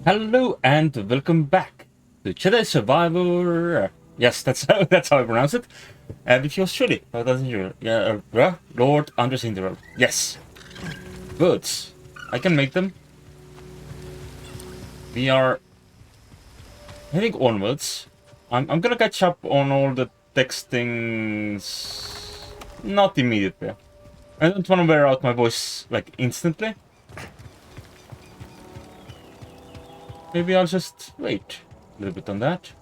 Hello and welcome back to Jedi Survivor. Yes, that's how I pronounce it. With yours truly, Lord Undersinger. Yes, good. I can make them. We are heading onwards. I'm gonna catch up on all the text things. Not immediately. I don't want to wear out my voice like instantly. Maybe I'll just wait a little bit on that.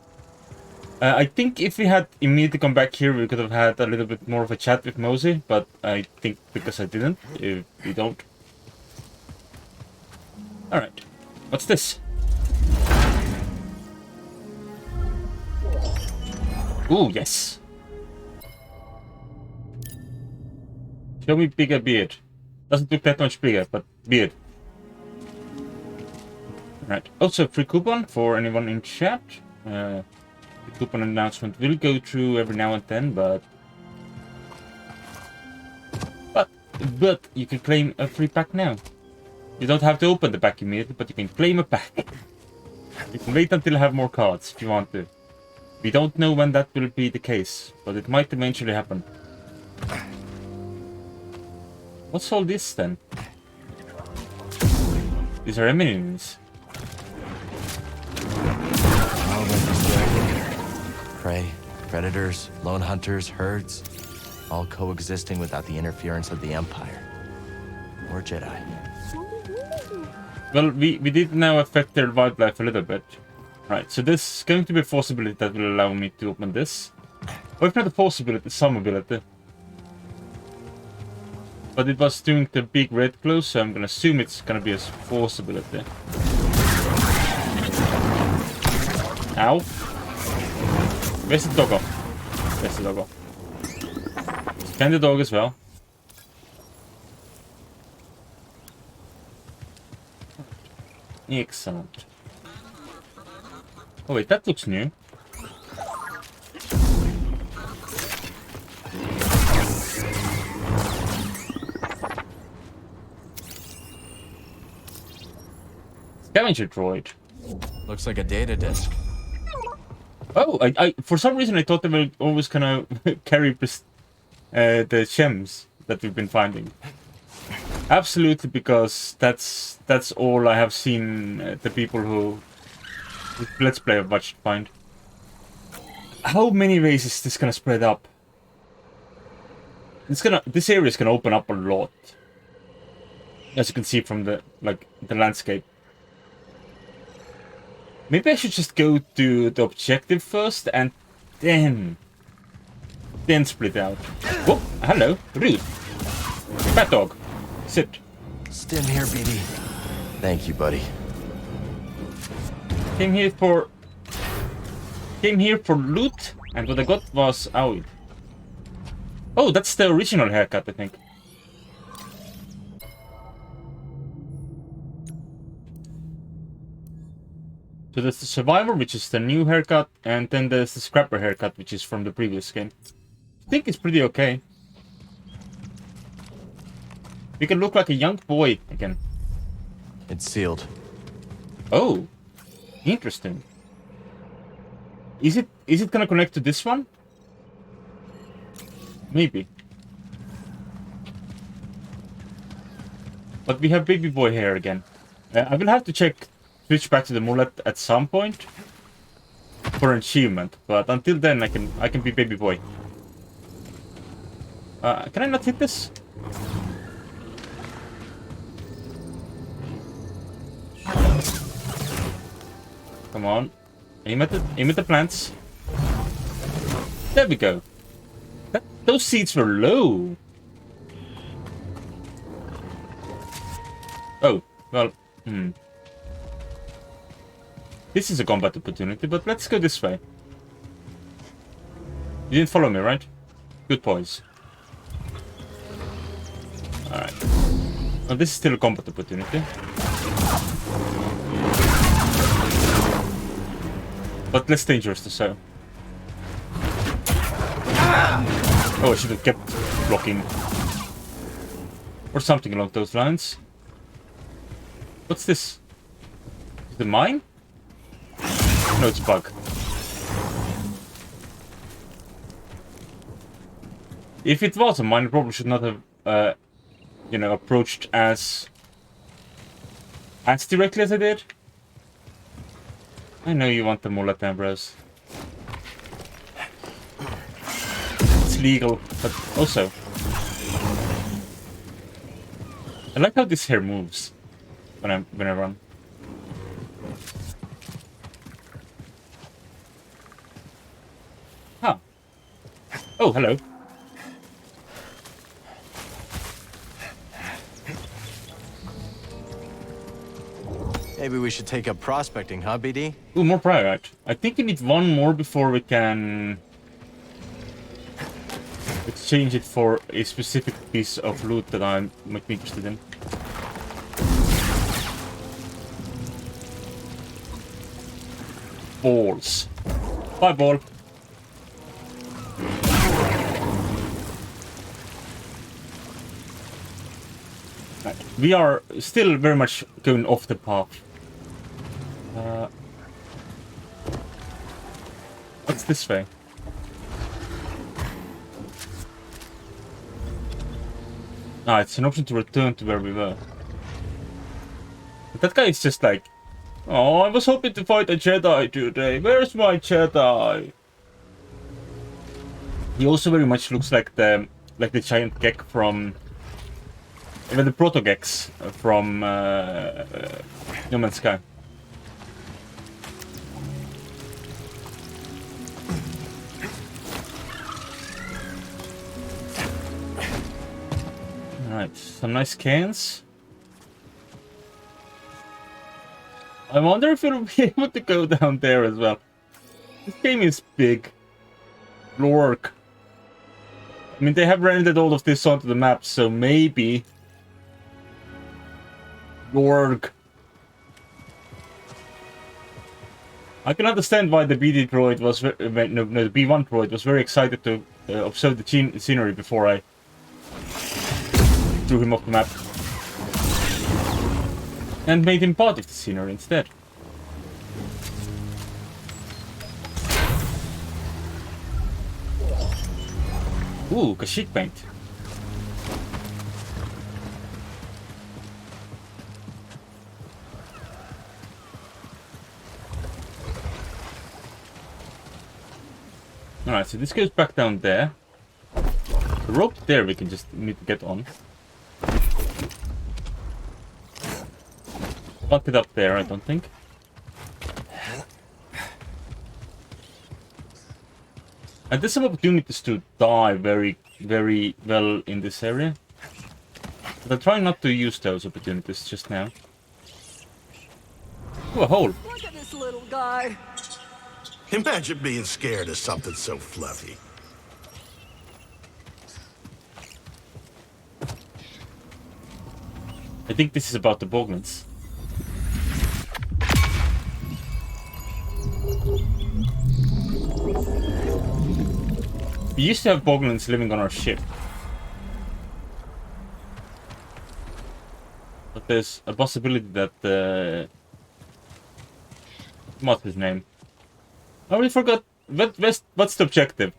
I think if we had immediately come back here, we could have had a little bit more of a chat with Mosey, but I think because I didn't, we don't. Alright. What's this? Ooh, yes. Show me bigger beard. Doesn't look that much bigger, but beard. Alright. Also, free coupon for anyone in chat. The coupon announcement will go through every now and then, but you can claim a free pack now. You don't have to open the pack immediately, but you can claim a pack. You can wait until I have more cards if you want to. We don't know when that will be the case, but it might eventually happen. What's all this then? These are eminence. Prey, predators, lone hunters, herds, all coexisting without the interference of the Empire. Or Jedi. Well, we did now affect their wildlife a little bit. Right, so this is going to be a possibility that will allow me to open this. Or if not a possibility, some ability. But it was doing the big red close, so I'm gonna assume it's gonna be a possibility. Ow. Where's the doggo? Where's the doggo? Scan the dog as well. Excellent. Oh wait, that looks new. Scavenger droid. Looks like a data disk. Oh, I for some reason I thought they were always gonna carry the gems that we've been finding. Absolutely, because that's all I have seen the people who Let's Play have watched find. How many ways is this gonna spread up? This area is gonna open up a lot, as you can see from the landscape. Maybe I should just go to the objective first and then split out. Oh, hello, rude. Fat dog, sit. Stim here, BD. Thank you, buddy. Came here for loot, and what I got was out. Oh, that's the original haircut, I think. So there's the Survivor, which is the new haircut, and then there's the Scrapper haircut, which is from the previous game. I think it's pretty okay. We can look like a young boy again. It's sealed. Oh, interesting. Is it gonna connect to this one? Maybe. But we have baby boy hair again. I will have to switch back to the mullet at some point for an achievement, but until then I can be baby boy. Can I not hit this? Come on. Aim at the plants. There we go. Those seeds were low. Oh, well, This is a combat opportunity, but let's go this way. You didn't follow me, right? Good boys. Alright. Well, this is still a combat opportunity. But less dangerous to so. Oh, I should have kept blocking. Or something along those lines. What's this? it mine? No, it's a bug. If it was a mine, it probably should not have, you know, approached as directly as I did. I know you want the mullet, Ambrose. It's legal, but also... I like how this hair moves when I run. Huh. Oh, hello. Maybe we should take up prospecting, huh, BD? Ooh, more priorite. I think we need one more before we can exchange it for a specific piece of loot that I might be interested in. Balls. Bye, ball. Right. We are still very much going off the path. What's this way? Ah, it's an option to return to where we were. But that guy is just like, oh, I was hoping to fight a Jedi today. Where's my Jedi? He also very much looks like the giant gek from, the proto geks from No Man's Sky. Alright, some nice cans. I wonder if it'll be able to go down there as well. This game is big. Lork. I mean, they have rendered all of this onto the map, so maybe... Lorg. I can understand why the BD droid was... no, the B1 droid was very excited to observe the scenery before I threw him off the map. And made him part of the scenery instead. Ooh, Kashyyyk paint. Alright, so this goes back down there. The rope there we can just need to get on. Not it up there, I don't think. And there's some opportunities to die very, very well in this area. But I'm trying not to use those opportunities just now. Ooh, a hole. Look at this little guy. Imagine being scared of something so fluffy. I think this is about the boglins. We used to have boglins living on our ship. But there's a possibility that what's his name? I already forgot. What's the objective?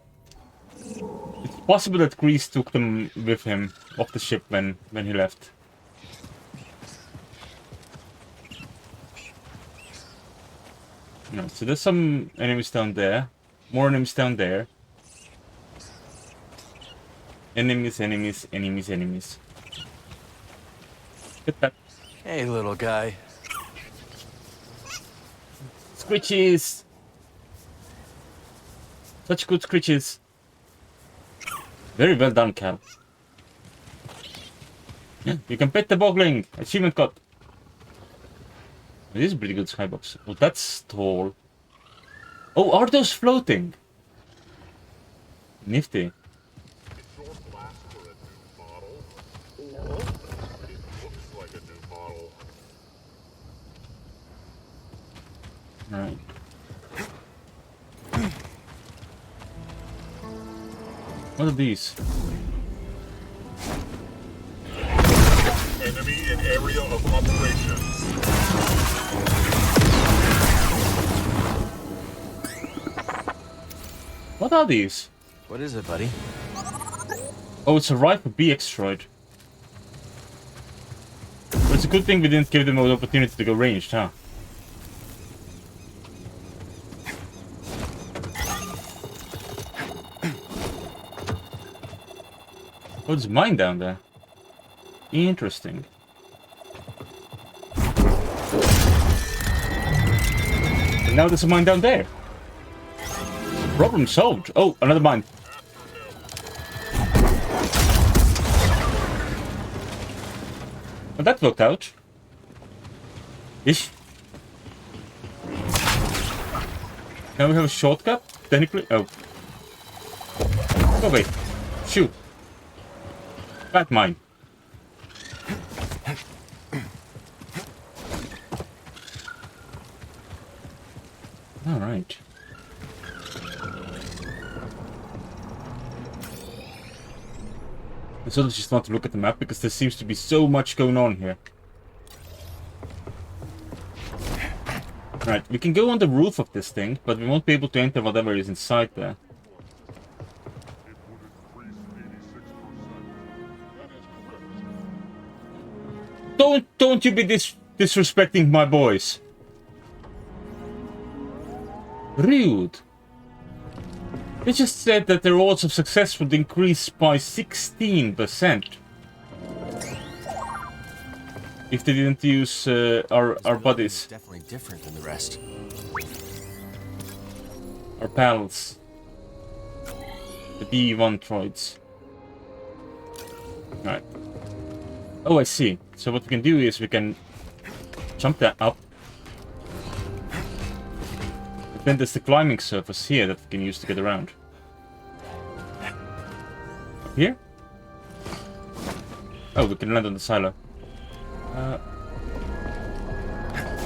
It's possible that Grease took them with him off the ship when he left. No, so there's some enemies down there. More enemies down there. Enemies, enemies, enemies, enemies. Get that. Hey, little guy. Scritches! Such good scritches. Very well done, Cal. You can pet the bogling! Achievement got. This is a pretty good skybox. Oh, that's tall. Oh, are those floating? Nifty. Right. What are these? Enemy in area of operation. What are these? What is it, buddy? Oh, it's a rifle BX droid. But it's a good thing we didn't give them an opportunity to go ranged, huh? Oh, there's a mine down there. Interesting. And now there's a mine down there. Problem solved. Oh, another mine. Well, that worked out. Ish. Now we have a shortcut, technically. Oh. Oh, wait. Shoot. Bad mine. Alright. I sort of just want to look at the map because there seems to be so much going on here. Right, we can go on the roof of this thing, but we won't be able to enter whatever is inside there. Don't you be disrespecting my boys. Rude. They just said that their odds of success would increase by 16%. If they didn't use our buddies. Definitely different than the rest. Our pals. The B1 droids. Right. Oh, I see. So what we can do is we can jump that up. But then there's the climbing surface here that we can use to get around. Up here? Oh, we can land on the silo.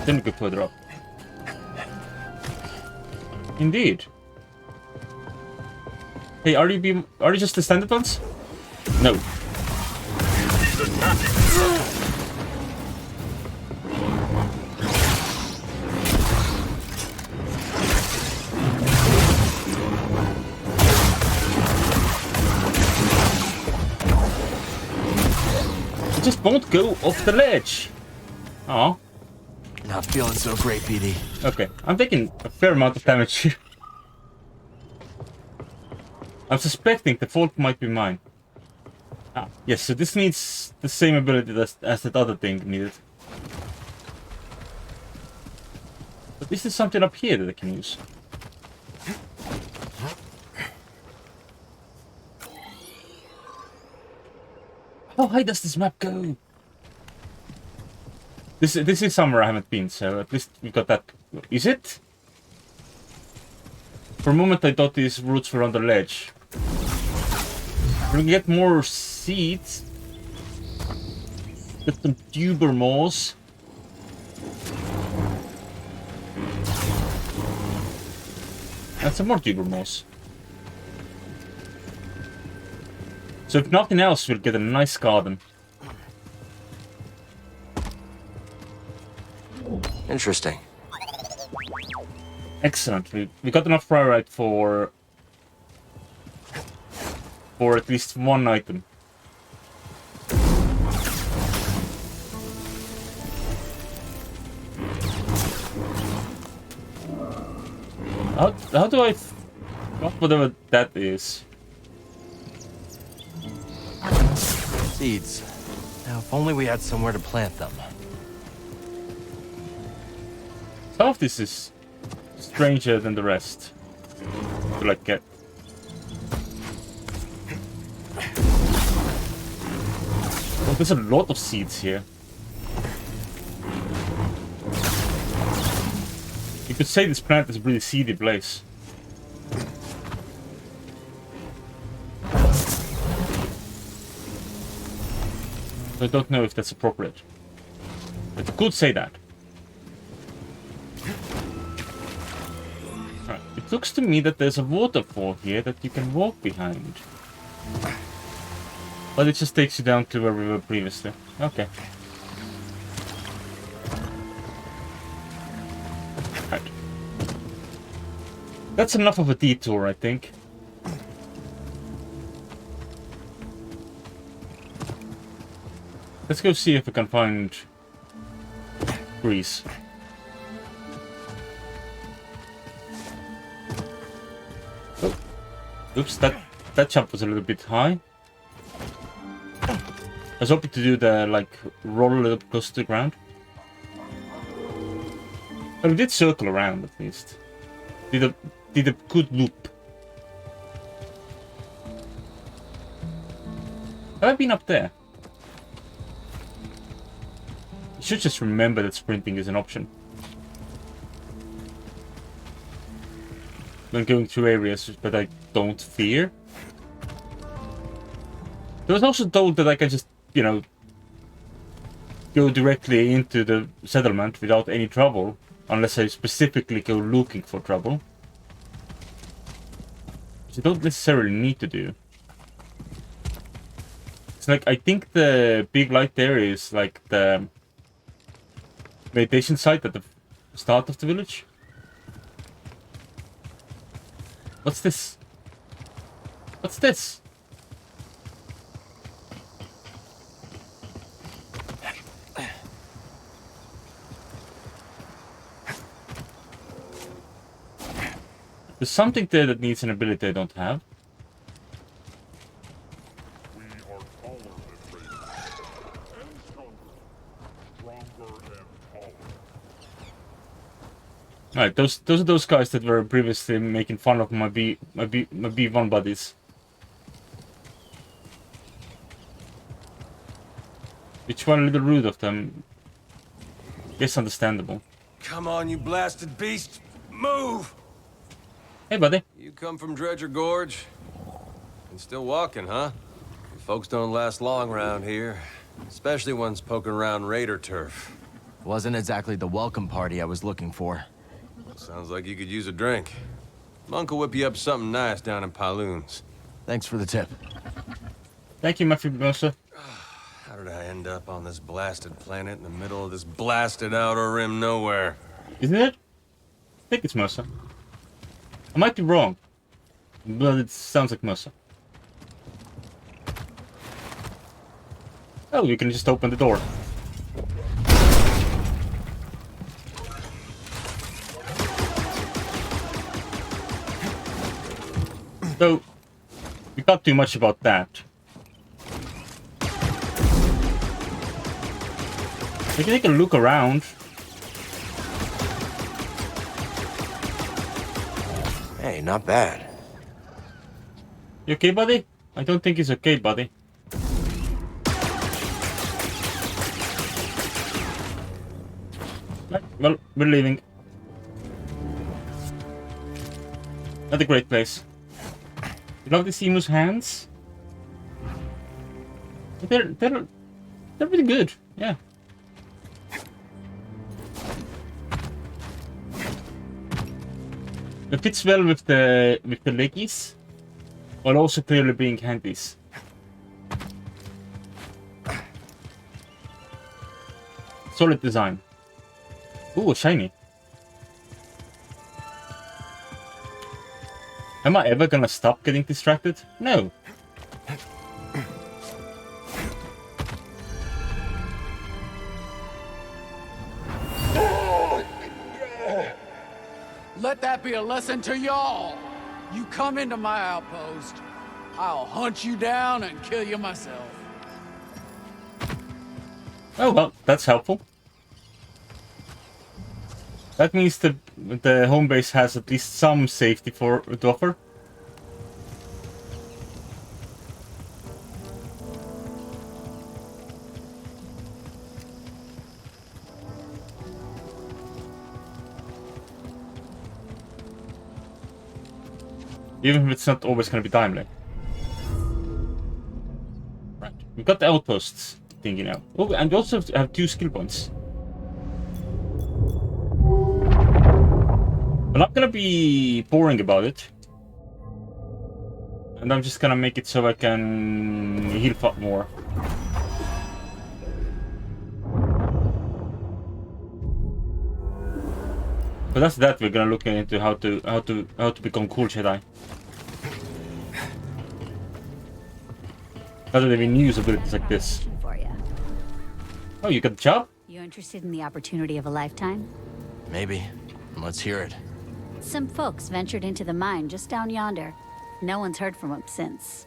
Then we go further up. Indeed. Hey, are you just the standard ones? No. Just won't go off the ledge. Oh. Not feeling so great, BD. Okay, I'm taking a fair amount of damage here. I'm suspecting the fault might be mine. Ah, yes, so this needs the same ability as that other thing needed. But is there something up here that I can use? How high does this map go? This is somewhere I haven't been, so at least we got that. Is it? For a moment I thought these routes were on the ledge. We can get more seeds. Get some tuber moss. And some more tuber moss. So if nothing else, we'll get a nice garden. Interesting. Excellent. We got enough fryite for at least one item. How do I got whatever that is? Seeds. Now, if only we had somewhere to plant them. Some of this is stranger than the rest. To like get. Oh, there's a lot of seeds here. You could say this planet is a really seedy place. I don't know if that's appropriate. But you could say that. Right. It looks to me that there's a waterfall here that you can walk behind. But it just takes you down to where we were previously. Okay. Right. That's enough of a detour, I think. Let's go see if we can find grease. Oh. Oops, that jump was a little bit high. I was hoping to do the, like, roll a little close to the ground. But we did circle around, at least. Did a good loop. Have I been up there? I should just remember that sprinting is an option when going through areas that I don't fear. I was also told that I can just, you know, go directly into the settlement without any trouble, unless I specifically go looking for trouble. Which you don't necessarily need to do. It's like, I think the big light there is like the meditation site at the start of the village. What's this? What's this? There's something there that needs an ability I don't have. We are taller than Raiders. And stronger. Stronger and taller. Alright, those are those guys that were previously making fun of my B1 buddies. Which one a little rude of them. Yes, understandable. Come on, you blasted beast! Move! Hey, buddy. You come from Dredger Gorge? And still walking, huh? You folks don't last long around here. Especially ones poking around raider turf. Wasn't exactly the welcome party I was looking for. Sounds like you could use a drink. Monk will whip you up something nice down in Paloons. Thanks for the tip. Thank you, Matthew Mercer. How did I end up on this blasted planet in the middle of this blasted outer rim nowhere? Isn't it? I think it's Mercer. I might be wrong, but it sounds like Mercer. Oh, you can just open the door. So, we can't do much about that. We can take a look around. Hey, not bad. You okay, buddy? I don't think he's okay, buddy. Right, well, we're leaving. Not a great place. You love the Emu's hands? They're really good, yeah. It fits well with the leggies, while also clearly being handies. Solid design. Ooh, shiny. Am I ever gonna stop getting distracted? No. Let that be a lesson to y'all. You come into my outpost, I'll hunt you down and kill you myself. Oh well, that's helpful. That means the home base has at least some safety to offer. Even if it's not always going to be timely. Right, we've got the outposts thingy now. Oh, and we also have 2 skill points. I'm not gonna be boring about it. And I'm just gonna make it so I can heal more. But that's that. We're gonna look into how to become cool Jedi. Rather than use abilities like this. For you. Oh, you got the job? You interested in the opportunity of a lifetime? Maybe. Let's hear it. Some folks ventured into the mine just down yonder. No one's heard from them since.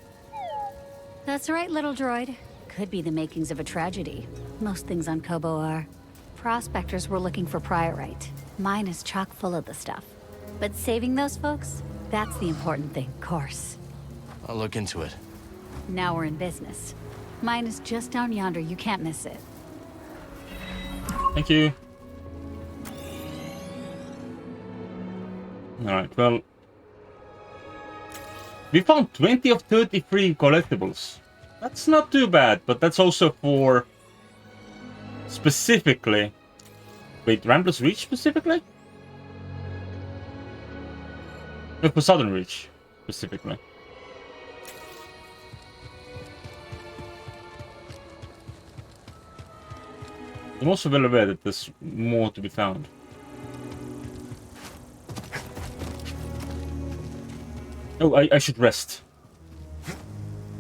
That's right, little droid. Could be the makings of a tragedy. Most things on Kobo are. Prospectors were looking for priorite. Mine is chock full of the stuff. But saving those folks, that's the important thing, of course. I'll look into it. Now we're in business. Mine is just down yonder, you can't miss it. Thank you. Alright, well... We found 20 of 33 collectibles. That's not too bad, but that's also for... Specifically... Wait, Rambler's Reach specifically? No, for Southern Reach specifically. I'm also well aware that there's more to be found. Oh, I should rest.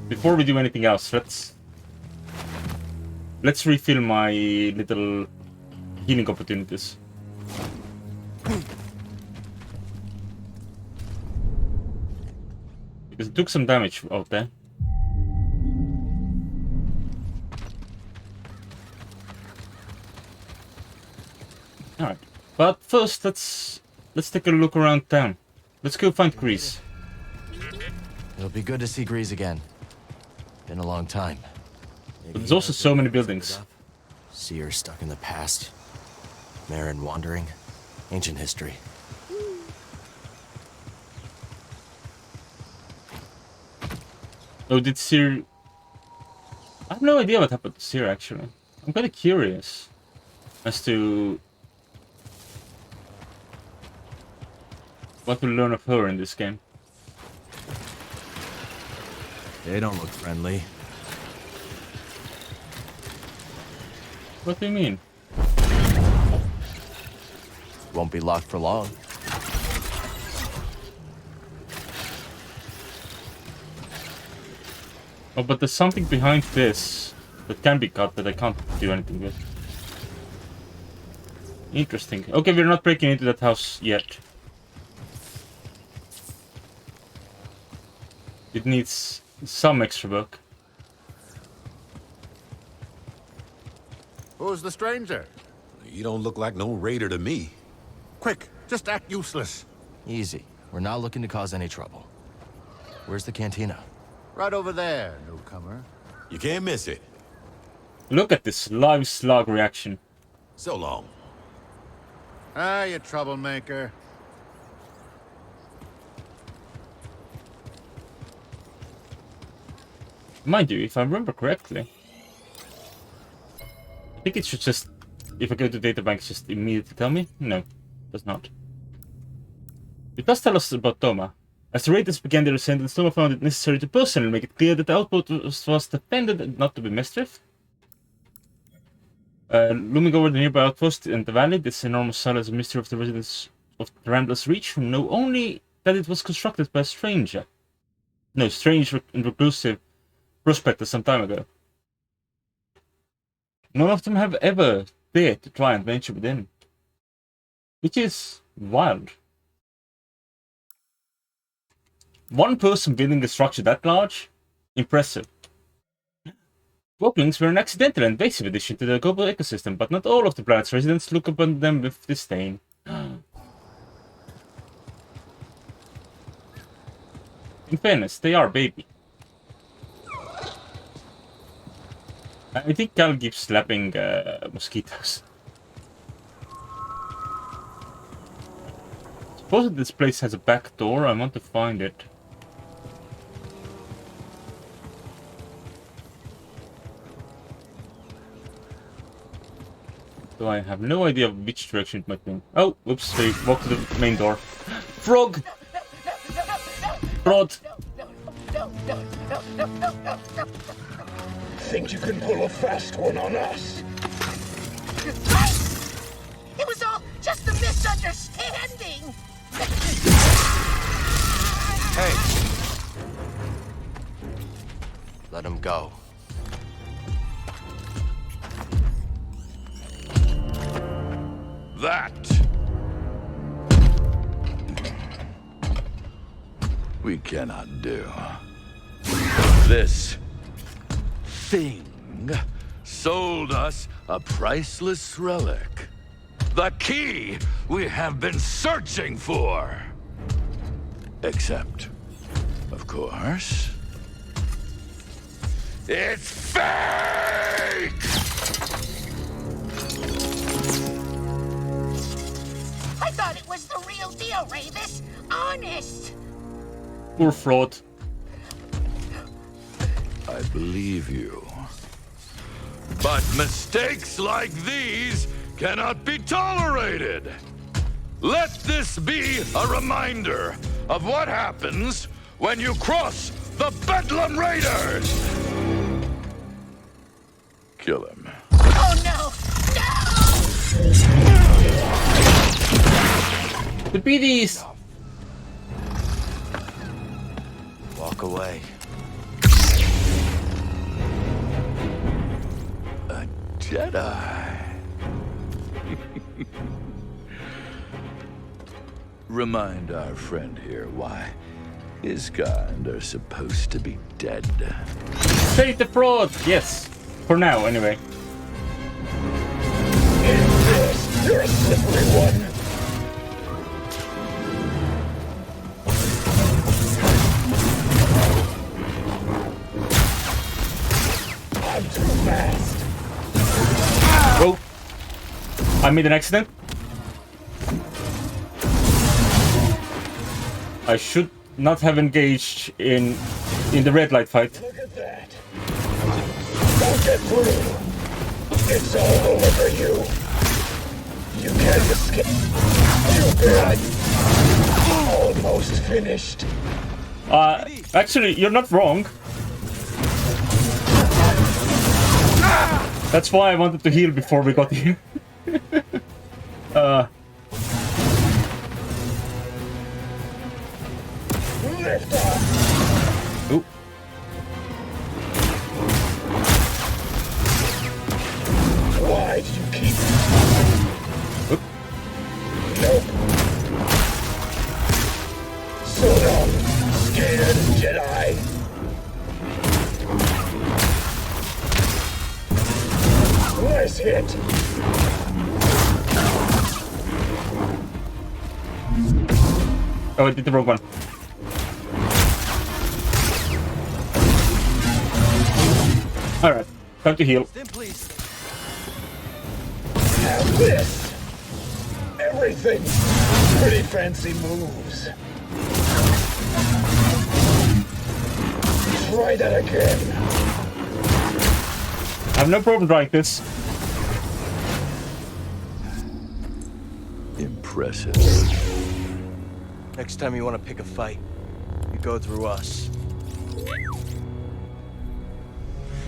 Before we do anything else, let's refill my little healing opportunities. Because it took some damage out there. Alright, but first let's take a look around town. Let's go find Grease. It'll be good to see Grease again. Been a long time. But there's also so many buildings. See her stuck in the past. Marin wandering. Ancient history. Oh, did Seer... I have no idea what happened to Seer, actually. I'm kind of curious as to what we'll learn of her in this game. They don't look friendly. What do you mean? Won't be locked for long. Oh, but there's something behind this that can be cut that I can't do anything with. Interesting. Okay, we're not breaking into that house yet. It needs some extra work. Who's the stranger? You don't look like no raider to me. Quick, just act useless. Easy. We're not looking to cause any trouble. Where's the cantina? Right over there, newcomer. You can't miss it. Look at this live slug reaction. So long. Ah, you troublemaker. Mind you, if I remember correctly, I think it should just, if I go to databank, just immediately tell me. No, it does not. It does tell us about Toma. As the raiders began their ascent, Toma found it necessary to personally make it clear that the outpost was defended and not to be messed with. Looming over the nearby outpost in the valley, this enormous silo is a mystery of the residents of the Rambler's Reach, who know only that it was constructed by a stranger. No, strange and reclusive prospector some time ago. None of them have ever dared to try and venture within. Which is wild. One person building a structure that large? Impressive. Goblins were an accidental and invasive addition to the global ecosystem, but not all of the planet's residents look upon them with disdain. In fairness, they are baby. I think Cal keeps slapping mosquitoes. Supposedly this place has a back door. I want to find it. So I have no idea which direction it might be. Oh, whoops, they walked to the main door. Frog! Rod! Think you can pull a fast one on us? It was all just a misunderstanding! Hey! Let him go. That we cannot do. This thing sold us a priceless relic. The key we have been searching for. Except, of course, it's fake! I thought it was the real deal, Ravis. Honest. Poor fraud. I believe you. But mistakes like these cannot be tolerated. Let this be a reminder of what happens when you cross the Bedlam Raiders! Kill him. Oh no! No! The BDs! Walk away. A Jedi. Remind our friend here why his kind are supposed to be dead. Take the fraud! Yes. For now, anyway. You're a slippery one. I'm too fast. Oh! I made an accident. I should not have engaged in the red light fight. Look at that. Don't get through. It's all over for you. You can't escape. Too bad. Almost finished. Actually, you're not wrong. That's why I wanted to heal before we got here. Lift off. Ooh. Why do you keep... Oop. Nope. So long, scared Jedi. Nice hit. Oh, I did the wrong one. Alright, time to heal. Stand, please. Have this. Everything. Pretty fancy moves. Try that again. I have no problem trying this. Impressive. Next time you want to pick a fight, you go through us.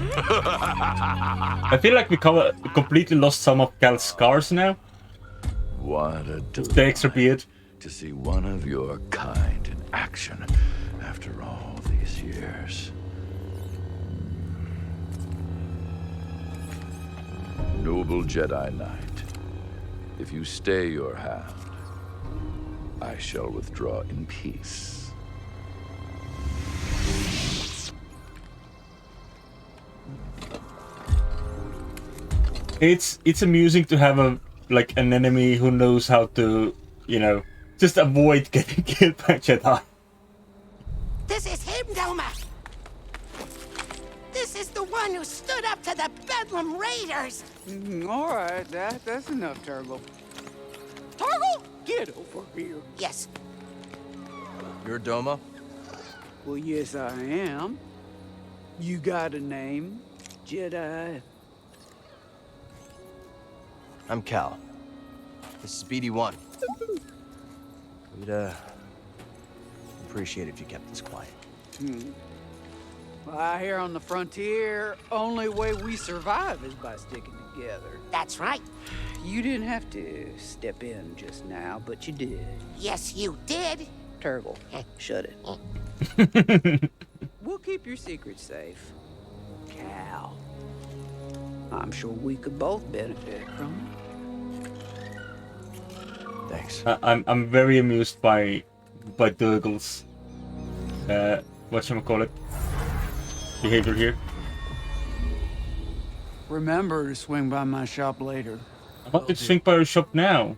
I feel like we completely lost some of Cal's scars now. What a The extra beard. to see one of your kind in action after all these years. Noble Jedi Knight, if you stay your hand, I shall withdraw in peace. It's amusing to have an enemy who knows how to, just avoid getting killed by Jedi. This is him, Doma. This is the one who stood up to the Bedlam Raiders. All right, that's enough, Turgle. Turgle, get over here. Yes. You're Doma? Well, yes, I am. You got a name, Jedi? I'm Cal. This is BD1. We'd, appreciate if you kept this quiet. Well, out here on the frontier, only way we survive is by sticking together. That's right. You didn't have to step in just now, but you did. Yes, you did. Turgle, shut it. We'll keep your secret safe. Cal. I'm sure we could both benefit from it. Thanks. I'm very amused by Durgle's whatchamacallit behavior here. Remember to swing by my shop later. I want to swing by your shop now.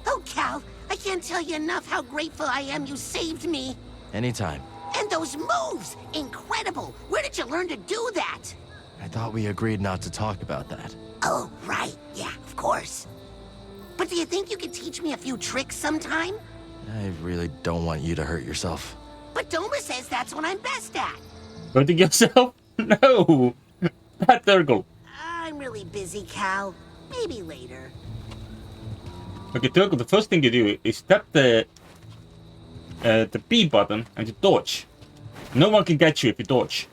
Oh, Cal, I can't tell you enough how grateful I am you saved me. Anytime. And those moves! Incredible! Where did you learn to do that? I thought we agreed not to talk about that. Oh, right. Yeah, of course. But do you think you could teach me a few tricks sometime? I really don't want you to hurt yourself. But Doma says that's what I'm best at. Hurting yourself? No! Not Durgle. I'm really busy, Cal. Maybe later. Okay, Durgle, the first thing you do is tap the B button and you dodge. No one can get you if you dodge.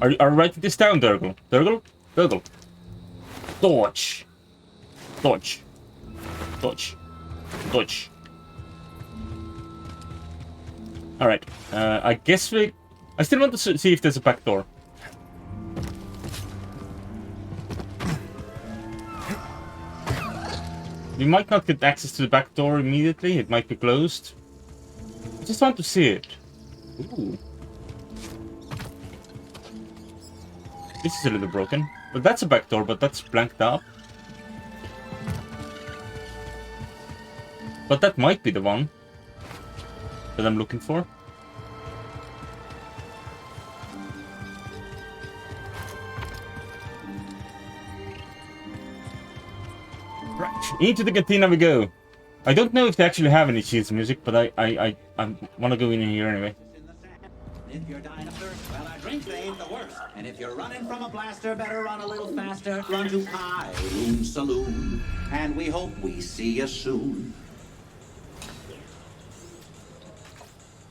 Are you writing this down, Durgle? Durgle? Durgle. Dodge. Dodge. Dodge. Dodge. Alright. I guess I still want to see if there's a back door. We might not get access to the back door immediately. It might be closed. I just want to see it. Ooh. This is a little broken. But that's a back door, but that's blanked up. But that might be the one that I'm looking for. Right, into the cantina we go. I don't know if they actually have any cheese music, but I want to go in here anyway. If you're dying of thirst, well, our drinks they ain't the worst. And if you're running from a blaster, better run a little faster. Run to High Room Saloon, and we hope we see you soon.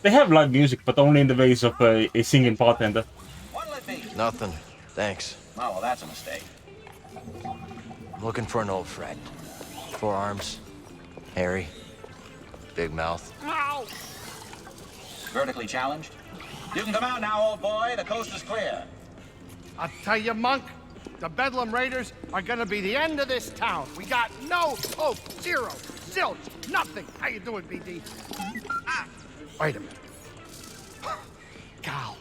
They have live music, but only in the ways of a singing bartender. What'll it be? Nothing. Thanks. Oh, well, that's a mistake. I'm looking for an old friend. 4 arms, hairy, big mouth. Ow! Vertically challenged? You can come out now, old boy. The coast is clear. I'll tell you, Monk, the Bedlam Raiders are gonna be the end of this town. We got no hope, zero, zilch, nothing. How you doing, BD? Wait a minute. Cal.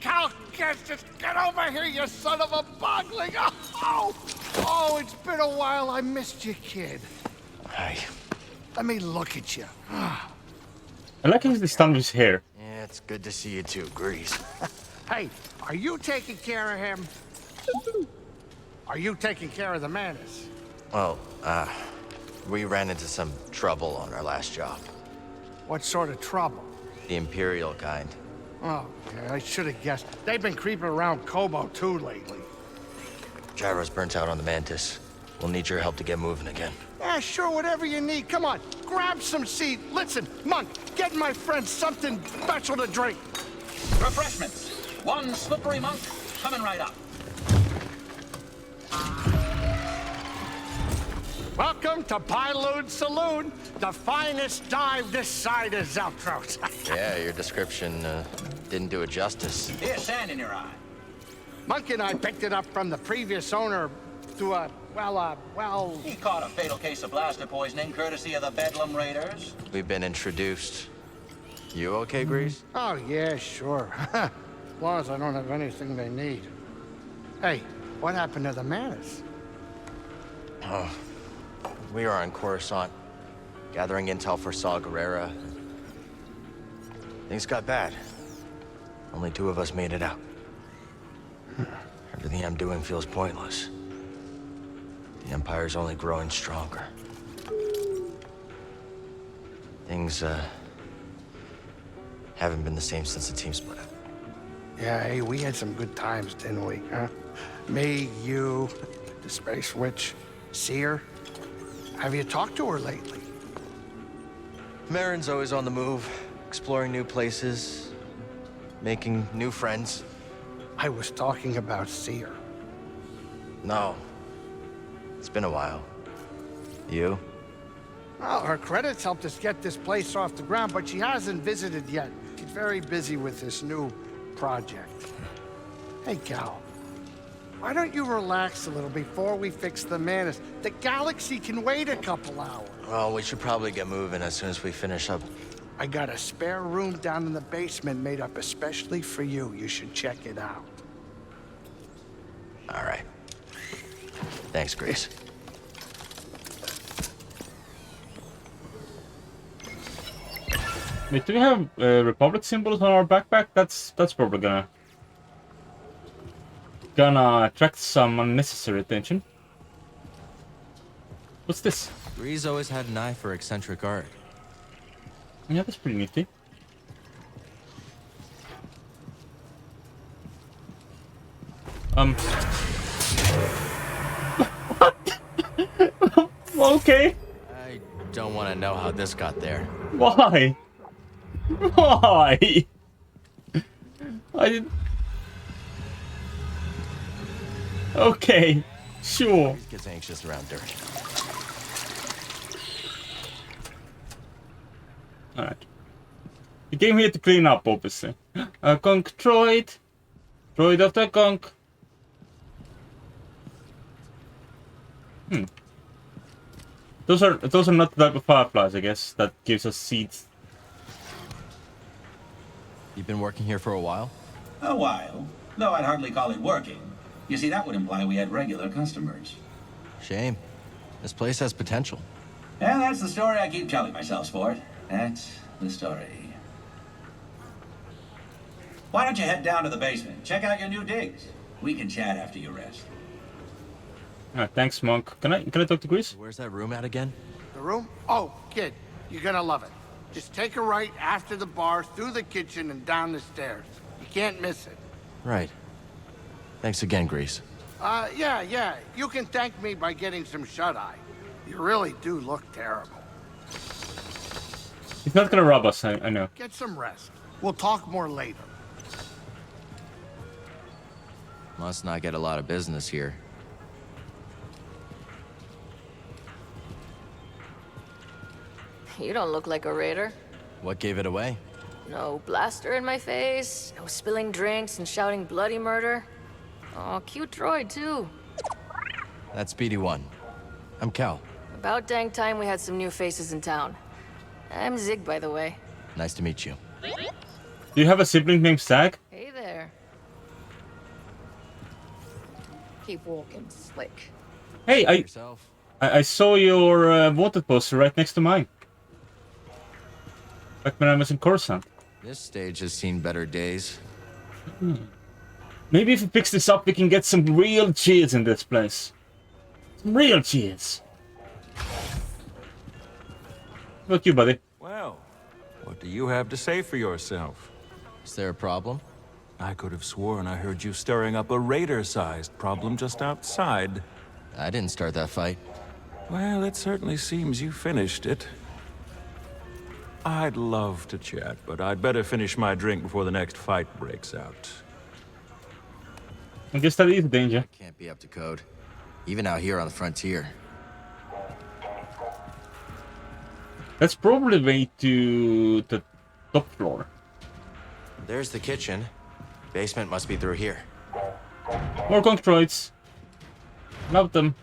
Cal, just get over here, you son of a bogling. Oh, it's been a while. I missed you, kid. Hey. Let me look at you. I like how he's done with his hair. Yeah, it's good to see you too, Grease. Hey, are you taking care of him? Are you taking care of the Manus? Well, we ran into some trouble on our last job. What sort of trouble? The Imperial kind. Oh, yeah, I should have guessed. They've been creeping around Kobo too lately. Gyro's burnt out on the Mantis. We'll need your help to get moving again. Yeah, sure, whatever you need. Come on, grab some seed. Listen, Monk, get my friend something special to drink. Refreshments. 1 slippery monk coming right up. Welcome to Pyloon Saloon, the finest dive this side of Zeltros. Yeah, your description didn't do it justice. Here's sand in your eye. Monk and I picked it up from the previous owner through a, well... He caught a fatal case of blaster poisoning courtesy of the Bedlam Raiders. We've been introduced. You okay, Grease? Oh, yeah, sure. As long as I don't have anything they need. Hey, what happened to the Manus? Oh, we were on Coruscant, gathering intel for Saw Gerrera. Things got bad. Only 2 of us made it out. Everything I'm doing feels pointless. The Empire's only growing stronger. Things, haven't been the same since the team split up. Yeah, hey, we had some good times, didn't we, huh? Me, you, the Space Witch, Seer. Have you talked to her lately? Marin's always on the move, exploring new places, making new friends. I was talking about Seer. No. It's been a while. You? Well, her credits helped us get this place off the ground, but she hasn't visited yet. She's very busy with this new project. Hey, Cal. Why don't you relax a little before we fix the manners? The galaxy can wait a couple hours. Well, we should probably get moving as soon as we finish up. I got a spare room down in the basement made up especially for you. You should check it out. All right. Thanks, Grease. Wait, do we have Republic symbols on our backpack? That's probably gonna attract some unnecessary attention. What's this? Grease always had an eye for eccentric art. Yeah, that's pretty nifty. Okay. I don't want to know how this got there. Why? Why? I didn't. Okay, sure. Grease gets anxious around dirt. Alright. You came here to clean up, obviously. A conch droid. Droid of the conch. Those are not the type of fireflies, I guess, that gives us seeds. You've been working here for a while? A while, though I'd hardly call it working. You see, that would imply we had regular customers. Shame. This place has potential. And that's the story I keep telling myself, Sport. That's the story. Why don't you head down to the basement? Check out your new digs. We can chat after you rest. Alright, thanks, Monk. Can I talk to Grease? Where's that room at again? The room? Oh, kid, you're gonna love it. Just take a right after the bar, through the kitchen, and down the stairs. You can't miss it. Right. Thanks again, Grease. Yeah. You can thank me by getting some shut-eye. You really do look terrible. He's not gonna rob us, I know. Get some rest. We'll talk more later. Must not get a lot of business here. You don't look like a raider. What gave it away? No blaster in my face, no spilling drinks and shouting bloody murder. Oh, cute droid, too. That's BD1. I'm Cal. About dang time we had some new faces in town. I'm Zig, by the way. Nice to meet you. Do you have a sibling named Zag? Hey there. Keep walking, slick. Hey, I saw your wanted poster right next to mine. Back when I was in Coruscant. This stage has seen better days. Maybe if we fix this up, we can get some real cheers in this place. Some real cheers. What about you, buddy? Well, what do you have to say for yourself? Is there a problem? I could have sworn I heard you stirring up a raider-sized problem just outside. I didn't start that fight. Well, it certainly seems you finished it. I'd love to chat, but I'd better finish my drink before the next fight breaks out. I guess that is danger. Can't be up to code. Even out here on the frontier. That's probably the way to the top floor. There's the kitchen. Basement must be through here. More conch droids. Love them.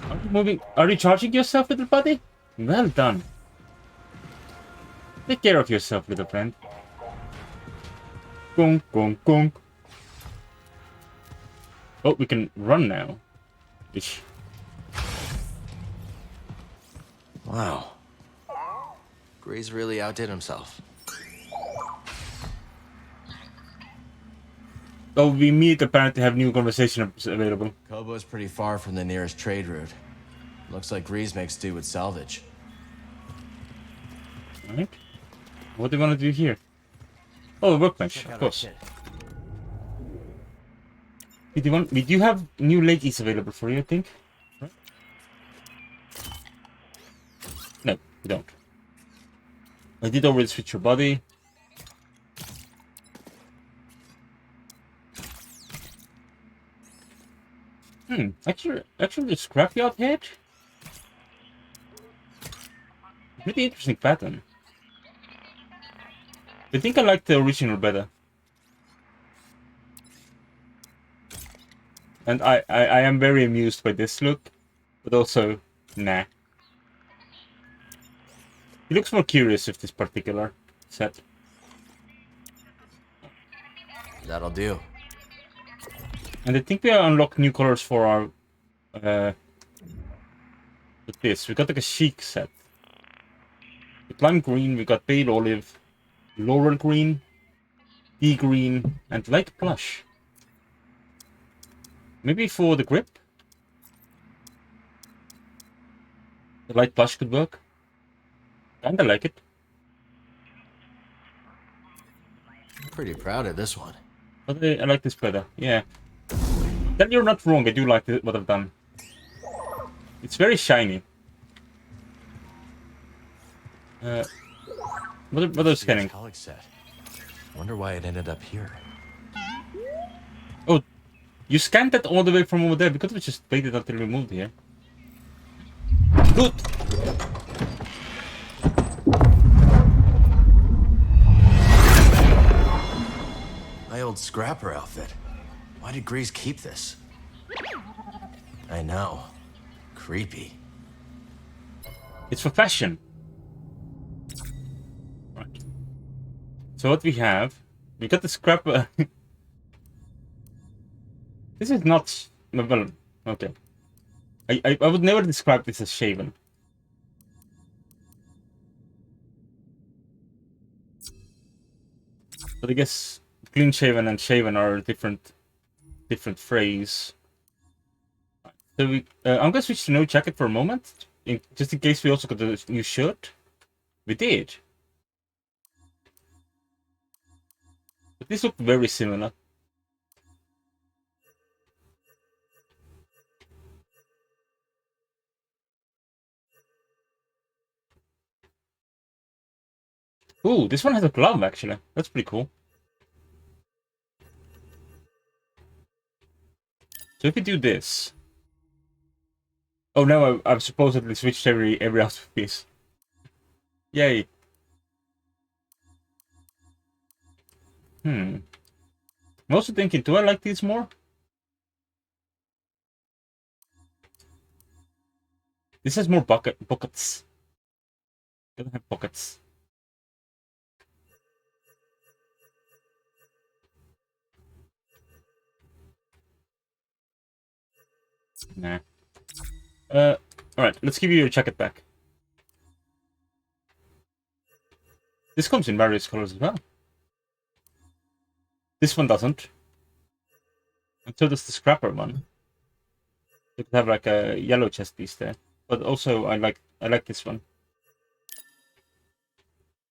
Are you moving? Are you charging yourself, little buddy? Well done. Take care of yourself, little friend. Gong, gong, gong. Oh, we can run now. Ish. Wow. Grease really outdid himself. Oh, we meet apparently have new conversations available. Kobo's pretty far from the nearest trade route. Looks like Grease makes do with salvage. Alright. What do you want to do here? Oh, the workbench, of course. We do have new ladies available for you, I think. Right? No, we don't. I did already switch your body. Actually, the scrapyard head. Pretty interesting pattern. I think I like the original better. And I am very amused by this look, but also, nah. He looks more curious with this particular set. That'll do. And I think we unlocked new colors for our... with this. We got like a chic set. With lime green, we got pale olive, laurel green, pea green, and light plush. Maybe for the grip? The light plush could work. Kinda like it. Pretty proud of this one. But I like this better, yeah. Then you're not wrong, I do like what I've done. It's very shiny. What are scanning? Set. Wonder why it ended up here. Oh, you scanned that all the way from over there. We could have just waited until we moved here. Good. My old scrapper outfit. Why did Grease keep this? I know. Creepy. It's for fashion. Right. So what we have, we got the scrapper. This is not... Well, okay. I would never describe this as shaven. But I guess clean shaven and shaven are a different phrase. So I'm gonna switch to no jacket for a moment, just in case we also got a new shirt. We did. But these look very similar. Ooh, this one has a glove, actually. That's pretty cool. So if we do this... Oh, no, I've supposedly switched every outfit piece. Yay. I'm also thinking, do I like these more? This has more pockets. Doesn't have pockets. Nah. Alright, let's give you your jacket back. This comes in various colors as well. This one doesn't. And so does the scrapper one. You could have like a yellow chest piece there. But also I like this one.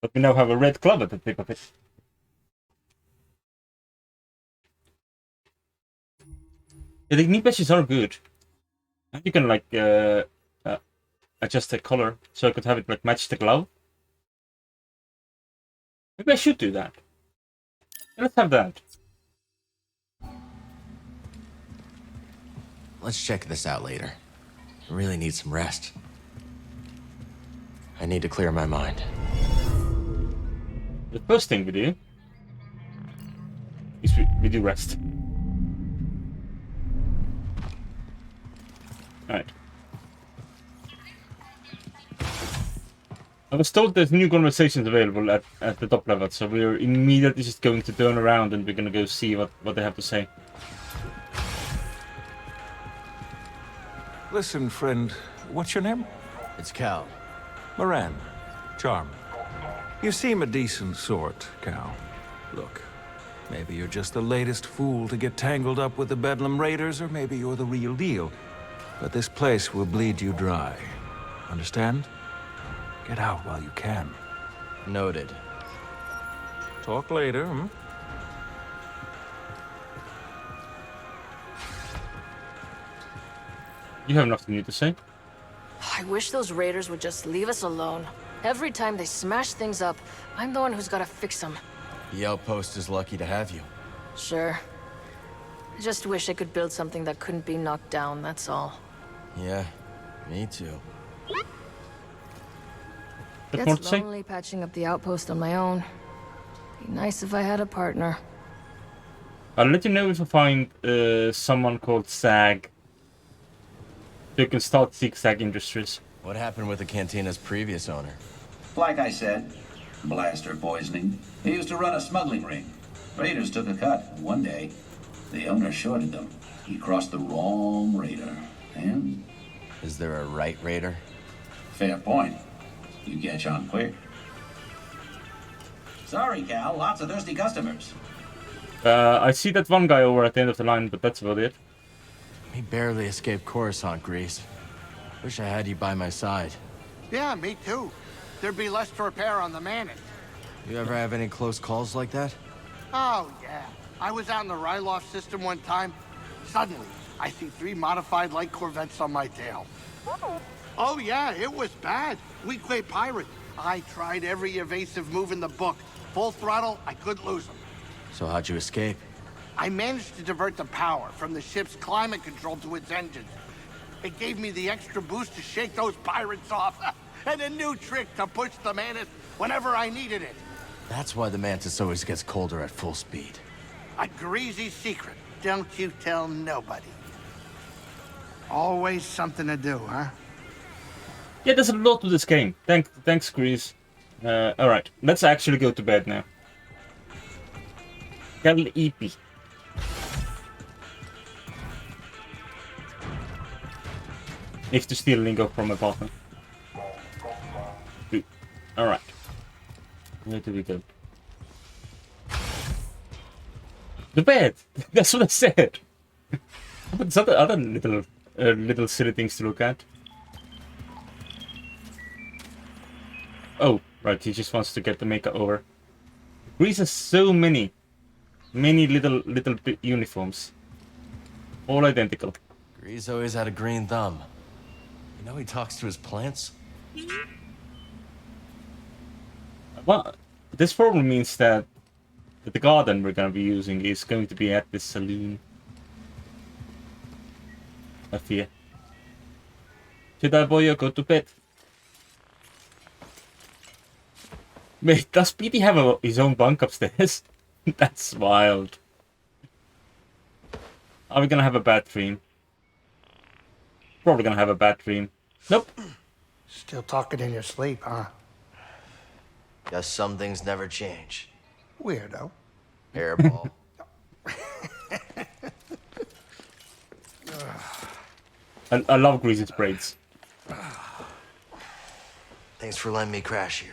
But we now have a red glove at the tip of it. Yeah, the knee patches are good. And you can like adjust the color so I could have it like match the glove. Maybe I should do that. Let's have that. Let's check this out later. I really need some rest. I need to clear my mind. The first thing we do is we do rest. Alright. I was told there's new conversations available at the top level, so we're immediately just going to turn around and we're gonna go see what they have to say. Listen, friend, what's your name? It's Cal. Moran. Charm. You seem a decent sort, Cal. Look, maybe you're just the latest fool to get tangled up with the Bedlam Raiders, or maybe you're the real deal. But this place will bleed you dry. Understand? Get out while you can. Noted. Talk later, hmm? You have nothing new to say? I wish those raiders would just leave us alone. Every time they smash things up, I'm the one who's gotta fix them. The outpost is lucky to have you. Sure. I just wish I could build something that couldn't be knocked down, that's all. Yeah, me too. It's lonely patching up the outpost on my own. Be nice if I had a partner. I'll let you know if I find someone called Zag. So you can start Zigzag Industries. What happened with the cantina's previous owner? Like I said, blaster poisoning. He used to run a smuggling ring. Raiders took a cut. One day, the owner shorted them. He crossed the wrong raider. And... Is there a right raider? Fair point. You catch on quick. Sorry, Cal. Lots of thirsty customers. I see that one guy over at the end of the line, but that's about it. We barely escaped Coruscant, Grease. Wish I had you by my side. Yeah, me too. There'd be less to repair on the Manning. You ever have any close calls like that? Oh, yeah. I was out in the Ryloft system one time. Suddenly, I see 3 modified light corvettes on my tail. Oh, yeah, it was bad. Weak-way pirate. I tried every evasive move in the book. Full throttle, I couldn't lose them. So how'd you escape? I managed to divert the power from the ship's climate control to its engines. It gave me the extra boost to shake those pirates off, and a new trick to push the Mantis whenever I needed it. That's why the Mantis always gets colder at full speed. A greasy secret. Don't you tell nobody. Always something to do, huh? Yeah, there's a lot to this game. Thanks, Grease. Alright, let's actually go to bed now. Cal EP. If to steal lingo from my partner. Good. Alright. Where do we go? The bed! That's what I said! But there's other little silly things to look at. Oh, right, he just wants to get the makeover. Grease has so many little uniforms. All identical. Grease always had a green thumb. You know he talks to his plants? Well, this probably means that the garden we're gonna be using is going to be at this saloon. I fear. Jedi boy, go to bed. Wait, does Petey have his own bunk upstairs? That's wild. Are we gonna have a bad dream? Probably gonna have a bad dream. Nope. Still talking in your sleep, huh? Guess some things never change. Weirdo. Hairball. I love Grease's braids. Thanks for letting me crash here.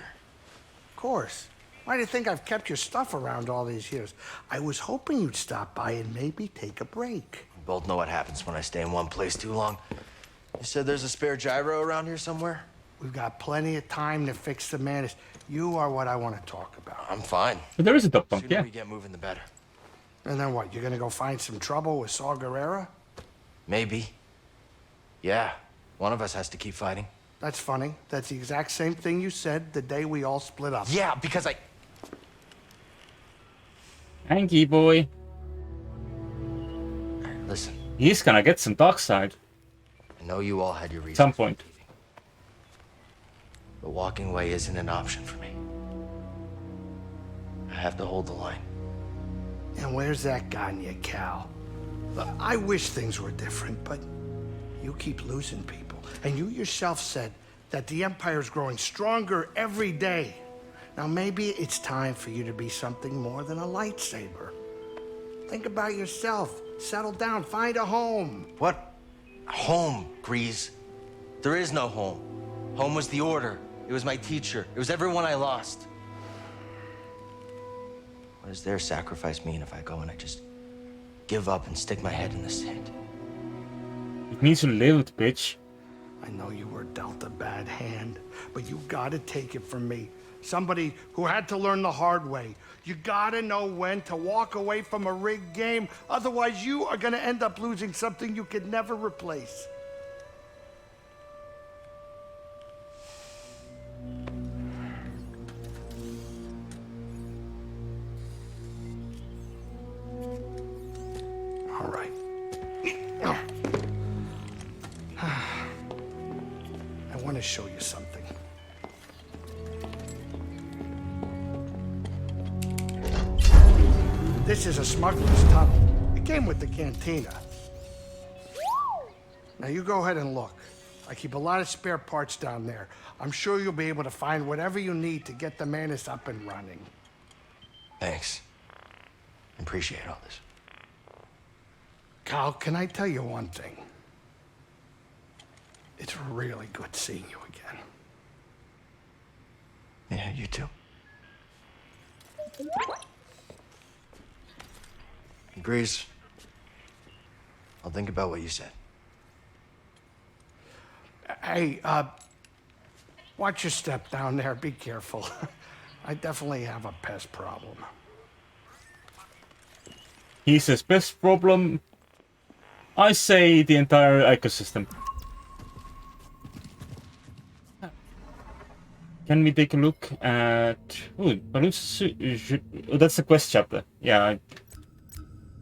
Of course. Why do you think I've kept your stuff around all these years? I was hoping you'd stop by and maybe take a break. We both know what happens when I stay in one place too long. You said there's a spare gyro around here somewhere? We've got plenty of time to fix the Mantis. You are what I want to talk about. I'm fine. But there is a duck The bunk, sooner yeah. we get moving, the better. And then what, you're gonna go find some trouble with Saw Gerrera? Maybe. Yeah, one of us has to keep fighting. That's funny. That's the exact same thing you said the day we all split up. Yeah, because I... Hanky boy. Listen. He's gonna get some dark side. I know you all had your reasons. At some point. But walking away isn't an option for me. I have to hold the line. And where's that gotten you, Cal? Look, I wish things were different, but you keep losing people. And you yourself said that the Empire's growing stronger every day. Now maybe it's time for you to be something more than a lightsaber. Think about yourself. Settle down. Find a home. What? Home, Grease. There is no home. Home was the Order. It was my teacher. It was everyone I lost. What does their sacrifice mean if I go and I just give up and stick my head in the sand? It means you lived, bitch. I know you were dealt a bad hand, but you gotta take it from me. Somebody who had to learn the hard way. You gotta know when to walk away from a rigged game. Otherwise, you are gonna end up losing something you could never replace. All right. I want to show you something. This is a smuggler's tunnel. It came with the cantina. Now you go ahead and look. I keep a lot of spare parts down there. I'm sure you'll be able to find whatever you need to get the Manus up and running. Thanks. I appreciate all this. Cal, can I tell you one thing? It's really good seeing you again. Yeah, you too. Grease. I'll think about what you said. Hey, watch your step down there. Be careful. I definitely have a pest problem. He says best problem. I say the entire ecosystem. Can we take a look at... Ooh, balloons... Oh, that's the quest chapter. Yeah,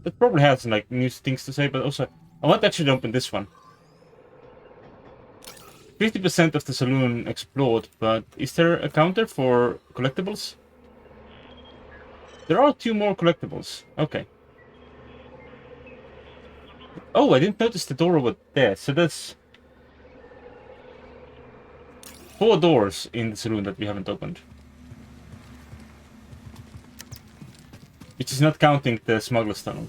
that probably has like new things to say, but also I want to actually open this one. 50% of the saloon explored, but is there a counter for collectibles? There are 2 more collectibles. Okay. Oh, I didn't notice the door over there, so that's 4 doors in the saloon that we haven't opened. Which is not counting the smuggler's tunnel.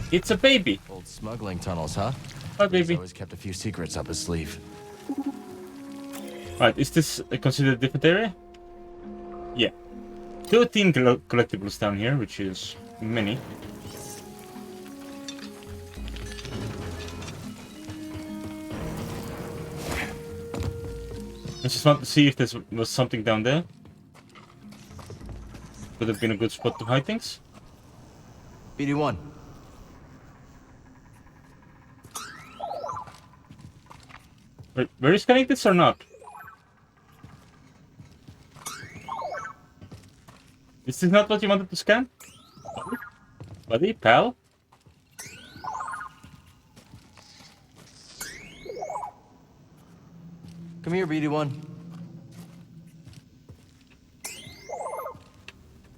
It's a baby. Old smuggling tunnels, huh? Hi, baby. He's always kept a few secrets up his sleeve. Right, is this considered a different area? Yeah. 13 collectibles down here, which is many. I just want to see if there was something down there. Would have been a good spot to hide things. BD1. Where is scanning this or not? Is this not what you wanted to scan? Buddy, pal? Come here, BD1.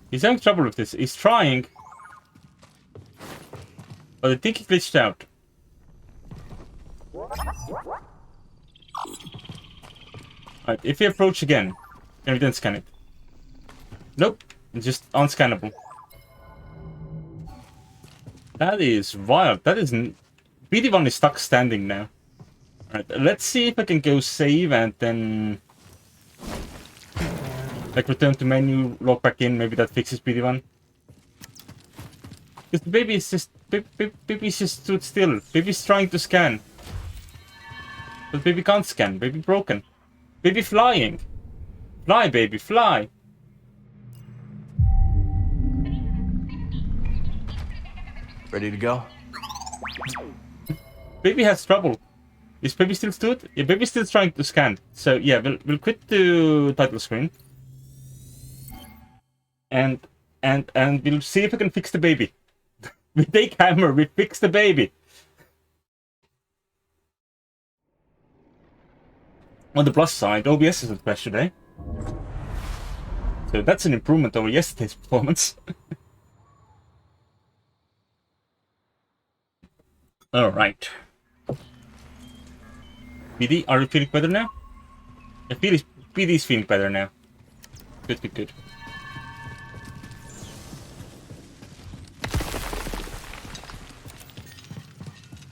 He's having trouble with this. He's trying. But I think he glitched out. Alright, if we approach again, can we then scan it? Nope, it's just unscannable. That is wild. That isn't... BD1 is stuck standing now. Alright, let's see if I can go save and then... like return to menu, log back in, maybe that fixes BD1. Because the baby is just... Baby's just stood still. Baby's trying to scan. But baby can't scan. Baby broken. Baby flying. Fly, baby, fly. Ready to go? Baby has trouble. Is baby still stood? Yeah, baby's still trying to scan. So yeah, we'll quit the title screen. And we'll see if we can fix the baby. We take hammer, we fix the baby. On the plus side, OBS isn't crashed today. So that's an improvement over yesterday's performance. Alright. BD, are you feeling better now? I feel BD's feeling better now. Good, good, good.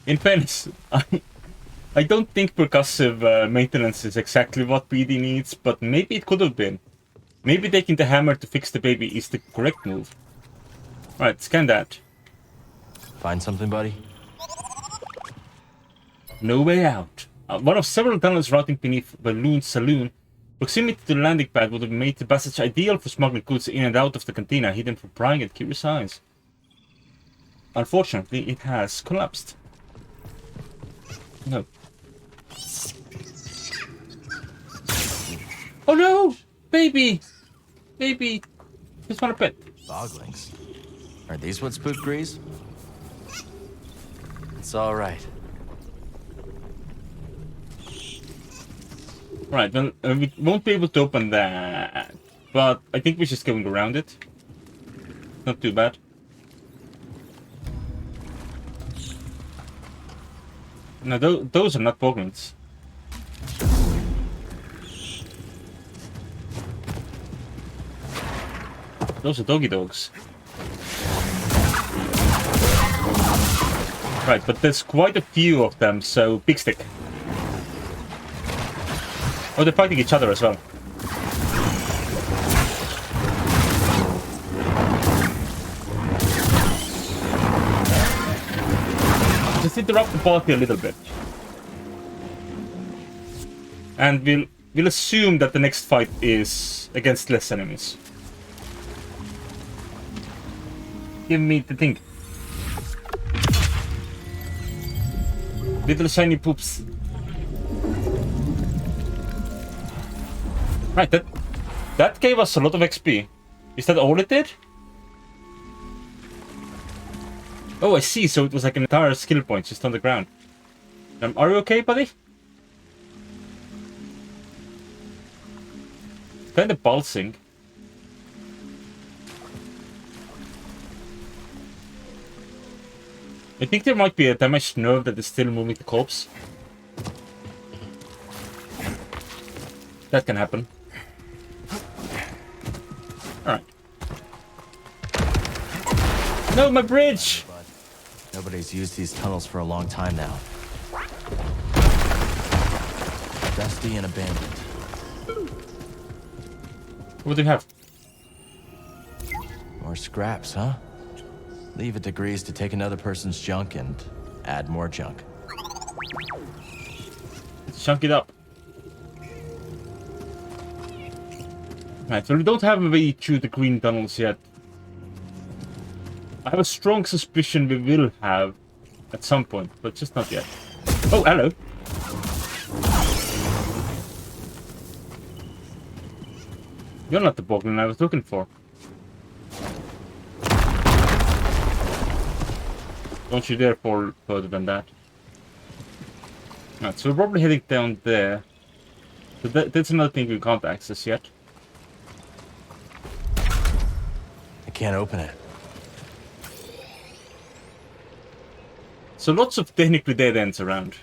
In fairness, I don't think percussive maintenance is exactly what BD needs, but maybe it could have been. Maybe taking the hammer to fix the baby is the correct move. Alright, scan that. Find something, buddy? No way out. One of several tunnels routing beneath Balloon Saloon. Proximity to the landing pad would have made the passage ideal for smuggling goods in and out of the cantina, hidden from prying and curious eyes. Unfortunately, it has collapsed. No. Oh no! Baby! Baby! Just want a pet. Boglings. Are these what spooked Grease? It's alright. Right, well, we won't be able to open that. but I think we're just going around it. Not too bad. No, those are not boglins. Those are doggy dogs. Right, but there's quite a few of them, so big stick. Oh, they're fighting each other as well. Just interrupt the party a little bit. And we'll assume that the next fight is against less enemies. Give me the thing. Little shiny poops. Right, that gave us a lot of XP. Is that all it did? Oh, I see. So it was like an entire skill point just on the ground. Are you okay, buddy? Kind of pulsing. I think there might be a damaged nerve that is still moving the corpse. That can happen. Alright. No, my bridge! Nobody's used these tunnels for a long time now. Dusty and abandoned. What do you have? More scraps, huh? Leave it to Grease to take another person's junk and add more junk. Let's chunk it up. Right, so we don't have a way through the green tunnels yet. I have a strong suspicion we will have at some point, but just not yet. Oh, hello. You're not the boglin I was looking for. Don't you dare fall further than that. Alright, so we're probably heading down there. So that's another thing we can't access yet. I can't open it. So lots of technically dead ends around.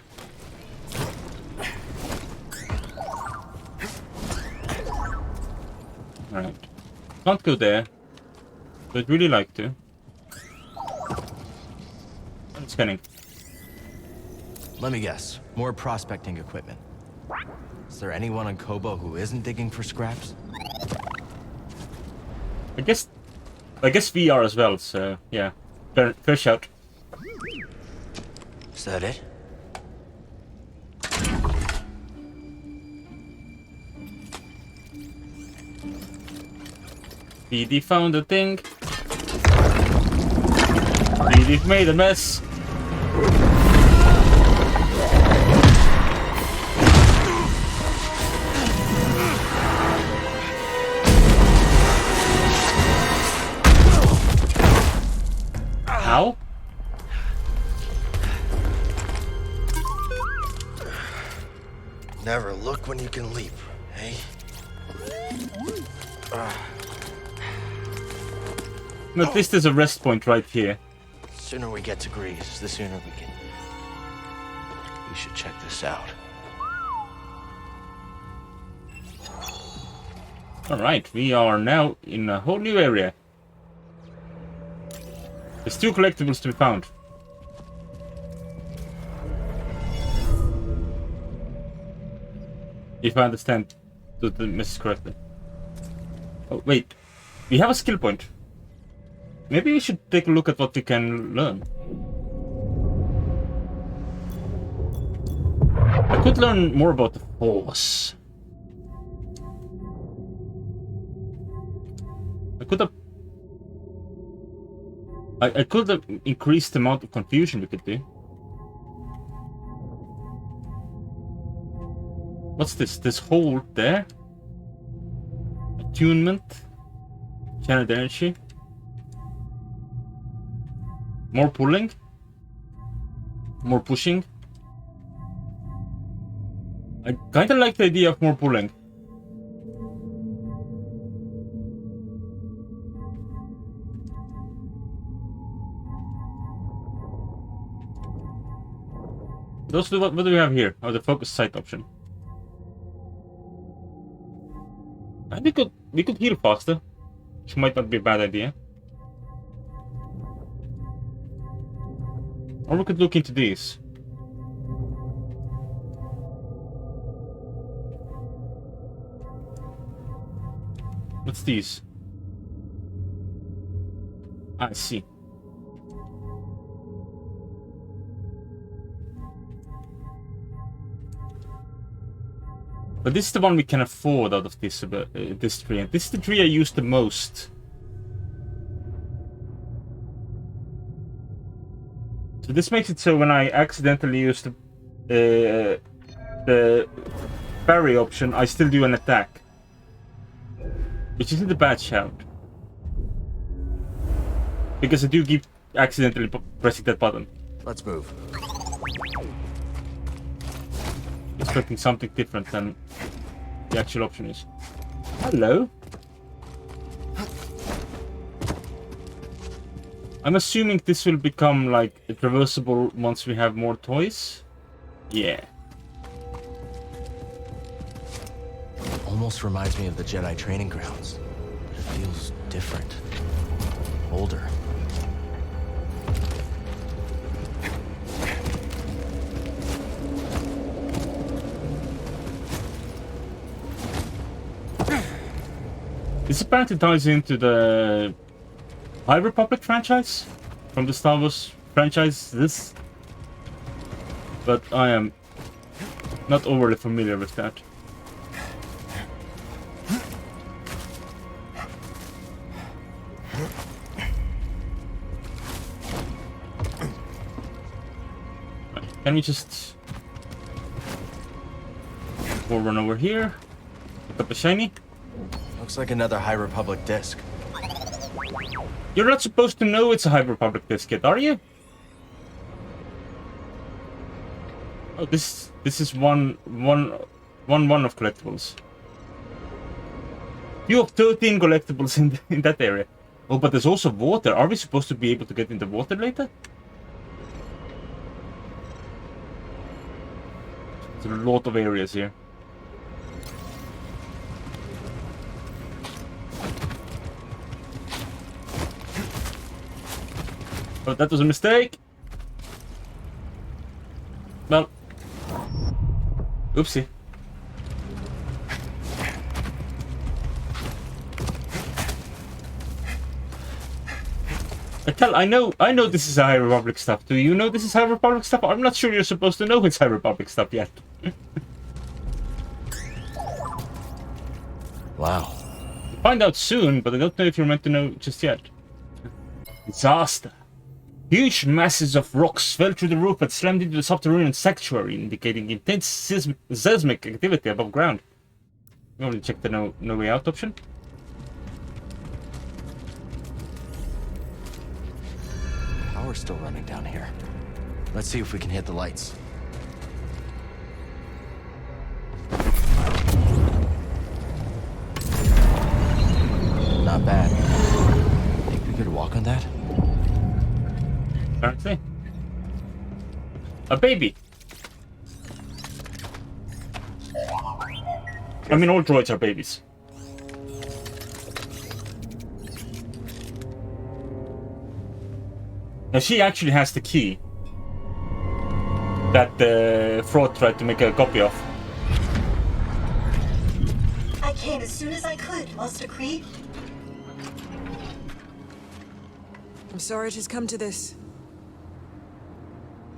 Alright. Can't go there. But I'd really like to. I'm scanning. Let me guess. More prospecting equipment. Is there anyone on Kobo who isn't digging for scraps? I guess we are as well, so yeah. Fair shout. Is that it? BD found a thing. BD made a mess. Ow. Never look when you can leap, hey? No, this is a rest point right here. Sooner we get to Grease, the sooner we can... We should check this out. Alright, we are now in a whole new area. There's 2 collectibles to be found. If I understand the message correctly. Oh, wait. We have a skill point. Maybe we should take a look at what we can learn. I could learn more about the Force. I could have increased the amount of confusion we could do. What's this? This hole there? Attunement. Channeled energy. More pulling. More pushing. I kinda like the idea of more pulling. What do we have here? Oh, the focus sight option. And we could heal faster, which might not be a bad idea. Or we could look into these. What's these? I see. But this is the one we can afford out of this this tree, and this is the tree I use the most. So this makes it so when I accidentally use the parry option, I still do an attack, which isn't a bad shout, because I do keep accidentally pressing that button. Let's move. Expecting something different than the actual option is. Hello. I'm assuming this will become like a traversable once we have more toys. Yeah. Almost reminds me of the Jedi training grounds. It feels different. Older. This apparently ties into the High Republic franchise from the Star Wars franchise. But I am not overly familiar with that. Can we just run over here? Pick up a shiny. Looks like another High Republic disc. You're not supposed to know it's a High Republic disc yet, are you? Oh, this is one of collectibles. You have 13 collectibles in that area. Oh, but there's also water. Are we supposed to be able to get in the water later? There's a lot of areas here. Oh, that was a mistake. Well, oopsie. I know this is High Republic stuff. Do you know this is High Republic stuff? I'm not sure you're supposed to know it's High Republic stuff yet. Wow. We'll find out soon, but I don't know if you're meant to know just yet. Disaster. Huge masses of rocks fell through the roof and slammed into the subterranean sanctuary, indicating intense seismic activity above ground. We want to check the no way out option. Power's still running down here. Let's see if we can hit the lights. Not bad. Think we could walk on that? Apparently. A baby. I mean, all droids are babies. Now she actually has the key that the fraud tried to make a copy of. I came as soon as I could, Master Kree. I'm sorry it has come to this.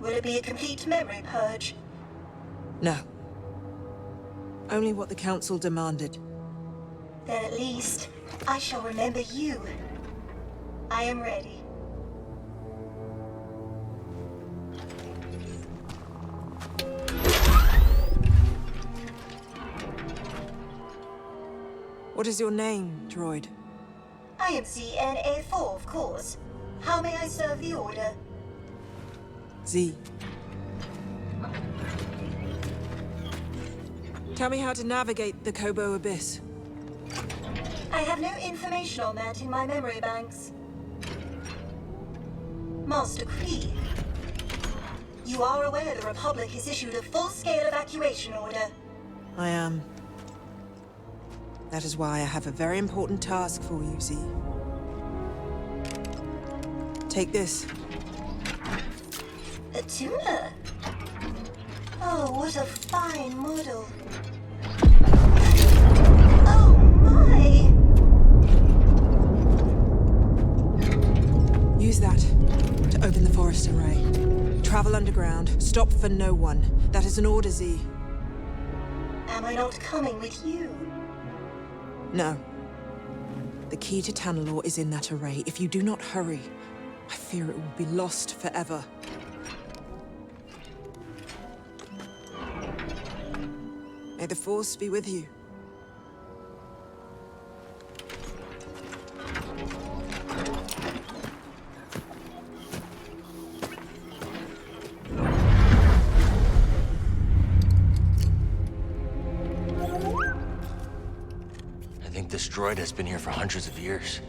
Will it be a complete memory purge? No. Only what the Council demanded. Then at least I shall remember you. I am ready. What is your name, droid? I am ZNA4, of course. How may I serve the Order? Z. Tell me how to navigate the Kobo Abyss. I have no information on that in my memory banks. Master Kree, You are aware the Republic has issued a full-scale evacuation order. I am. That is why I have a very important task for you, Z. Take this. A tuna? Oh, what a fine model. Oh, my! Use that to open the forest array. Travel underground. Stop for no one. That is an order, Z. Am I not coming with you? No. The key to Tanalorr is in that array. If you do not hurry, I fear it will be lost forever. May the Force be with you. I think this droid has been here for hundreds of years.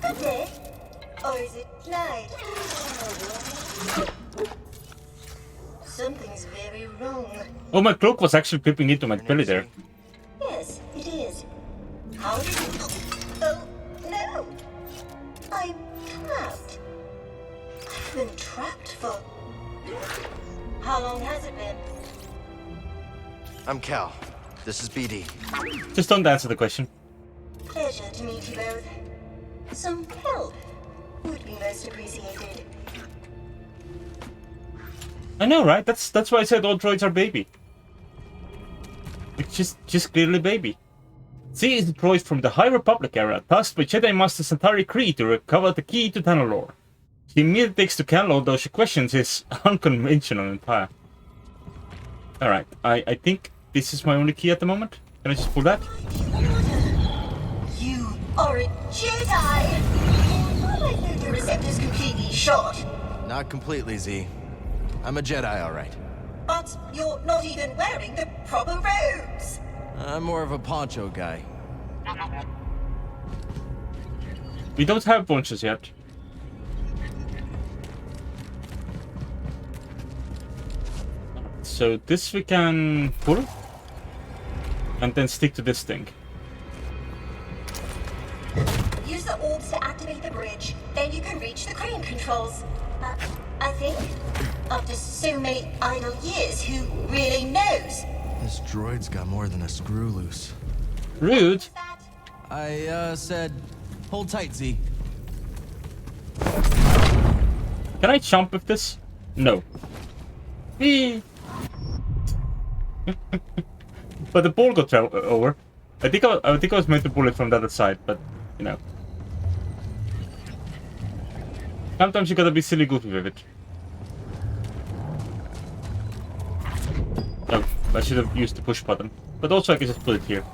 Good day. Or is it night? Something's very wrong. Oh, my cloak was actually clipping into my belly there. Yes, it is. How did you... Oh, no! I'm trapped. I've been trapped for... How long has it been? I'm Cal. This is BD. Just don't answer the question. Pleasure to meet you both. Some help would be most appreciated. I know, right? That's why I said all droids are baby. It's just clearly baby. Z is a droid from the High Republic era, tasked by Jedi Master Santari Kree to recover the key to Tanalorr. She immediately takes to Cal, although she questions his unconventional empire. Alright, I think this is my only key at the moment. Can I just pull that? You are a Jedi! I think your receptor's completely shot. Not completely, Z. I'm a Jedi, all right. But you're not even wearing the proper robes. I'm more of a poncho guy. We don't have bunches yet. So this we can pull. And then stick to this thing. Use the orbs to activate the bridge. Then you can reach the crane controls. I think. After so many idle years, who really knows? This droid's got more than a screw loose. Rude. I said, hold tight, Z. Can I jump with this? No. Whee! But the ball got over. I think I was meant to pull it from the other side, but you know. Sometimes you gotta be silly goofy with it. Oh, I should have used the push button. But also I can just put it here.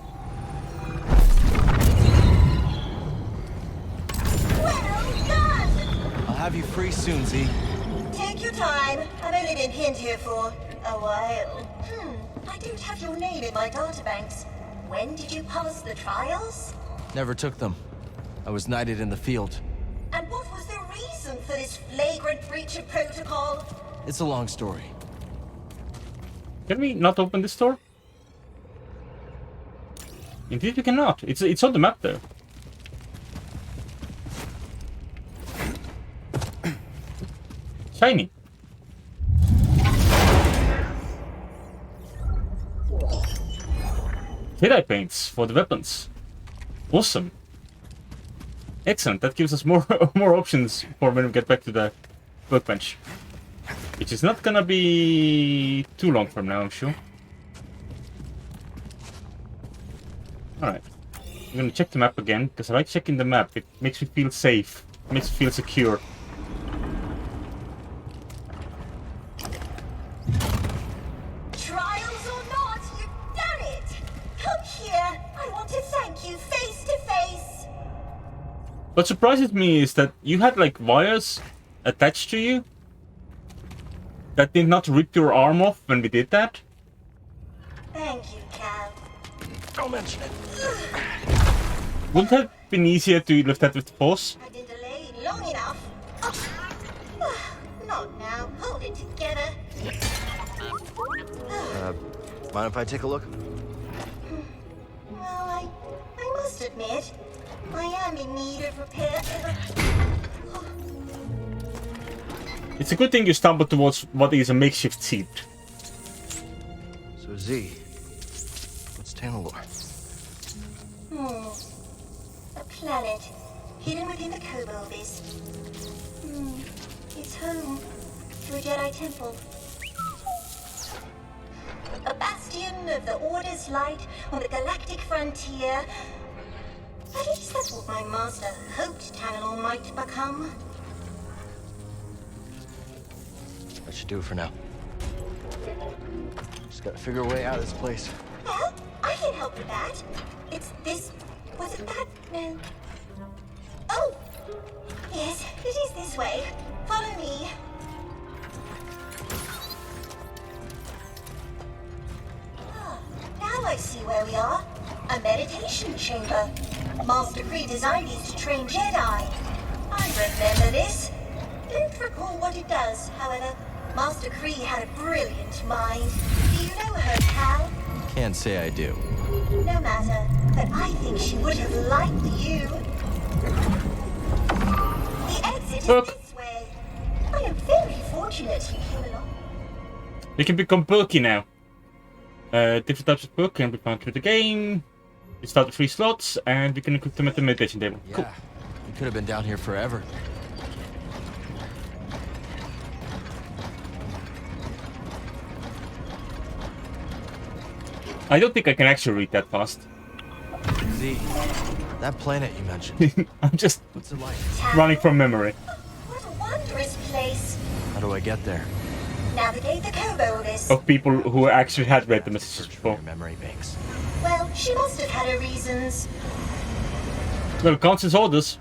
I'll have you free soon, Z. Take your time. I've only been pinned here for a while. I don't have your name in my databanks. When did you pass the trials? Never took them. I was knighted in the field. And what was the reason for this flagrant breach of protocol? It's a long story. Can we not open this door? Indeed we cannot. It's on the map though. Shiny. Jedi paints for the weapons. Awesome. Excellent. That gives us more more options for when we get back to the workbench. Which is not gonna be too long from now, I'm sure. Alright. I'm gonna check the map again, because I like checking the map. It makes me feel safe. It makes me feel secure. Trials or not, you've done it! Come here! I want to thank you face to face! What surprises me is that you had like wires attached to you that did not rip your arm off when we did that. Thank you, Cal. Don't mention it. Wouldn't it have been easier to lift that with force? I've been delayed long enough. Not now. Hold it together. Mind if I take a look? Well, I must admit, I am in need of repair. It's a good thing you stumbled towards what is a makeshift seat. So Z, what's Tanalorr? A planet hidden within the Kobo abyss. It's home to a Jedi temple. A bastion of the Order's light on the galactic frontier. At least that's what my master hoped Tanalorr might become. That should do it for now. Just gotta figure a way out of this place. Well, I can help with that. It's this... Was it that? No. Oh! Yes, it is this way. Follow me. Now I see where we are. A meditation chamber. Master Kree designed these to train Jedi. I remember this. Don't recall what it does, however. Master Kree had a brilliant mind. Do you know her, Cal? Can't say I do. No matter, but I think she would have liked you. The exit is this way. I am very fortunate you came along. We can become bulky now. Different types of book can be found through the game. We start with 3 slots, and we can equip them at the meditation table. Yeah, Cool. we could have been down here forever. I don't think I can actually read that fast. Z, that planet you mentioned. I'm just What's it like? running from memory. What a wondrous place. How do I get there? Navigate the Kobo abyss. Of people who actually had read the messages before. Memory banks. Well, she must have had her reasons. Well, Constance orders.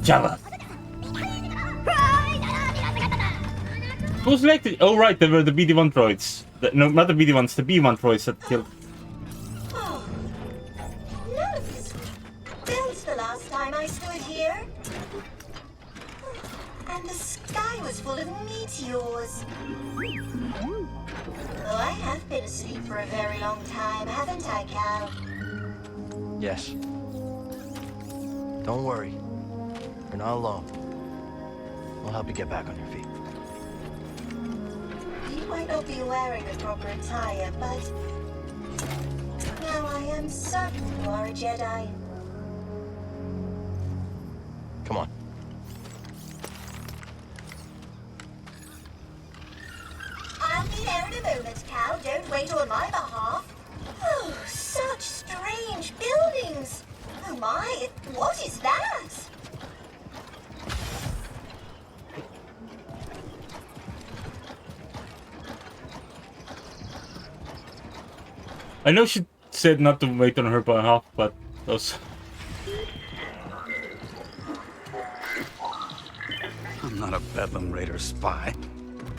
Java. Who's selected? Oh right, there were the BD-1 droids. No, not the BD-1s, the B-1 droids that killed. Oh, none of this built the last time I stood here. And the sky was full of meteors. Oh, I have been asleep for a very long time, haven't I, Cal? Yes. Don't worry. You're not alone. We'll help you get back on your feet. You might not be wearing a proper attire, but now I am certain you are a Jedi. Come on. I'll be there in a moment, Cal. Don't wait on my behalf. Oh, such strange buildings. Oh my, what is that? I know she said not to wait on her behalf, but those. I'm not a Bedlam Raider spy.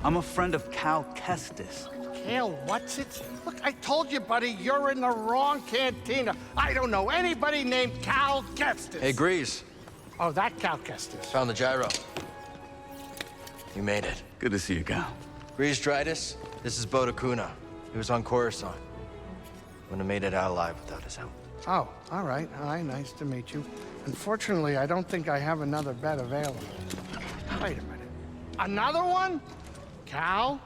I'm a friend of Cal Kestis. Cal, what's it? Look, I told you, buddy, you're in the wrong cantina. I don't know anybody named Cal Kestis. Hey, Grease. Oh, that Cal Kestis. Found the gyro. You made it. Good to see you, Cal. Grease Dridus, this is Boda Kuna. He was on Coruscant. Wouldn't have made it out alive without his help. Oh, all right. Hi, nice to meet you. Unfortunately, I don't think I have another bed available. Wait a minute. Another one? Cal,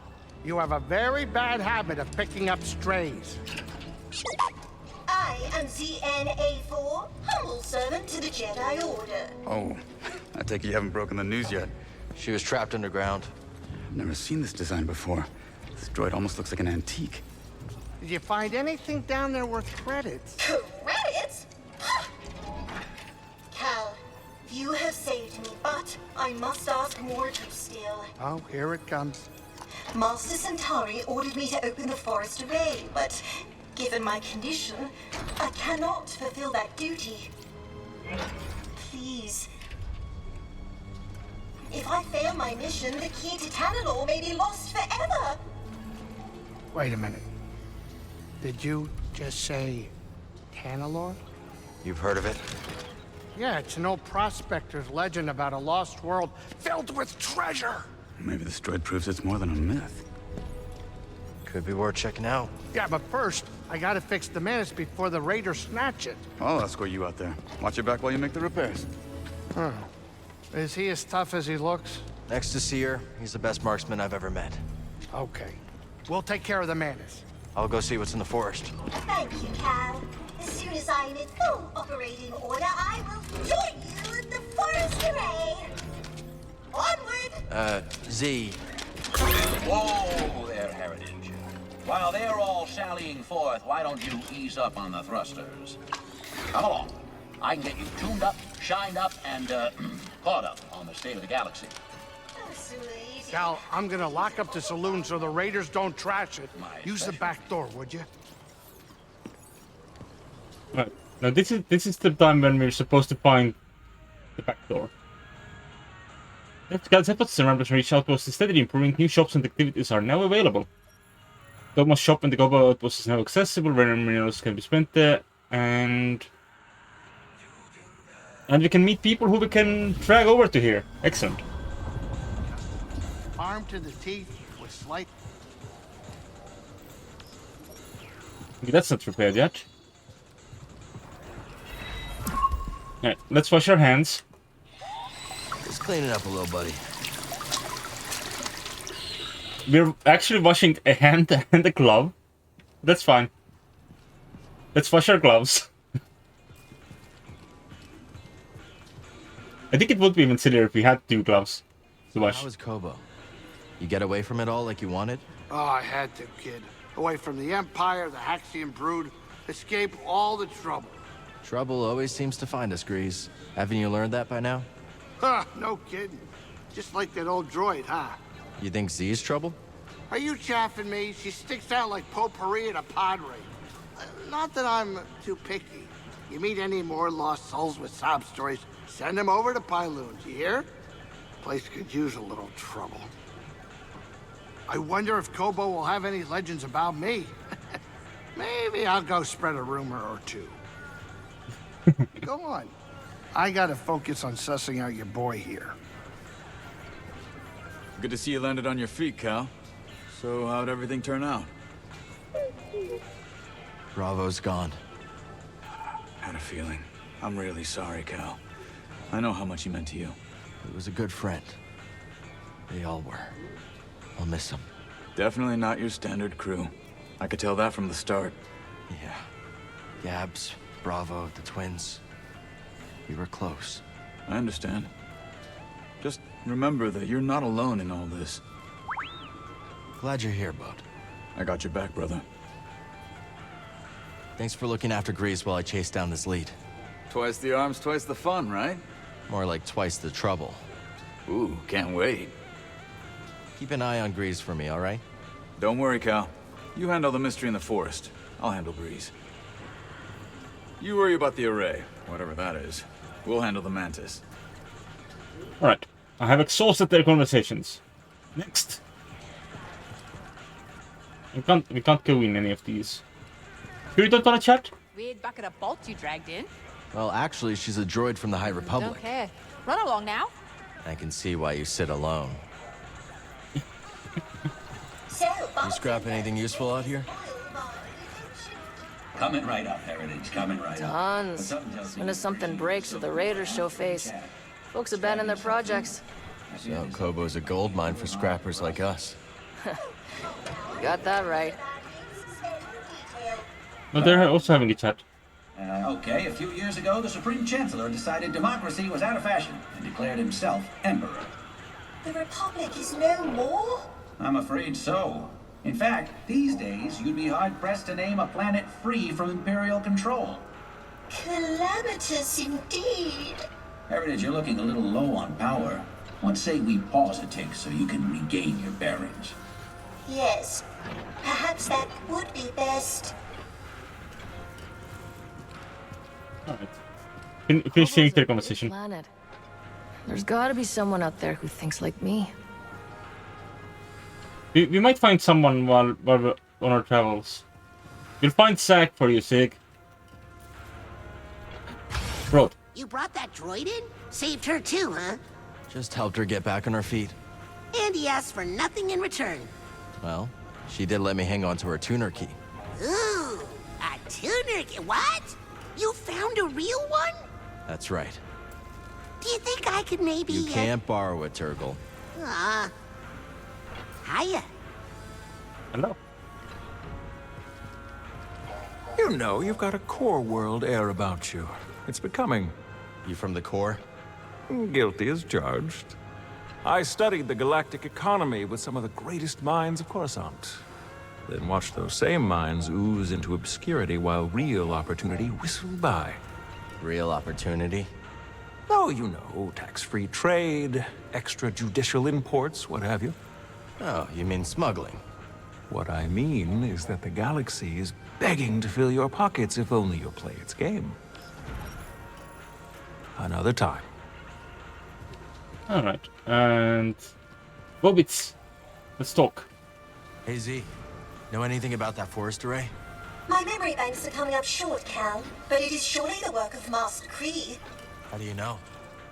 you have a very bad habit of picking up strays. I am ZNA4, humble servant to the Jedi Order. Oh, I take it you haven't broken the news yet. She was trapped underground. I've never seen this design before. This droid almost looks like an antique. Did you find anything down there worth credits? Credits? Cal, you have saved me, but I must ask more to still. Oh, here it comes. Master Centauri ordered me to open the forest array, but given my condition, I cannot fulfill that duty. Please. If I fail my mission, the key to Tanalor may be lost forever. Wait a minute. Did you just say Tanalor? You've heard of it? Yeah, it's an old prospector's legend about a lost world filled with treasure. Maybe this droid proves it's more than a myth. Could be worth checking out. Yeah, but first, I gotta fix the Mantis before the Raiders snatch it. I'll escort you out there. Watch your back while you make the repairs. Huh. Is he as tough as he looks? Next to Seer, he's the best marksman I've ever met. Okay. We'll take care of the Mantis. I'll go see what's in the forest. Thank you, Cal. As soon as I'm in full operating order, I will join you in the forest array. Onward! Z. Whoa there, Heritage. While they're all sallying forth, why don't you ease up on the thrusters? Come along. I can get you tuned up, shined up, and caught up on the state of the galaxy. Oh, sweet. Cal, I'm gonna lock up the saloon so the Raiders don't trash it. Use the back door, would you? Right. Now this is the time when we're supposed to find the back door. Scouts efforts to Ramblers Reach Outpost is steadily improving. New shops and activities are now available. Gobo's shop in the Gobo Outpost is now accessible. Rare minerals can be spent there, and we can meet people who we can drag over to here. Excellent. Armed to the teeth with slight. Okay, that's not prepared yet. Alright, let's wash our hands. Just clean it up a little, buddy. We're actually washing a hand and a glove. That's fine. Let's wash our gloves. I think it would be even sillier if we had 2 gloves to wash. How was Kobo? You get away from it all like you wanted? Oh, I had to, kid. Away from the Empire, the Haxian brood, escape all the trouble. Trouble always seems to find us, Grease. Haven't you learned that by now? Huh, no kidding. Just like that old droid, huh? You think Z's trouble? Are you chaffing me? She sticks out like potpourri at a pod raid. Not that I'm too picky. You meet any more lost souls with sob stories, send them over to Pyloons, you hear? Place could use a little trouble. I wonder if Kobo will have any legends about me. Maybe I'll go spread a rumor or 2. Go on. I gotta focus on sussing out your boy here. Good to see you landed on your feet, Cal. So how'd everything turn out? Bravo's gone. Had a feeling. I'm really sorry, Cal. I know how much he meant to you. He was a good friend. They all were. I'll miss him. Definitely not your standard crew. I could tell that from the start. Yeah. Gabs, Bravo, the twins. We were close. I understand. Just remember that you're not alone in all this. Glad you're here, Bud. I got your back, brother. Thanks for looking after Grease while I chase down this lead. Twice the arms, twice the fun, right? More like twice the trouble. Ooh, can't wait. Keep an eye on Grease for me, all right? Don't worry, Cal. You handle the mystery in the forest. I'll handle Grease. You worry about the array, whatever that is. We'll handle the Mantis. Alright. I have exhausted their conversations. Next. We can't go in any of these. You don't wanna chat? Weird bucket of bolts you dragged in. Well, actually, she's a droid from the High Don't Republic. care. Run along now. I can see why you sit alone. You scrap anything useful out here? Coming right up, Heritage. Coming right up. Tons. As soon as something breaks or the Raiders show face, folks abandon their projects. So Kobo's a gold mine for scrappers like us. You got that right. No, they're also having a chat. Okay, a few years ago, the Supreme Chancellor decided democracy was out of fashion and declared himself emperor. The Republic is no more? I'm afraid so. In fact, these days, you'd be hard-pressed to name a planet free from Imperial control. Calamitous indeed. Heritage, you're looking a little low on power. What say we pause a tick so you can regain your bearings? Yes, perhaps that would be best. Alright. Finish their conversation. Planet. There's gotta be someone out there who thinks like me. We might find someone while we're on our travels. We'll find Zack for you, Sig. Bro. You brought that droid in? Saved her too, huh? Just helped her get back on her feet. And he asked for nothing in return. Well, she did let me hang on to her tuner key. Ooh, a tuner key. What? You found a real one? That's right. Do you think I could maybe... You can't borrow it, Turgle. Hiya. Hello. You know, you've got a core world air about you. It's becoming. You from the core? Guilty as charged. I studied the galactic economy with some of the greatest minds of Coruscant. Then watched those same minds ooze into obscurity while real opportunity whistled by. Real opportunity? Oh, you know, tax-free trade, extrajudicial imports, what have you. Oh, you mean smuggling? What I mean is that the galaxy is begging to fill your pockets if only you'll play its game. Another time. Alright, and... Bobbits, let's talk. Hey Z, know anything about that forest array? My memory banks are coming up short, Cal, but it is surely the work of Master Kree. How do you know?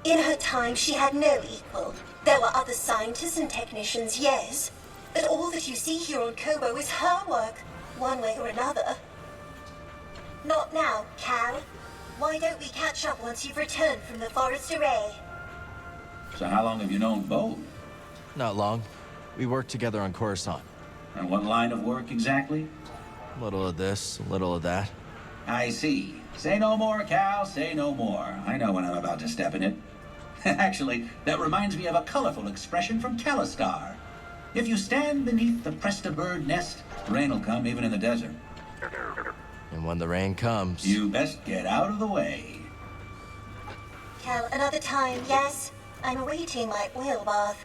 In her time, she had no equal. There were other scientists and technicians, yes, but all that you see here on Kobo is her work, one way or another. Not now, Cal. Why don't we catch up once you've returned from the forest array? So how long have you known Bo? Not long. We worked together on Coruscant. And what line of work exactly? A little of this, a little of that. I see. Say no more, Cal, say no more. I know when I'm about to step in it. Actually, that reminds me of a colorful expression from Calistar. If you stand beneath the Presta bird nest, rain will come even in the desert. And when the rain comes... You best get out of the way. Cal, another time, yes? I'm awaiting my oil bath.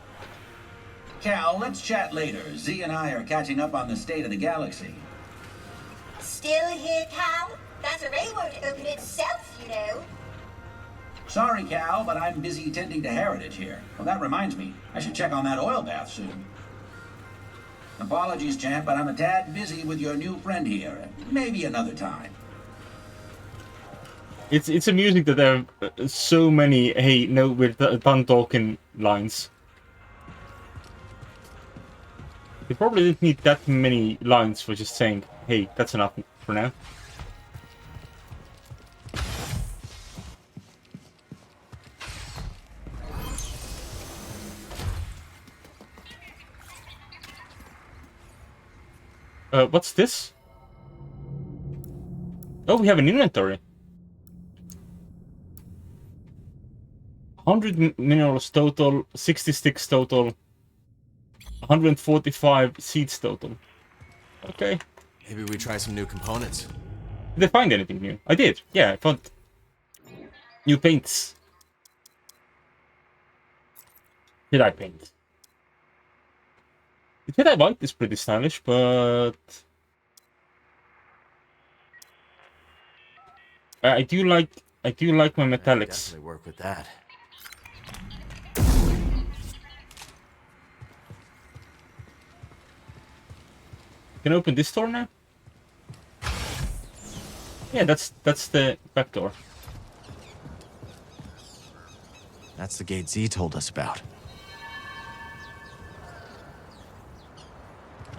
Cal, let's chat later. Z and I are catching up on the state of the galaxy. Still here, Cal? That array won't open itself, you know. Sorry, Cal, but I'm busy tending to heritage here. Well, that reminds me. I should check on that oil bath soon. Apologies, champ, but I'm a tad busy with your new friend here. Maybe another time. It's amusing that there are so many, hey, no, we're done talking lines. You probably didn't need that many lines for just saying, hey, that's enough for now. What's this? Oh, we have an inventory. 100 minerals total, 60 sticks total, 145 seeds total. Okay. Maybe we try some new components. Did I find anything new? I did. Yeah, I found new paints. Jedi paint. The Jedi white is pretty stylish, but I do like my metallics. Definitely work with that. Can I open this door now? Yeah, that's the back door. That's the gate Z told us about.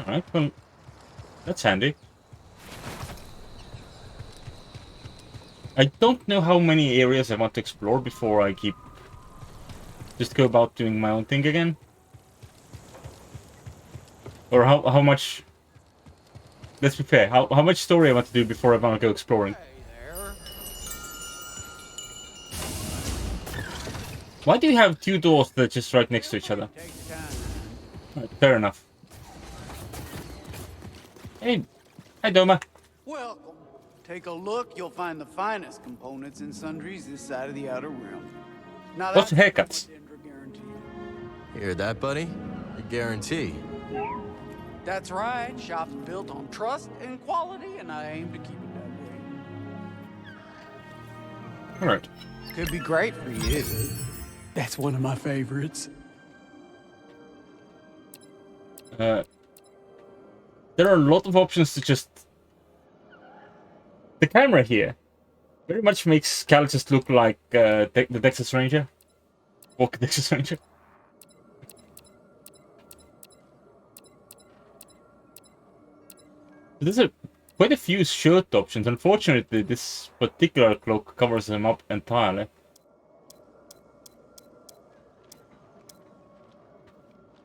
Alright, well, that's handy. I don't know how many areas I want to explore before I just go about doing my own thing again. Or how much... Let's be fair, how much story I want to do before I want to go exploring. Why do you have two doors that are just right next to each other? Right, fair enough. Hey, hi Doma. Welcome. Take a look, you'll find the finest components and sundries this side of the Outer Rim. Now What's the haircuts? Hear that, buddy? A guarantee. That's right. Shop's built on trust and quality, and I aim to keep it that way. Alright. Could be great for you. That's one of my favorites. There are a lot of options to just... The camera here very much makes Cal just look like the Texas Ranger. Walker Texas Ranger. There's quite a few shirt options. Unfortunately, this particular cloak covers them up entirely.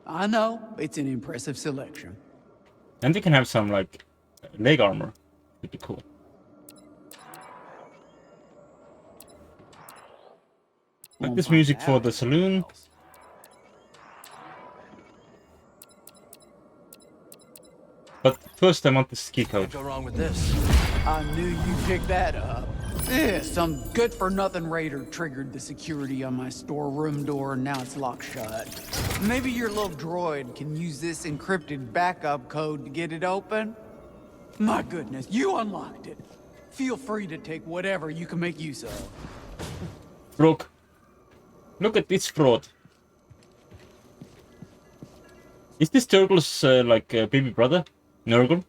I know, it's an impressive selection. And we can have some, like, leg armor. Would be cool. Like this music for the saloon. But first I want this key code. Go wrong with this. I knew you'd pick that up. Yeah, some good-for-nothing raider triggered the security on my storeroom door, and now it's locked shut. Maybe your little droid can use this encrypted backup code to get it open? My goodness, you unlocked it. Feel free to take whatever you can make use of. Look. Look at this fraud. Is this Turgle's, baby brother? Nurgle?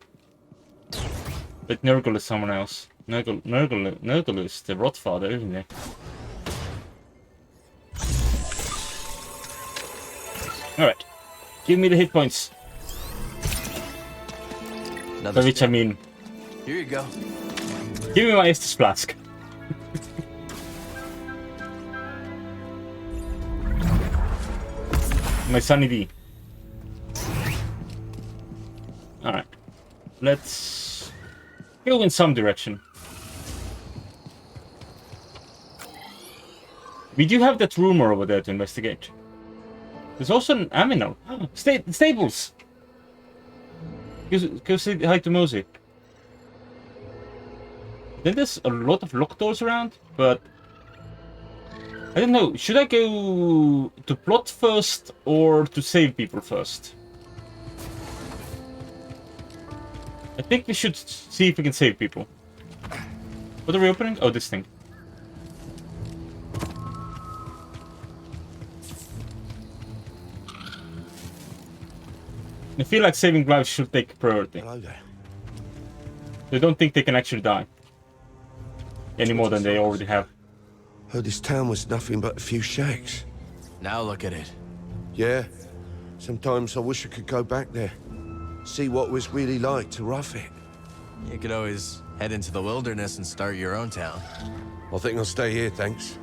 But Nurgle is someone else. Nurgle is the Rotfather, isn't he? Alright. Give me the hit points. By which I mean... Here you go. Give me my Estus Flask. My Sunny D. Alright. Let's go in some direction. We do have that rumor over there to investigate. There's also an Aminal. Stables! Go say hi to Mosey. Then there's a lot of locked doors around, but... I don't know, should I go to plot first or to save people first? I think we should see if we can save people. What are we opening? Oh, this thing. I feel like saving lives should take priority. Hello there. They don't think they can actually die. Any more than they already have. Heard this town was nothing but a few shacks. Now look at it. Yeah. Sometimes I wish I could go back there. See what it was really like to rough it. You could always head into the wilderness and start your own town. I think I'll stay here, thanks.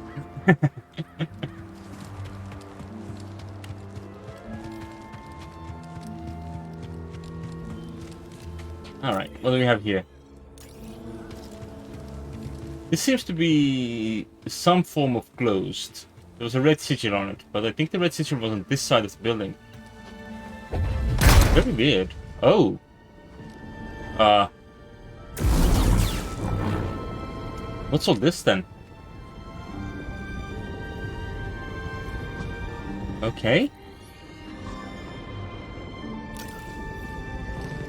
Alright, what do we have here? This seems to be some form of closed. There was a red sigil on it, but I think the red sigil was on this side of the building. Very weird. Oh. What's all this then? Okay.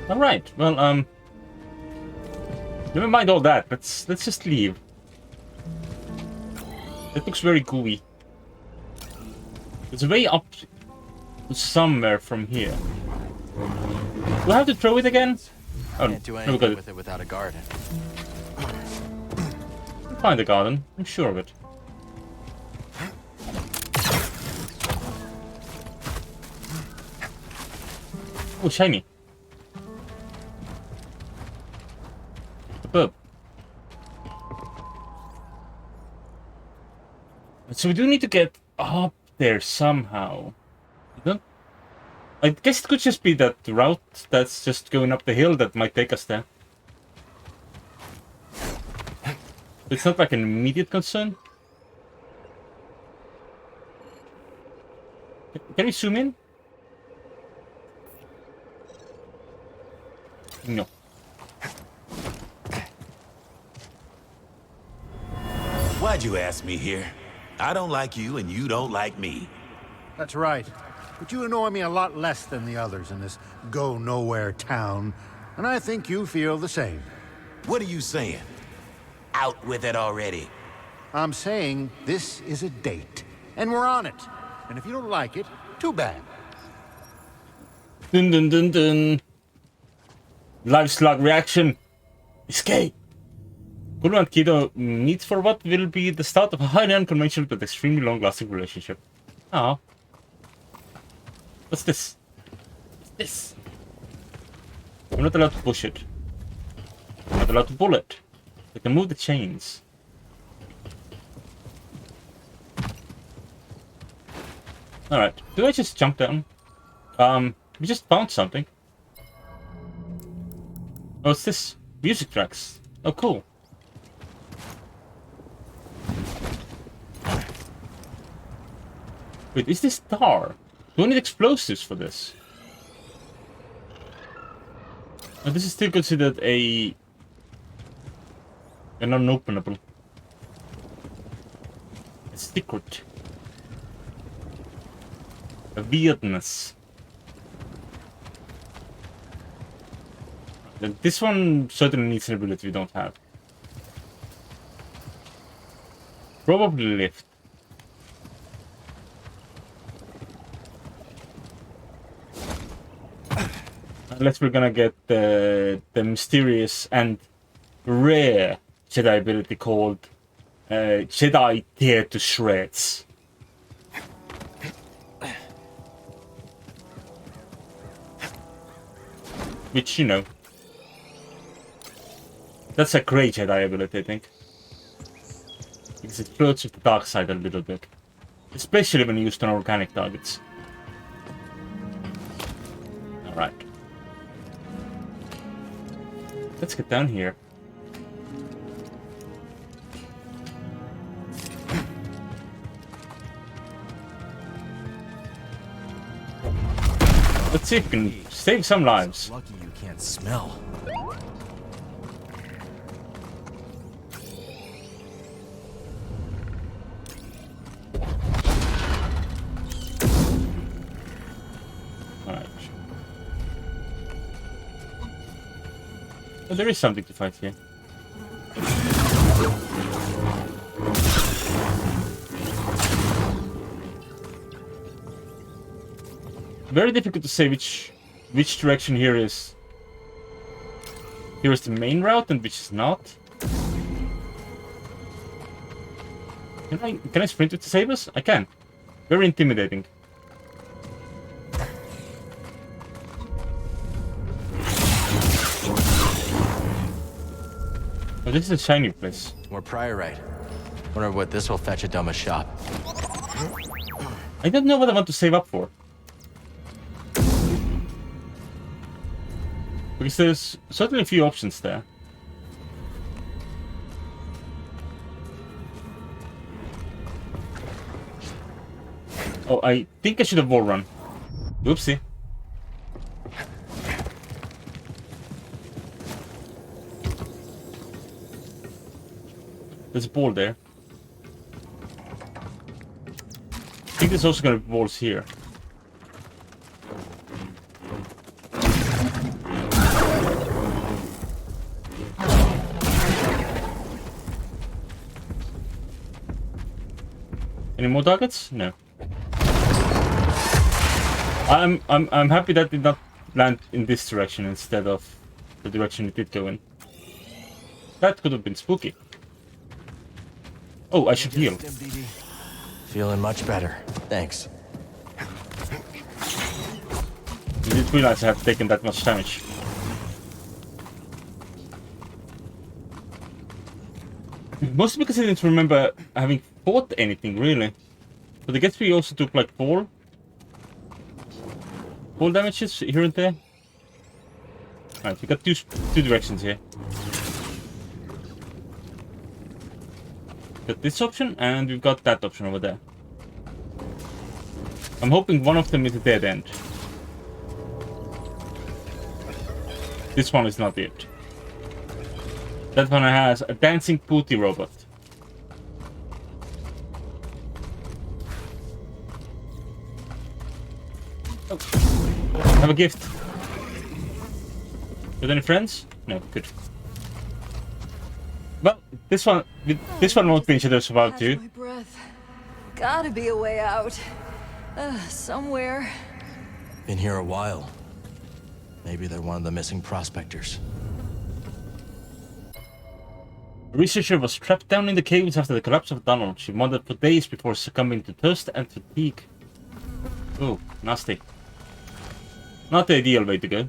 Alright, well, never mind all that. Let's just leave. That looks very gooey. It's way up somewhere from here. Do I have to throw it again? Oh, Can't do anything with it without a garden. We'll find a garden. I'm sure of it. Oh, shiny. Superb. So we do need to get up there somehow. I guess it could just be that route that's just going up the hill that might take us there. It's not like an immediate concern. Can we zoom in? No. Why'd you ask me here? I don't like you and you don't like me. That's right. But you annoy me a lot less than the others in this go-nowhere town. And I think you feel the same. What are you saying? Out with it already. I'm saying this is a date. and we're on it. And if you don't like it, too bad. Dun dun dun dun. Live slug reaction. Escape. Guru and Kido meet for what will be the start of a highly unconventional but extremely long-lasting relationship. Ah. What's this? What's this? I'm not allowed to push it. I'm not allowed to pull it. I can move the chains. Alright, do I just jump down? We just found something. Oh, it's this. Music tracks. Oh, cool. Wait, is this tar? Do I need explosives for this? Oh, this is still considered an unopenable. A secret. A weirdness. This one certainly needs an ability we don't have. Probably lift. Unless we're gonna get the mysterious and rare Jedi ability called Jedi Tear to Shreds. Which, you know, that's a great Jedi ability, I think. Because it flirts with the dark side a little bit. Especially when used on organic targets. Alright. Let's get down here. Let's see if we can save some lives. Lucky you can't smell. Alright. Well, there is something to fight here. Very difficult to say which direction here is. Here is the main route and which is not. Can I sprint with the sabers? I can. Very intimidating. Oh, this is a shiny place. More priorite. Wonder what this will fetch at Doma's shop. I don't know what I want to save up for. Because there's certainly a few options there. Oh, I think I should have wall run. Oopsie. There's a ball there. I think there's also gonna be balls here. Any more targets? No. I'm happy that did not land in this direction instead of the direction it did go in. That could have been spooky. Oh, I should heal. Feeling much better. Thanks. I didn't realize I have taken that much damage. Mostly because I didn't remember having fought anything, really. But I guess we also took like fall damages here and there. Alright, we got two directions here. Got this option, and we've got that option over there. I'm hoping one of them is a dead end. This one is not it. That one has a dancing booty robot. Oh. Have a gift. Got any friends? No, good. Well, this one won't be Shadow Survive too. My breath. Gotta be a way out. Somewhere. Been here a while. Maybe they're one of the missing prospectors. A researcher was trapped down in the caves after the collapse of the tunnel. She wandered for days before succumbing to thirst and fatigue. Oh, nasty. Not the ideal way to go.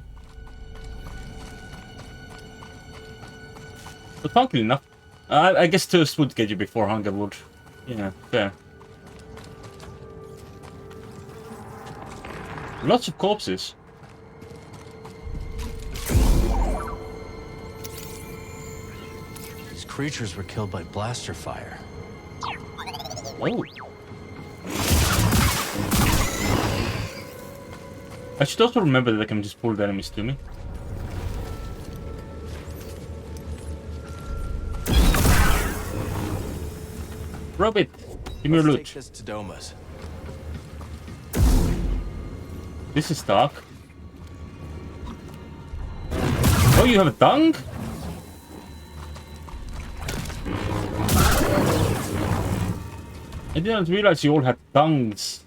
But funnily enough, I guess thirst would get you before hunger would. Yeah, fair. Lots of corpses. These creatures were killed by blaster fire. Oh. I should also remember that I can just pull the enemies to me. Rub it. Give me your loot. Take this to Doma's. This is dark. Oh, you have a dung? I didn't realize you all had dungs.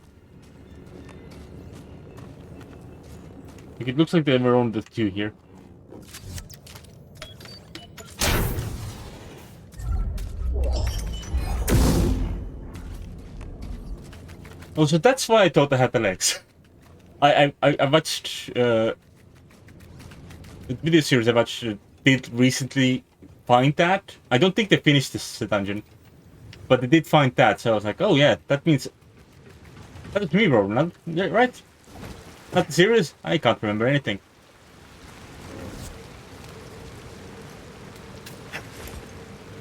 Like, it looks like they were on the two here. Oh, so that's why I thought I had the legs. I watched the video series I watched did recently find that. I don't think they finished this dungeon, but they did find that. So I was like, oh yeah, that means that was me, bro. Not yeah, right? Not serious? I can't remember anything.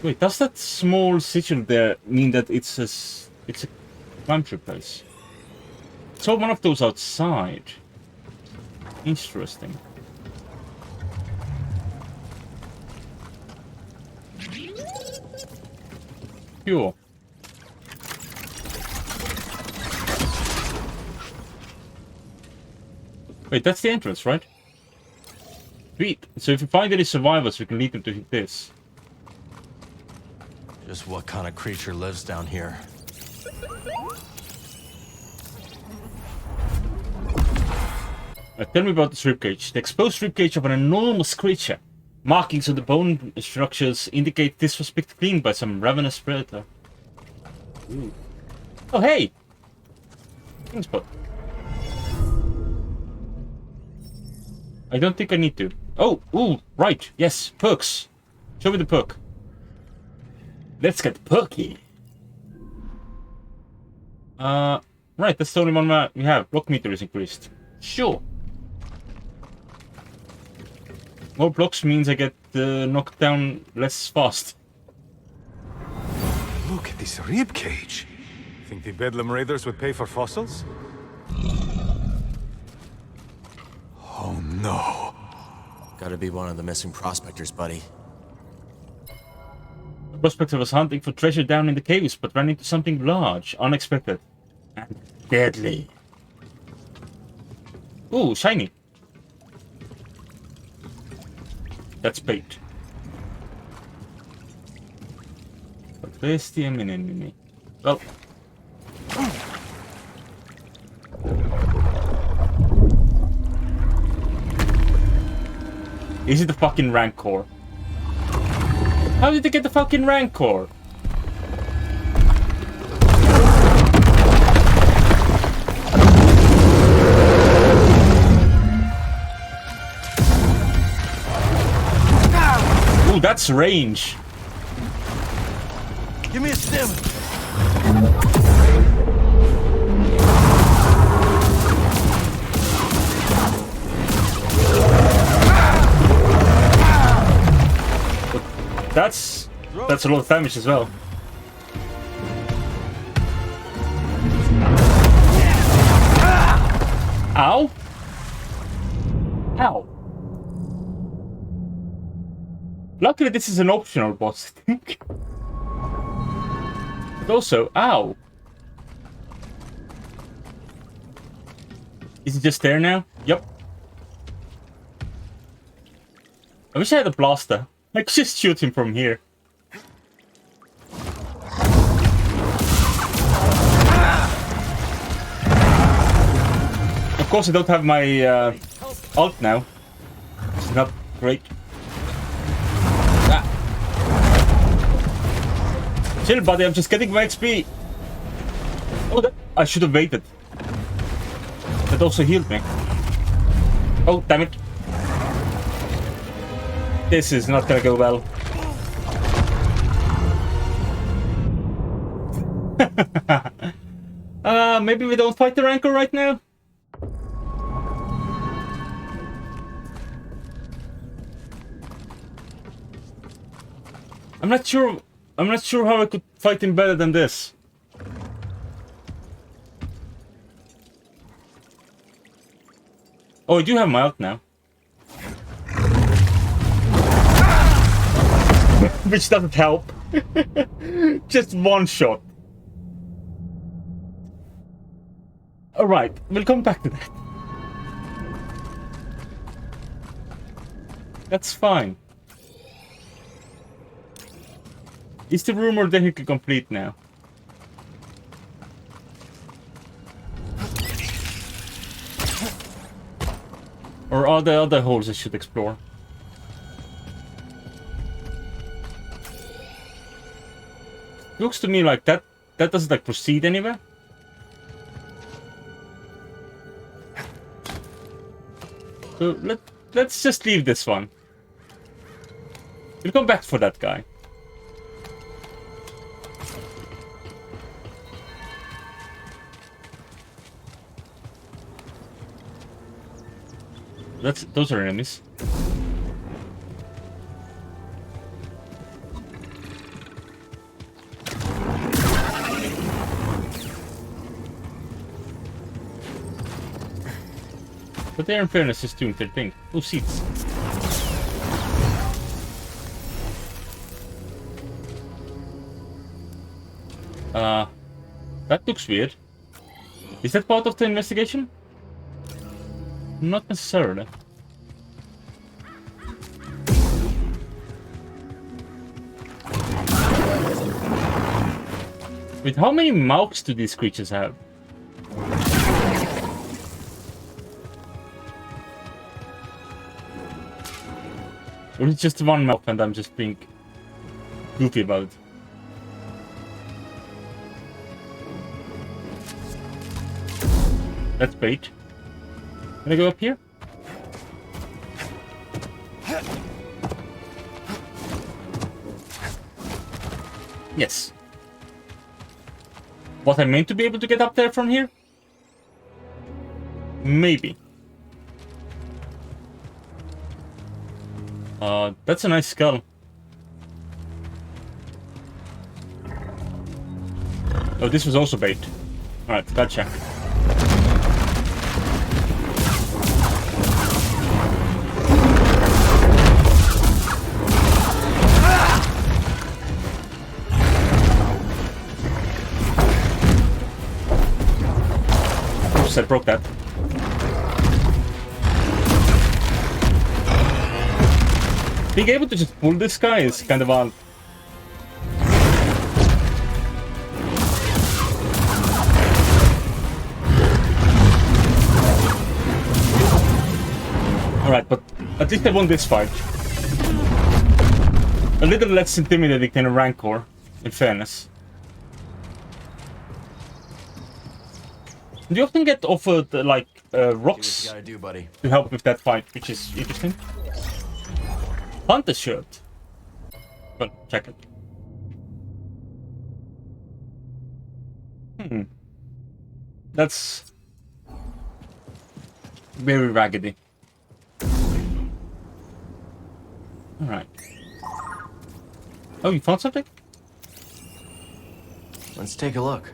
Wait, does that small sigil there mean that it's a country place? Saw one of those outside. Interesting. Pure. Wait, that's the entrance, right? Sweet. So if you find any survivors, we can lead them to hit this. Just what kind of creature lives down here? Tell me about this ribcage. The exposed ribcage of an enormous creature. Markings on the bone structures indicate this was picked clean by some ravenous predator. Ooh. Oh, hey! King spot. I don't think I need to. Oh, ooh, right. Yes, perks. Show me the perk. Let's get perky. Right, that's the only one we have. Block meter is increased. Sure. More blocks means I get knocked down less fast. Look at this rib cage. Think the Bedlam Raiders would pay for fossils? Oh no. Gotta be one of the missing prospectors, buddy. The prospector was hunting for treasure down in the caves, but ran into something large, unexpected, and deadly. Ooh, shiny. That's bait. But where's the enemy? Well. Is it the fucking Rancor? How did they get the fucking Rancor? Ooh, that's range. Give me a stim. That's a lot of damage as well. Ow! Ow! Luckily this is an optional boss, I think. But also, ow! Is he just there now? Yep. I wish I had a blaster. I could just shoot him from here. course, I don't have my ult now. It's not great. Ah. Chill, buddy. I'm just getting my XP. Oh, I should have waited. That also healed me. Oh, damn it. This is not gonna go well. Maybe we don't fight the Rancor right now? I'm not sure how I could fight him better than this. Oh, I do have my ult now. Which doesn't help. Just one shot. Alright, we'll come back to that. That's fine. Is the rumor technically complete now? Or are there other holes I should explore? Looks to me like that doesn't like proceed anywhere. So let's just leave this one. We'll come back for that guy. Those are enemies. But they're in fairness just doing their thing. Oh, seats. That looks weird. Is that part of the investigation? Not necessarily. Wait, how many mouths do these creatures have? Or is it just one mouth and I'm just being goofy about it? That's bait. Can I go up here? Yes. Was I meant to be able to get up there from here? Maybe. That's a nice skull. Oh, this was also bait. Alright, gotcha. Oops, I broke that. Being able to just pull this guy is kind of odd. Alright, but at least I won this fight. A little less intimidating than a Rancor, in fairness. Do you often get offered, like, rocks to help with that fight, which is interesting? Hunter shirt. Well, check it. That's very raggedy. Alright. Oh, you found something? Let's take a look.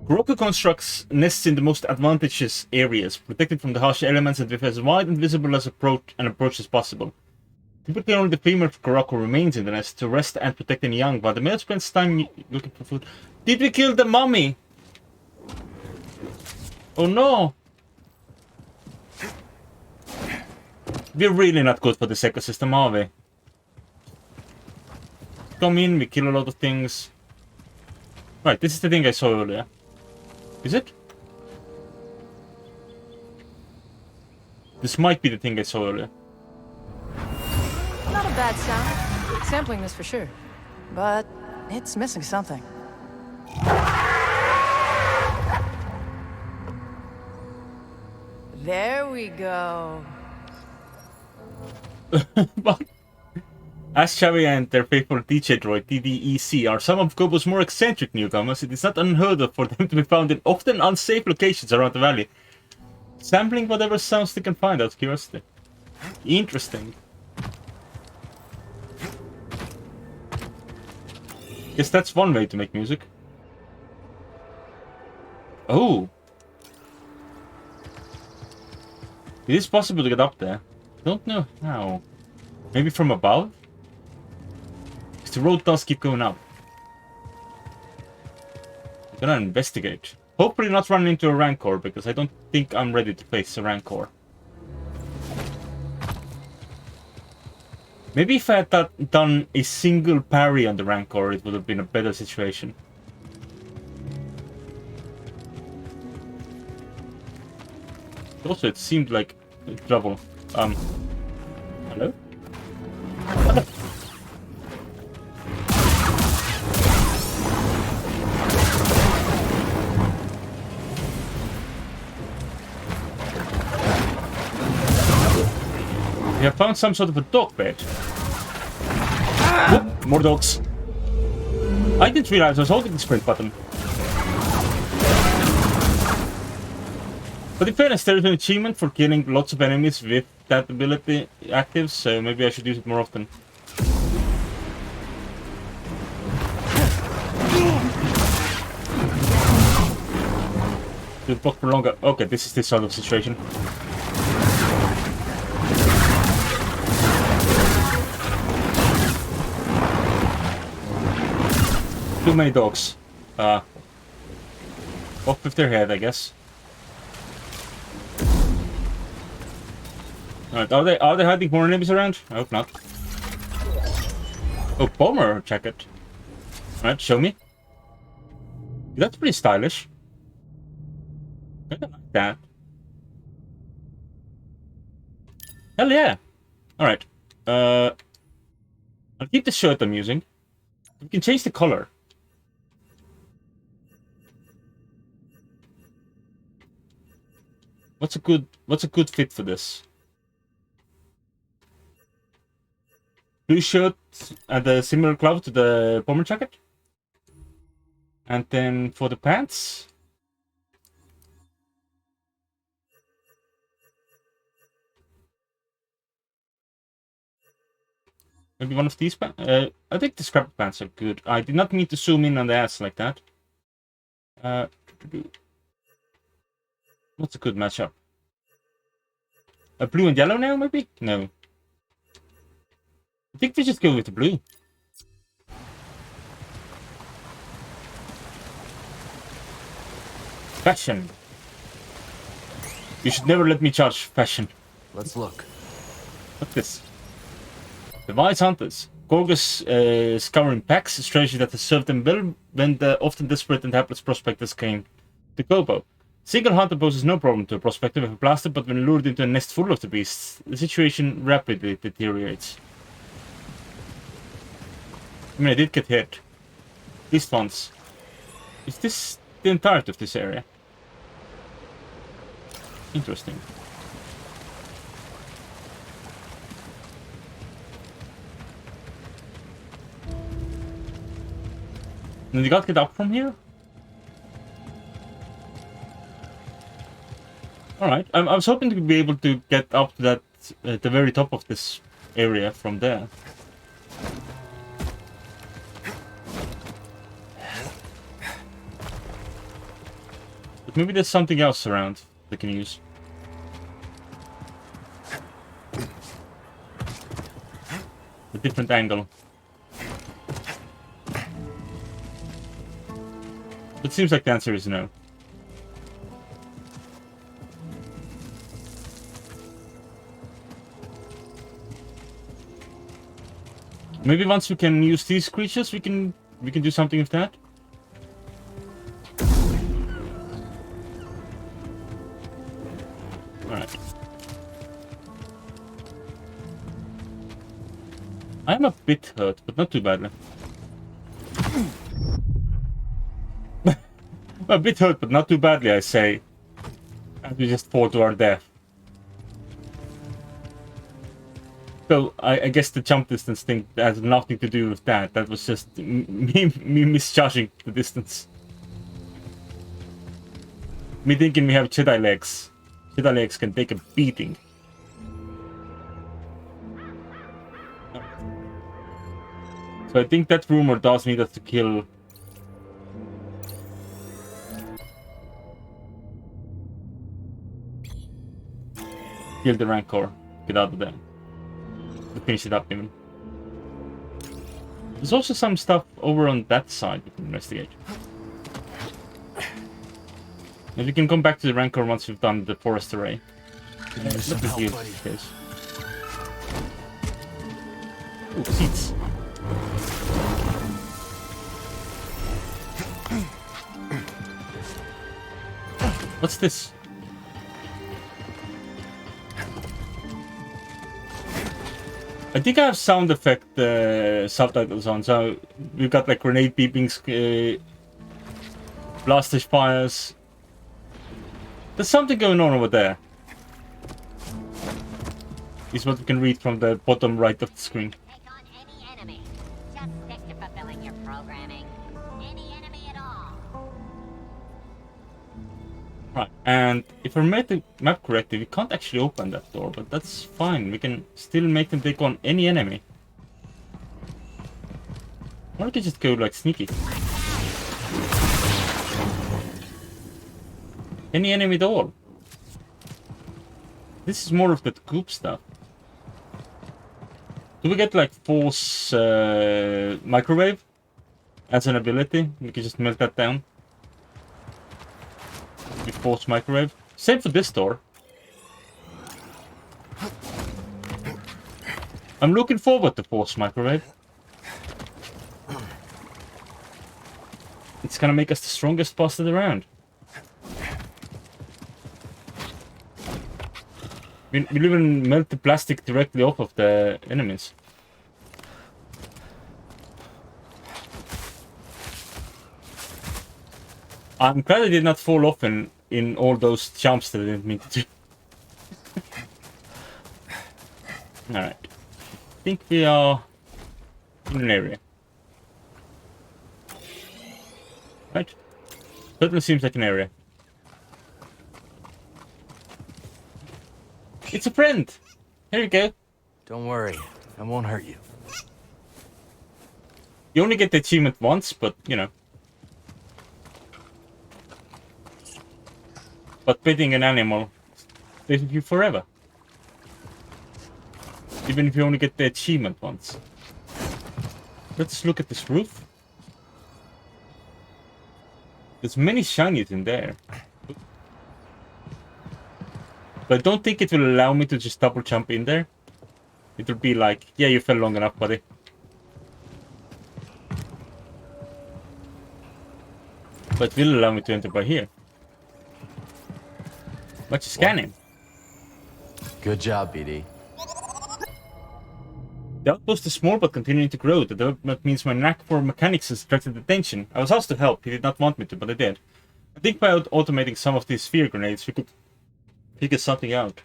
Kuroko constructs nests in the most advantageous areas, protected from the harsh elements and with as wide and visible as approach as possible. Typically only the female Kuroko remains in the nest to rest and protect any young, while the male spends time looking for food. Did we kill the mummy? Oh no! We're really not good for this ecosystem, are we? Come in, we kill a lot of things. Right, this is the thing I saw earlier. Is it? This might be the thing I saw earlier. Not a bad sound. Sampling this for sure. But it's missing something. There we go. What? As Xavi and their faithful DJ droid, DDEC, are some of Kobo's more eccentric newcomers, it is not unheard of for them to be found in often unsafe locations around the valley. Sampling whatever sounds they can find out of curiosity. Interesting. Guess that's one way to make music. Oh! It is possible to get up there. Don't know how. Maybe from above? Because the road does keep going up. I'm gonna investigate. Hopefully not run into a Rancor, because I don't think I'm ready to face a Rancor. Maybe if I had done a single parry on the Rancor, it would have been a better situation. Also, it seemed like trouble. Hello? We have found some sort of a dog bed. Whoop, more dogs. I didn't realize I was holding the sprint button. But in fairness, there is an achievement for killing lots of enemies with that ability active, so maybe I should use it more often. To block for longer. Okay, this is this sort of situation. Too many dogs. Off with their head, I guess. Alright, are they hiding more enemies around? I hope not. Oh, bomber jacket. Alright, show me. That's pretty stylish. I don't like that. Hell yeah! Alright. I'll keep the shirt I'm using. We can change the color. What's a good fit for this? Blue shirt and a similar glove to the bomber jacket. And then for the pants, maybe one of these pants. I think the scrap pants are good. I did not mean to zoom in on the ass like that. What's a good matchup? A blue and yellow now, maybe? No. I think we just go with the blue. Fashion. You should never let me charge fashion. Let's look. What's this? The Wise Hunters. Gorgas scouring packs, a strategy that has served them well when the often desperate and hapless prospectors came to Kobo. Single hunter poses no problem to a prospector with a blaster, but when lured into a nest full of the beasts, the situation rapidly deteriorates. I mean, I did get hit. At least once. Is this the entirety of this area? Interesting. And you gotta get up from here? Alright, I was hoping to be able to get up to that, the very top of this area from there. But maybe there's something else around they can use. A different angle. It seems like the answer is no. Maybe once we can use these creatures, we can do something with that. Alright. I'm a bit hurt, but not too badly. A bit hurt, but not too badly, I say. And we just fought to our death. So, I guess the jump distance thing has nothing to do with that. That was just me misjudging the distance. Me thinking we have Jedi legs. Jedi legs can take a beating. So I think that rumor does need us to kill... Kill the Rancor. Get out of there. To finish it up even. There's also some stuff over on that side we can investigate. And we can come back to the Rancor once we've done the forest array. Let me heal this case. Ooh, seats. What's this? I think I have sound effect subtitles on, so we've got like grenade beepings, blaster fires. There's something going on over there. Is what we can read from the bottom right of the screen. Take on any enemy. Just stick to fulfilling your programming. Any enemy at all. Right, and if I made the map correctly, we can't actually open that door, but that's fine. We can still make them take on any enemy. Or we can just go like sneaky. Any enemy at all. This is more of that goop stuff. Do we get like force microwave as an ability? We can just melt that down. With force microwave. Same for this door. I'm looking forward to force microwave. It's gonna make us the strongest bastard around. We'll even melt the plastic directly off of the enemies. I'm glad I did not fall off in all those jumps that I didn't mean to do. Alright. I think we are in an area. Right? Certainly seems like an area. It's a friend! Here you go. Don't worry, I won't hurt you. You only get the achievement once, but, you know. But petting an animal stays with you forever. Even if you only get the achievement once. Let's look at this roof. There's many shinies in there. But I don't think it will allow me to just double jump in there. It will be like, yeah, you fell long enough, buddy. But it will allow me to enter by here. Let's scan him. Good job, BD. The outpost is small but continuing to grow. The development means my knack for mechanics has attracted attention. I was asked to help. He did not want me to, but I did. I think by automating some of these sphere grenades, we could figure something out.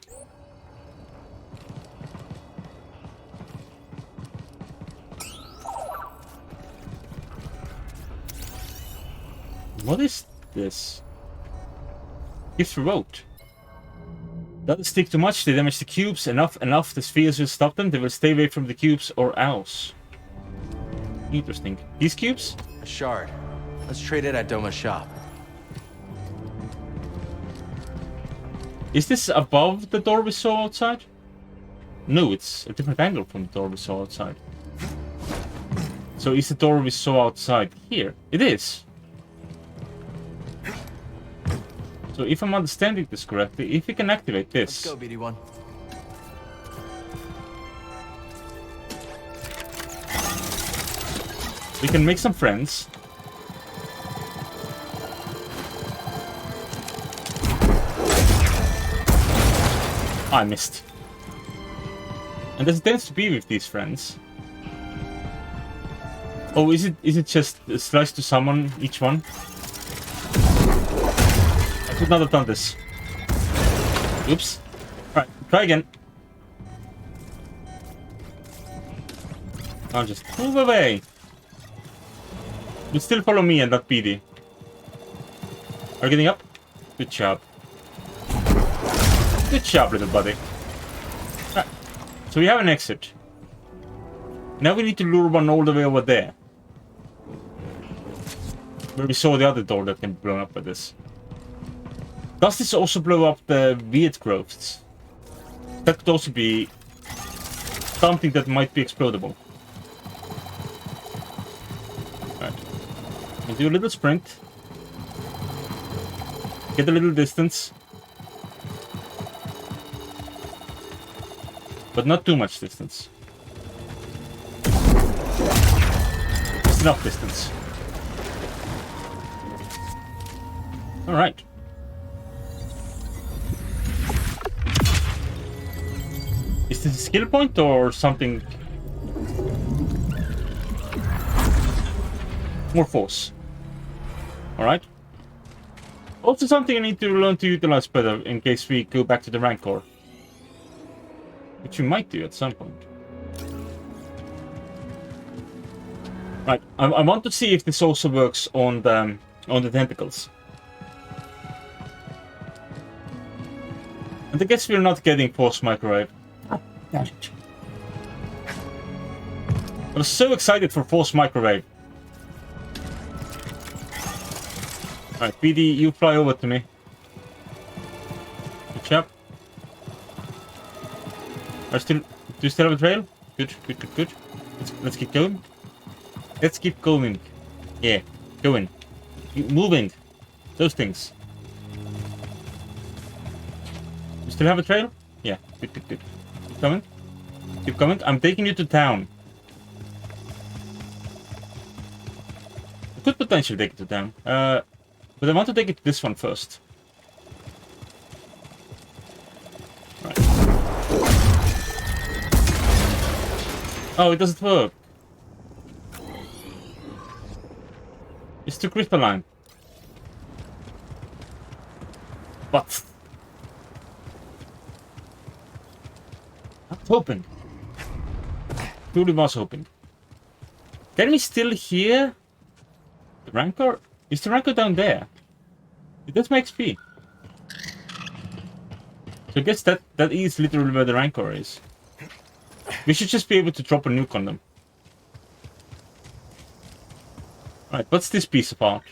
What is this? Gift revoked. Doesn't stick too much, they damage the cubes. Enough, the spheres will stop them. They will stay away from the cubes or else. Interesting. These cubes? A shard. Let's trade it at Doma's shop. Is this above the door we saw outside? No, it's a different angle from the door we saw outside. So is the door we saw outside here? It is. So if I'm understanding this correctly, if we can activate this... Let's go, BD1. We can make some friends. I missed. And there's a dance to be with these friends. Oh, is it just slice to summon each one? I should not have done this. Oops. Alright, try again. I'll just move away. You still follow me and not PD. Are you getting up? Good job. Good job, little buddy. Right. So we have an exit. Now we need to lure one all the way over there. Where we saw the other door that can be blown up by this. Does this also blow up the weird growths? That could also be something that might be explodable. Right. We do a little sprint. Get a little distance. But not too much distance. Just enough distance. Alright. Is this a skill point or something? More force. Alright. Also something I need to learn to utilize better in case we go back to the Rancor. Which we might do at some point. Right, I want to see if this also works on the tentacles. And I guess we're not getting force microwave. Oh, damn it. I was so excited for force microwave. Alright, PD, you fly over to me. Good job. Do you still have a trail? Good, good, good, good. Let's keep going. Let's keep going. Yeah, going. Moving. Those things. You still have a trail? Yeah, good, good, good. Keep coming. Keep coming. I'm taking you to town. I could potentially take it to town. But I want to take it to this one first. Right. Oh, it doesn't work. It's too crystalline. But I was hoping. Truly was hoping. Can we still hear the Rancor? Is the Rancor down there? It does my XP. So I guess that is literally where the Rancor is. We should just be able to drop a nuke on them. Alright, what's this piece about?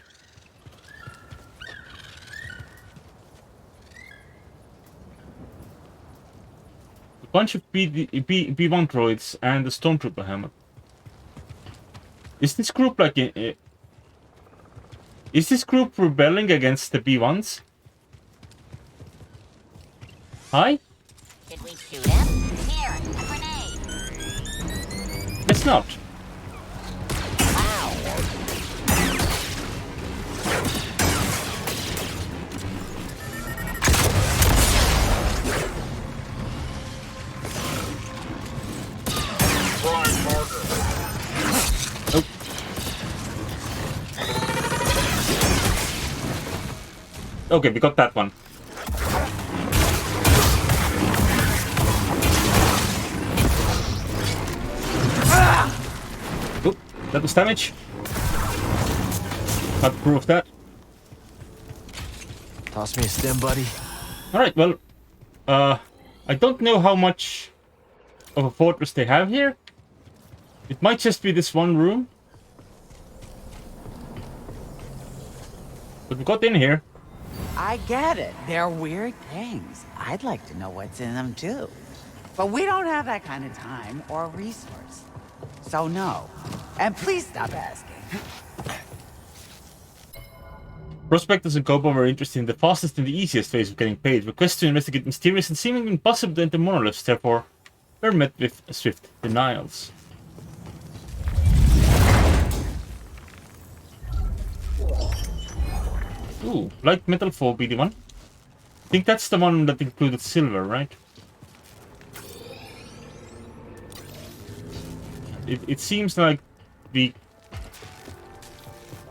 A bunch of B1 droids and a stormtrooper helmet. Is this group like is this group rebelling against the B1s? Hi? Did we shoot him? Here, a grenade. It's not. Nope. Okay, we got that one. Oop, that was damage. Not proof that. Toss me a stim, buddy. Alright, well, I don't know how much of a fortress they have here. It might just be this one room. But we got in here. I get it. They're weird things. I'd like to know what's in them too. But we don't have that kind of time or resource. So no. And please stop asking. Prospectors and Copa were interested in the fastest and the easiest ways of getting paid. Requests to investigate mysterious and seemingly impossible to enter monoliths, therefore, were met with swift denials. Ooh, light metal 4 BD1. I think that's the one that included silver, right? It seems like we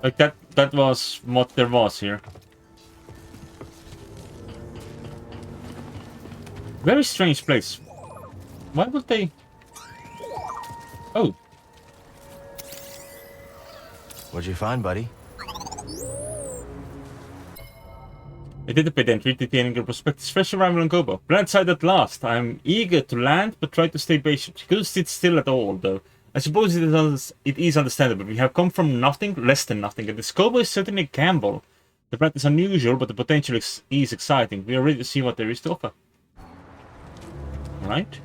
Like that was what there was here. Very strange place. Why would they... Oh. What'd you find, buddy? Anticipate entry, detaining your prospectus. Fresh arrival on Gobo. Land side at last. I am eager to land, but try to stay patient. Couldn't sit still at all, though. I suppose it is understandable. We have come from nothing, less than nothing, and this Gobo is certainly a gamble. The path is unusual, but the potential is exciting. We are ready to see what there is to offer. Right?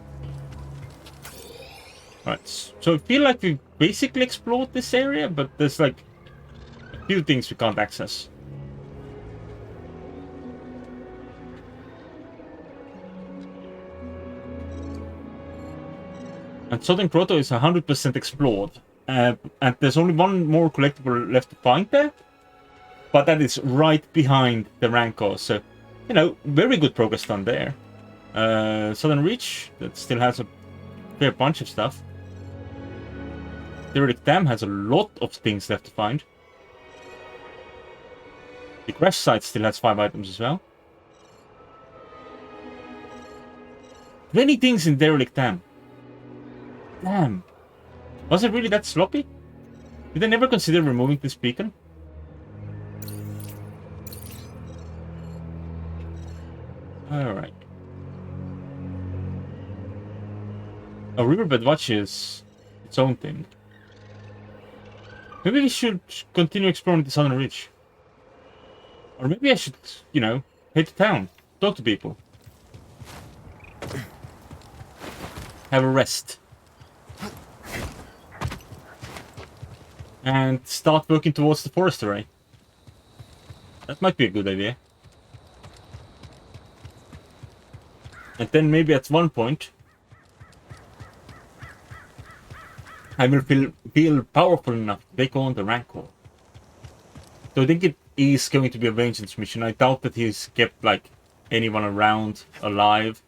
Right. So I feel like we basically explored this area, but there's like a few things we can't access. And Southern Grotto is 100% explored. And there's only one more collectible left to find there. But that is right behind the Rancor. So, you know, very good progress done there. Southern Reach, that still has a fair bunch of stuff. Derelict Dam has a lot of things left to find. The crash site still has 5 items as well. 20 things in Derelict Dam. Damn. Was it really that sloppy? Did they never consider removing this beacon? Alright. A riverbed watch is its own thing. Maybe we should continue exploring the Southern Reach. Or maybe I should, you know, head to town. Talk to people. Have a rest. And start working towards the forest array. That might be a good idea. And then maybe at one point I will feel powerful enough to take on the Rancor. So I think it is going to be a vengeance mission. I doubt that he's kept like anyone around alive.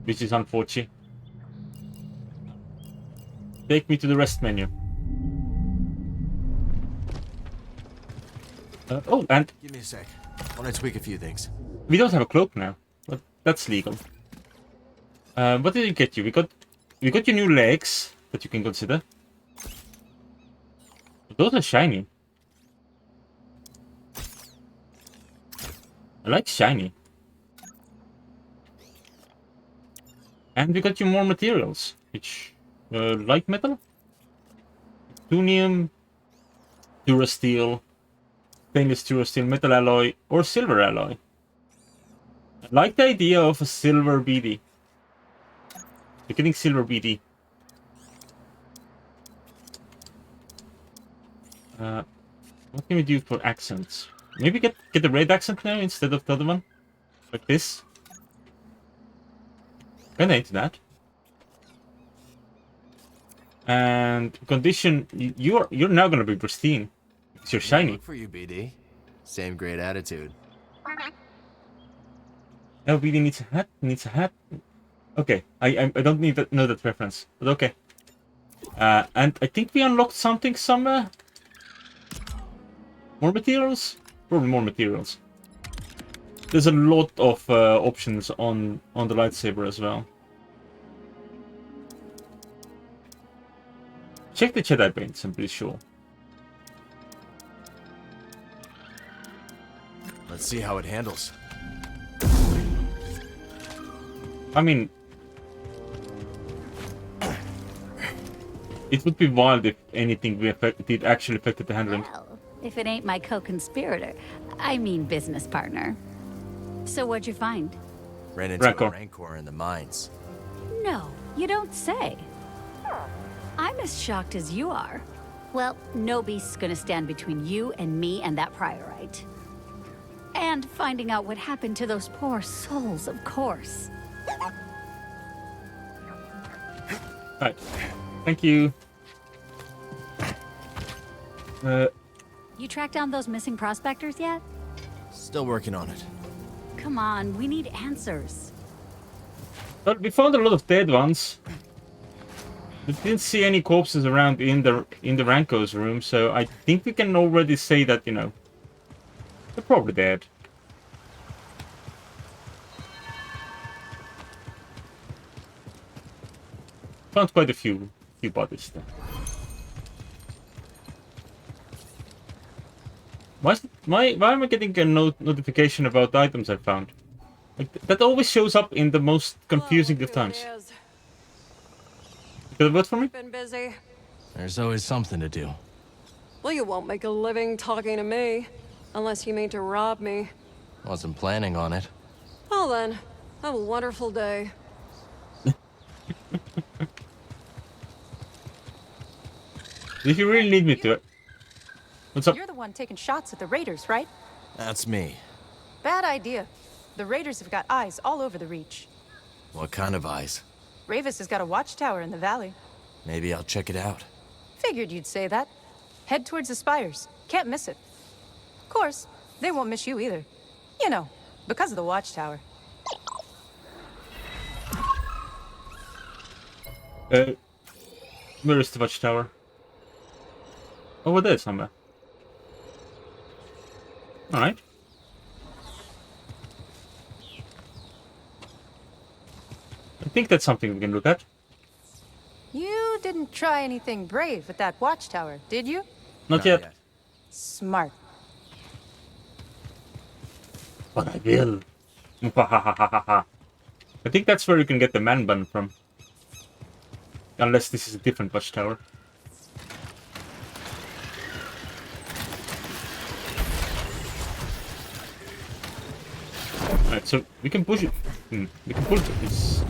Which is unfortunate. Take me to the rest menu. Oh, and... Give me a sec. I want to tweak a few things. We don't have a cloak now, but that's legal. What did it get you? We got your new legs that you can consider. Those are shiny. I like shiny. And we got you more materials, which... light metal? Plutonium, Durasteel, stainless Durasteel, metal alloy, or silver alloy. I like the idea of a silver BD. You're getting silver BD. What can we do for accents? Maybe get the red accent now instead of the other one? Like this? Kinda into that. And condition, you're now gonna be pristine. Because you're shiny. Look for you, BD. Same great attitude. Oh, BD needs a hat. Okay, I don't need to know that reference, but okay. And I think we unlocked something somewhere. More materials? Probably more materials. There's a lot of options on the lightsaber as well. Check the Jedi paints, I'm pretty sure. Let's see how it handles. I mean... it would be wild if anything did actually affect the handling. Well, if it ain't my co-conspirator. I mean business partner. So what'd you find? Ran into a Rancor in the mines. No, you don't say. I'm as shocked as you are. Well, no beast's gonna stand between you and me and that priorite. And finding out what happened to those poor souls, of course. Right. Thank you. You tracked down those missing prospectors yet? Still working on it. Come on, we need answers. But we found a lot of dead ones. We didn't see any corpses around in the Rancor's room, so I think we can already say that, you know, they're probably dead. Found quite a few bodies there. Why am I getting a notification about items I found? Like, that always shows up in the most confusing of times. You gonna vote for me? Been busy. There's always something to do. Well, you won't make a living talking to me. Unless you mean to rob me. Wasn't planning on it. Well then, have a wonderful day. If you really need me to. What's up? You're the one taking shots at the Raiders, right? That's me. Bad idea. The Raiders have got eyes all over the Reach. What kind of eyes? Ravis has got a watchtower in the valley. Maybe I'll check it out. Figured you'd say that. Head towards the spires. Can't miss it. Of course, they won't miss you either. You know, because of the watchtower. Where is the watchtower? Over there somewhere. Alright. I think that's something we can look at. You didn't try anything brave with that watchtower, did you? Not yet. Smart. But I will. I think that's where you can get the man bun from. Unless this is a different watchtower. Alright, so we can push it. We can pull this.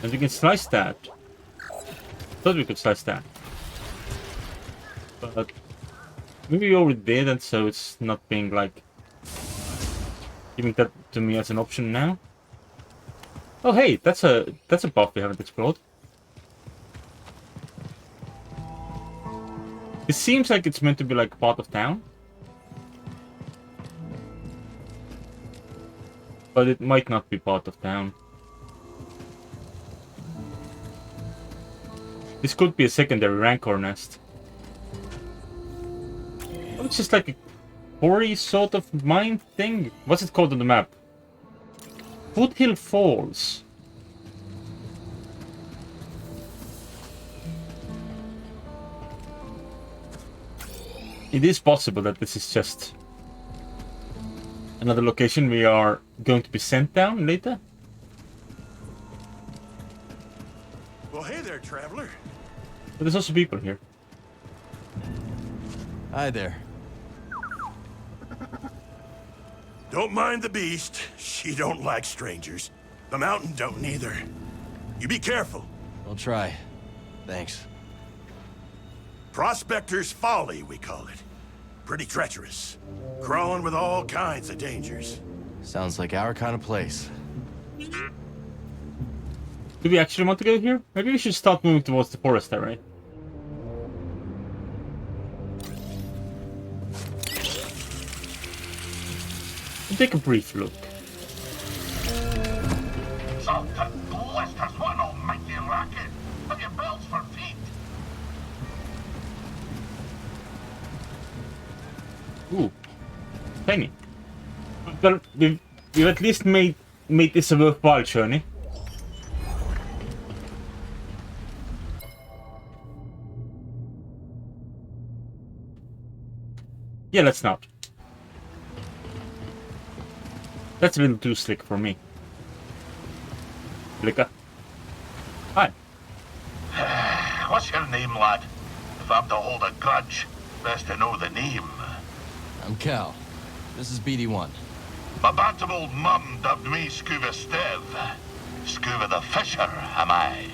And we can slice that. Thought we could slice that. But maybe we already did, and so it's not being like giving that to me as an option now. Oh hey, that's a buff we haven't explored. It seems like it's meant to be like part of town. But it might not be part of town. This could be a secondary Rancor nest. Oh, it's just like a quarry sort of mine thing. What's it called on the map? Foothill Falls. It is possible that this is just another location we are going to be sent down later. Well, hey there, traveler. But there's also people here. Hi there. Don't mind the beast. She don't like strangers. The mountain don't neither. You be careful. I'll try. Thanks. Prospector's Folly, we call it. Pretty treacherous. Crawling with all kinds of dangers. Sounds like our kind of place. Do we actually want to go here? Maybe we should start moving towards the forest area. We'll take a brief look. Salted blisters, what an almighty racket! Have your belts for feet? Ooh, tiny. But we've at least made this a worthwhile journey. Yeah, let's not. That's a little too slick for me. Blicka. Hi. What's your name, lad? If I'm to hold a grudge, best to know the name. I'm Cal. This is BD1. My bantam old mum dubbed me Scuba Stev. Scuba the Fisher, am I?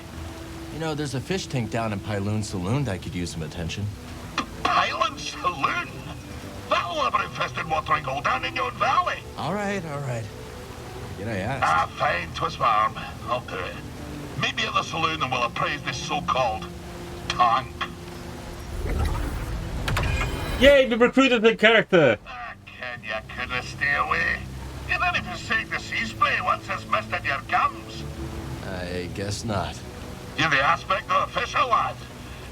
You know, there's a fish tank down in Pyloon Saloon that could use some attention. Pylon Saloon? That'll have infested watering hole down in your valley. All right, all right. Did I ask? Ah, fine, twist my arm. I'll do it. Meet me at the saloon and we'll appraise this so-called tank. Yay, we recruited the character! Ken, you couldn't stay away. You didn't forsake the sea spray once it's missed in your gums. I guess not. You've the aspect of a fisher, lad.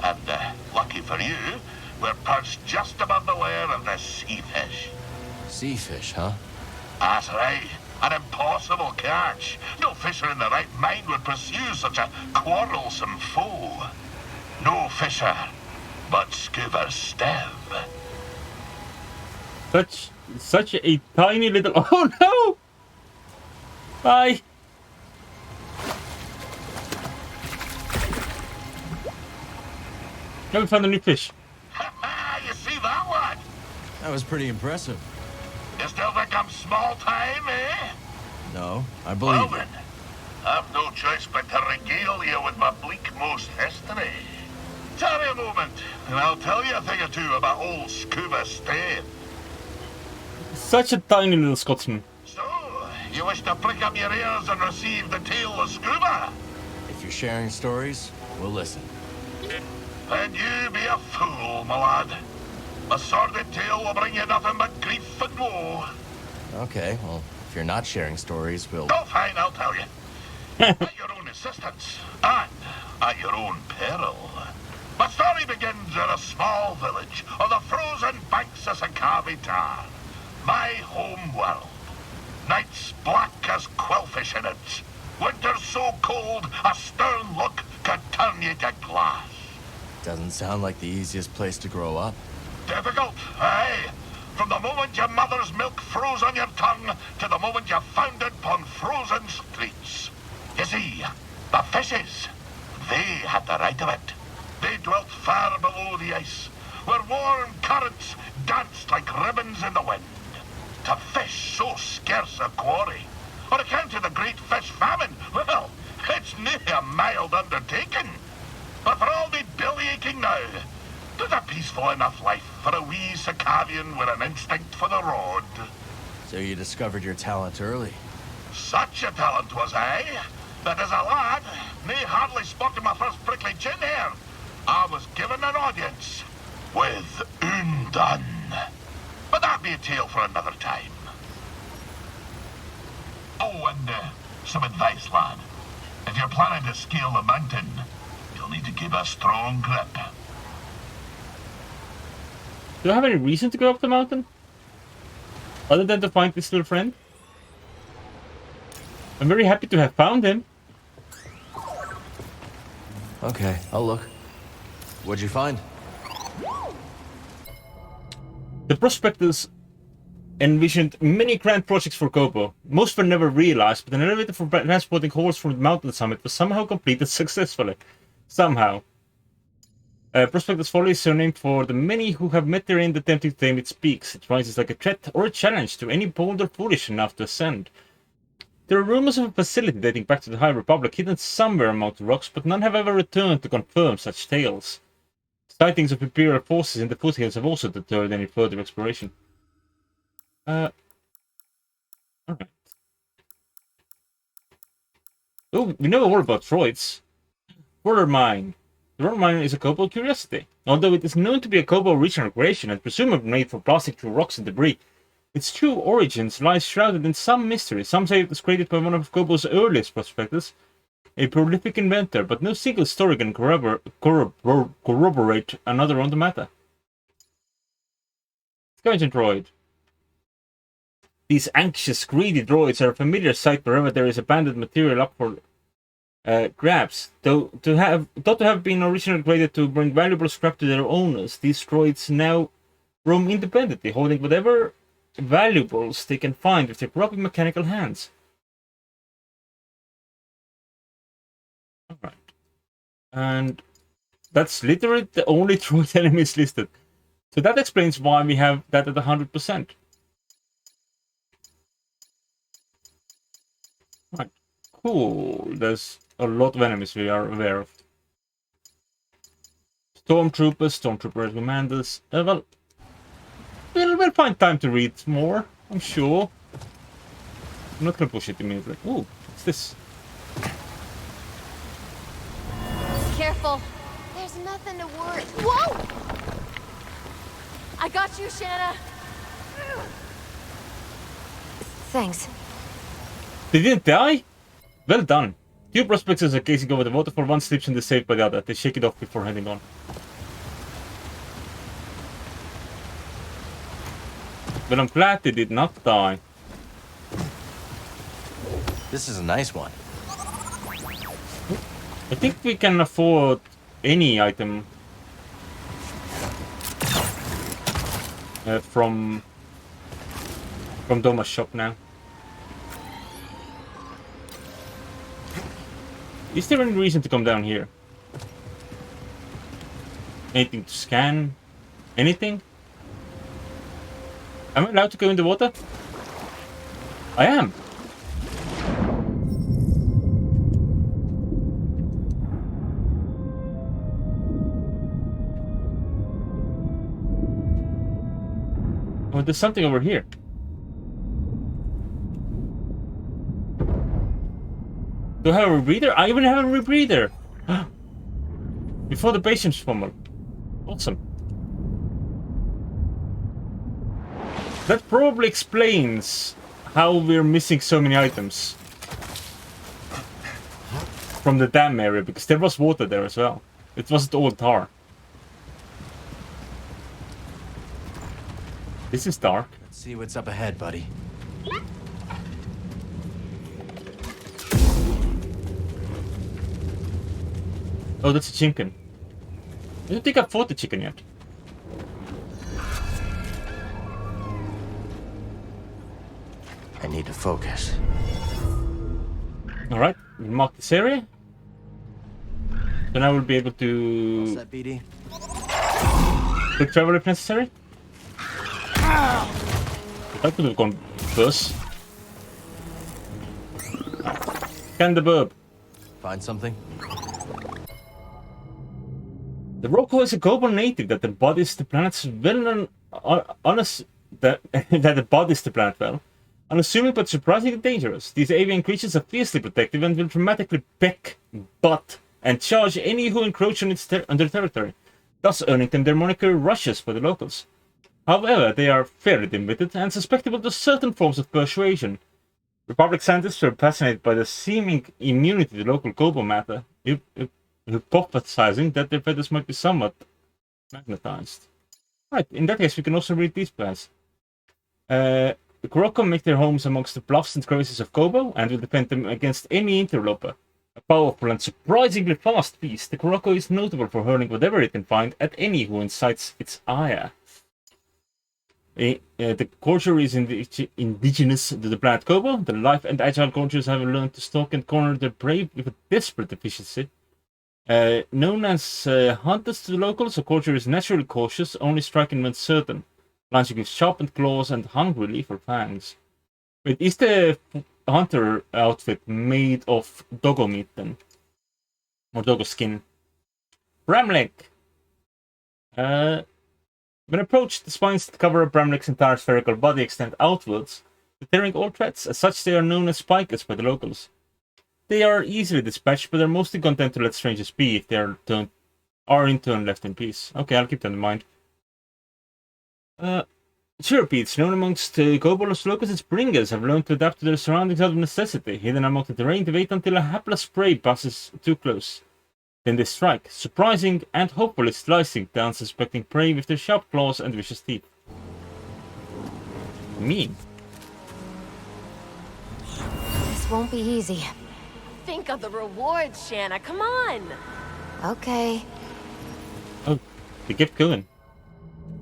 And lucky for you, we're perched just above the lair of the sea fish. Sea fish, huh? That's right. An impossible catch. No fisher in the right mind would pursue such a quarrelsome foe. No fisher, but Scuba's Stev. Such a tiny little... Oh no! Bye! Now we found a new fish. You see that one? That was pretty impressive. You still think I'm small time, eh? No, I believe Well then, I've no choice but to regale you with my bleak-most history. Tarry a moment, and I'll tell you a thing or two about old Scuba Stev. Such a tiny little Scotsman. So, you wish to prick up your ears and receive the tale of Scuba? If you're sharing stories, we'll listen. Then you be a fool, my lad. A sordid tale will bring you nothing but grief and woe. Okay, well, if you're not sharing stories, we'll... Oh, fine, I'll tell you. At your own insistence, and at your own peril. My story begins in a small village on the frozen banks of Sakavi Tar, my home world. Nights black as quillfish in it. Winters so cold, a stern look could turn you to glass. Doesn't sound like the easiest place to grow up. Difficult, aye. From the moment your mother's milk froze on your tongue to the moment you foundered upon frozen streets. You see, the fishes, they had the right of it. They dwelt far below the ice, where warm currents danced like ribbons in the wind. To fish so scarce a quarry, on account of the great fish famine, well, it's near a mild undertaking. But for all the belly-aching now, there's a peaceful enough life for a wee Sakavian with an instinct for the rod. So you discovered your talent early. Such a talent was I, that as a lad, me hardly spotted my first prickly chin hair. I was given an audience with Undone. But that be a tale for another time. Oh, and some advice, lad. If you're planning to scale the mountain, you'll need to keep a strong grip. Do I have any reason to go up the mountain? Other than to find this little friend? I'm very happy to have found him. Okay, I'll look. What'd you find? The prospectors envisioned many grand projects for Kobo. Most were never realized, but an elevator for transporting horses from the mountain summit was somehow completed successfully. Somehow. Prospector's Folly is so named for the many who have met therein attempting to tame its peaks. It rises like a threat or a challenge to any bold or foolish enough to ascend. There are rumors of a facility dating back to the High Republic hidden somewhere among the rocks, but none have ever returned to confirm such tales. Sightings of Imperial forces in the foothills have also deterred any further exploration. Alright. Oh, we know all about droids. Roller Mine. The Roller Mine is a Kobold curiosity. Although it is known to be a Kobold regional creation and presumably made from blasting through rocks and debris, its true origins lie shrouded in some mystery. Some say it was created by one of Kobold's earliest prospectors, a prolific inventor, but no single story can corroborate another on the matter. Scavenging droid. These anxious, greedy droids are a familiar sight wherever there is abandoned material up for grabs. Thought to have been originally created to bring valuable scrap to their owners, these droids now roam independently, holding whatever valuables they can find with their proper mechanical hands. Alright. And that's literally the only droid enemies listed. So that explains why we have that at 100%. Right. Cool. There's a lot of enemies we are aware of. Stormtrooper commanders. Well, we'll find time to read more, I'm sure. I'm not gonna push it immediately. Ooh, what's this? Careful. There's nothing to worry. Whoa! I got you, Shanna. Thanks. They didn't die? Well done. Few prospectors are casing over the waterfall. One slips and is saved by the other. They shake it off before heading on. But I'm glad they did not die. This is a nice one. I think we can afford any item from Doma's shop now. Is there any reason to come down here? Anything to scan? Anything? Am I allowed to go in the water? I am. Oh, there's something over here. Do I have a rebreather? I even have a rebreather! Before the patience funnel. Awesome. That probably explains how we're missing so many items from the dam area, because there was water there as well. It wasn't all tar. This is dark. Let's see what's up ahead, buddy. Oh, that's a chicken. I don't think I've fought the chicken yet. I need to focus. Alright, we'll mark this area. So now we'll be able to... What's that, BD? Quick travel if necessary. I could have gone first. Scan the burb. Find something? The Rancor is a global native that embodies the planet's well-known... that embodies the planet well. Unassuming but surprisingly dangerous, these avian creatures are fiercely protective and will dramatically peck, butt, and charge any who encroach on their territory, thus earning them their moniker Rushes by the locals. However, they are fairly dim-witted and susceptible to certain forms of persuasion. Republic scientists were fascinated by the seeming immunity to local Gobo matter, hypothesizing that their feathers might be somewhat magnetized. Right, in that case we can also read these plans. The Kuroko make their homes amongst the bluffs and crevices of Kobo, and will defend them against any interloper. A powerful and surprisingly fast beast, the Kuroko is notable for hurling whatever it can find at any who incites its ire. The culture is indigenous to the planet Kobo. The lithe and agile cultures have learned to stalk and corner their prey with a desperate efficiency. Known as hunters to the locals, the culture is naturally cautious, only striking when certain. Launching with sharpened claws and hungrily for fangs. Wait, is the hunter outfit made of doggo meat then? Or doggo skin? Bramlek! When approached, the spines that cover Bramlek's entire spherical body extend outwards, deterring all threats. As such, they are known as spikers by the locals. They are easily dispatched, but are mostly content to let strangers be if they are in turn left in peace. Okay, I'll keep that in mind. Chirrupeats, known amongst Gobolos locals as bringers, have learned to adapt to their surroundings out of necessity. Hidden among the terrain, they wait until a hapless prey passes too close. Then they strike, surprising and hopefully slicing down suspecting prey with their sharp claws and vicious teeth. Mean. This won't be easy. Think of the rewards, Shanna. Come on. Okay. Oh, they kept going.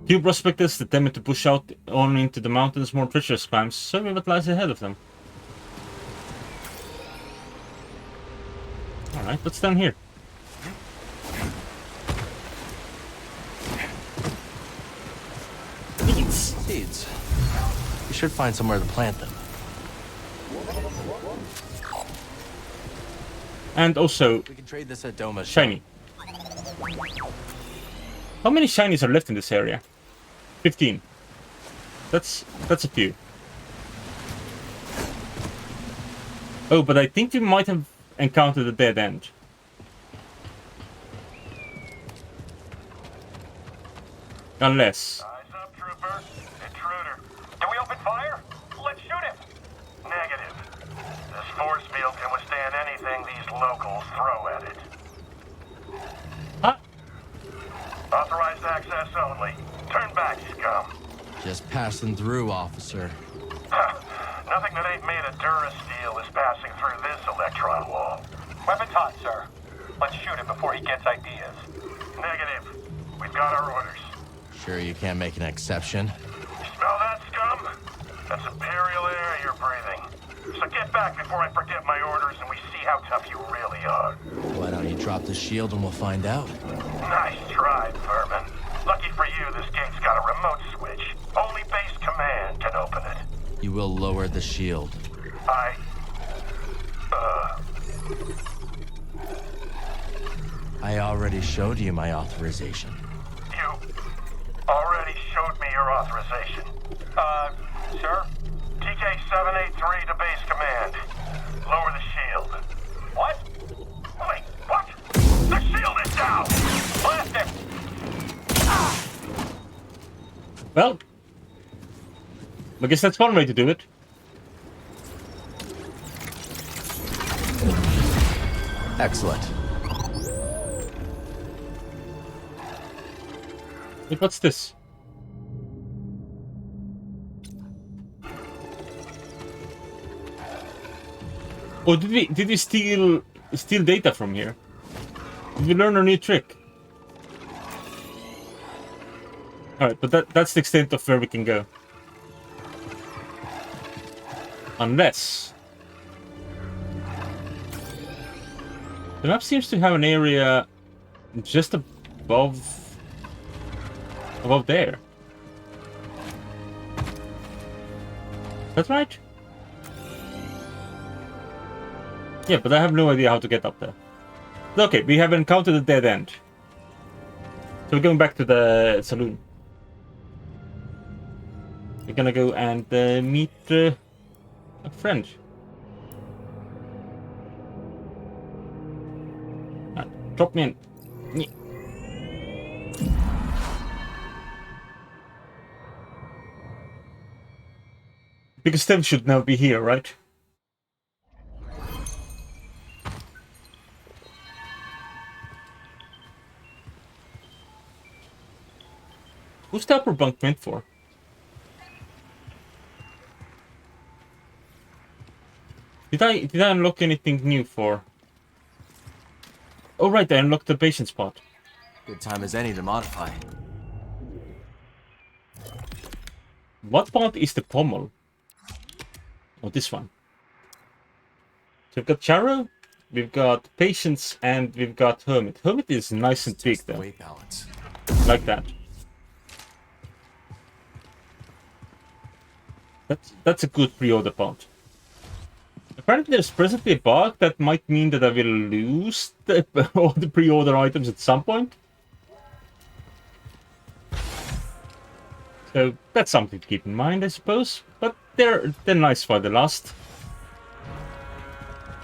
Few prospectors determined to push out on into the mountains' more treacherous climbs, serving what lies ahead of them. Alright, what's down here? Seeds. We should find somewhere to plant them. And also, we can trade this at Doma's shiny. How many shinies are left in this area? 15. That's a few. Oh, but I think we might have encountered a dead end. Unless... Can we open fire? Let's shoot him. Negative. This force field can withstand anything these Just passing through, officer. Nothing that ain't made of Durasteel is passing through this electron wall. Weapons hot, sir. Let's shoot him before he gets ideas. Negative. We've got our orders. Sure you can't make an exception? Smell that, scum? That's Imperial air you're breathing. So get back before I forget my orders and we see how tough you really are. Why don't you drop the shield and we'll find out? Nice try, vermin. Lucky for you, this gate's got a remote switch. Only base command can open it. You will lower the shield. I already showed you my authorization. You already showed me your authorization. Sir? TK-783 to base command. Lower the shield. What? Wait, what? The shield is down! Blast him! Well, I guess that's one way to do it. Excellent. Wait, what's this? Oh, did we steal data from here? Did we learn a new trick? Alright, but that's the extent of where we can go. Unless... The map seems to have an area just above there. Is that right? Yeah, but I have no idea how to get up there. Okay, we have encountered a dead end. So we're going back to the saloon. We're gonna go and meet a friend. Drop me in. Yeah. Because Steve should now be here, right? Who's the upper bunk meant for? Did I unlock anything new for? Oh right, I unlocked the patient spot. Good time as any to modify. What part is the pommel? Oh, this one. So we've got Charo, we've got Patience, and we've got Hermit. Hermit is nice and big though. Weight balance. Like that. That's a good pre-order part. Apparently there's presently a bug that might mean that I will lose all the pre-order items at some point. So that's something to keep in mind, I suppose. But they're nice while they last.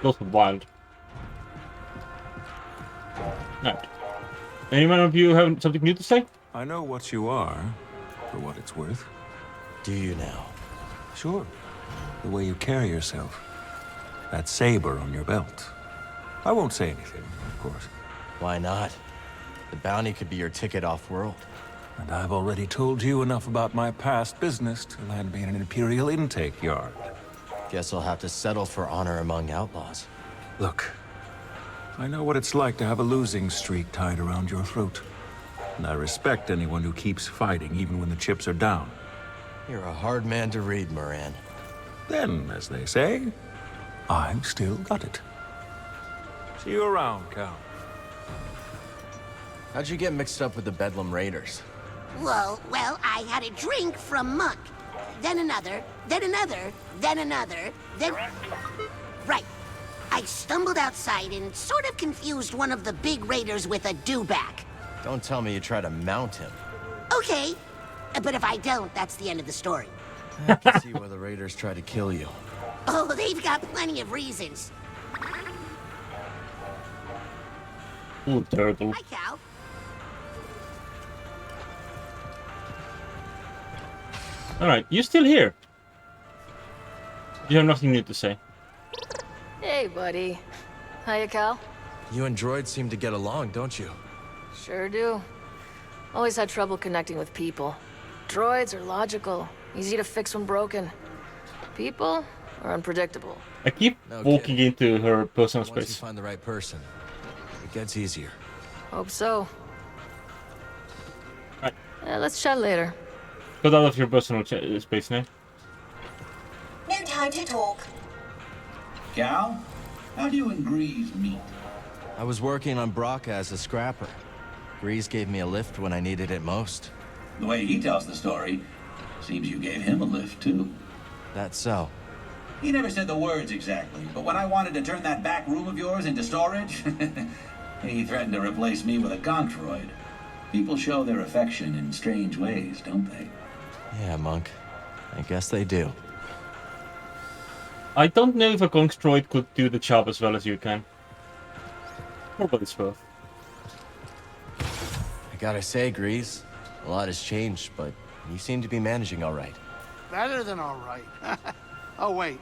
Also wild. Right. Anyone of you have something new to say? I know what you are, for what it's worth. Do you now? Sure. The way you carry yourself. That saber on your belt. I won't say anything, of course. Why not? The bounty could be your ticket off-world. And I've already told you enough about my past business to land me in an Imperial intake yard. Guess I'll have to settle for honor among outlaws. Look, I know what it's like to have a losing streak tied around your throat. And I respect anyone who keeps fighting even when the chips are down. You're a hard man to read, Moran. Then, as they say, I've still got it. See you around, Cal. How'd you get mixed up with the Bedlam Raiders? Well, I had a drink from Monk. Then another, then another, then another, then... Right. I stumbled outside and sort of confused one of the big raiders with a dewback. Don't tell me you try to mount him. Okay. But if I don't, that's the end of the story. I can see why the raiders try to kill you. Oh, they've got plenty of reasons. Ooh, turtle. Hi, Cal. Alright, you're still here. You have nothing new to say. Hey, buddy. Hiya, Cal. You and droids seem to get along, don't you? Sure do. Always had trouble connecting with people. Droids are logical, easy to fix when broken. People are unpredictable. I keep walking into her personal Once you space. find the right person, it gets easier. Hope so. Right. Let's chat later. Got out of your personal space now. No time to talk. Cal, how do you and Grease meet? I was working on Braca as a scrapper. Grease gave me a lift when I needed it most. The way he tells the story, seems you gave him a lift, too. That's so. He never said the words exactly, but when I wanted to turn that back room of yours into storage, he threatened to replace me with a gonk droid. People show their affection in strange ways, don't they? Yeah, Monk. I guess they do. I don't know if a gonk droid could do the job as well as you can. Or what it's worth. I gotta say, Grease, a lot has changed, but you seem to be managing all right. Better than all right. Oh, wait.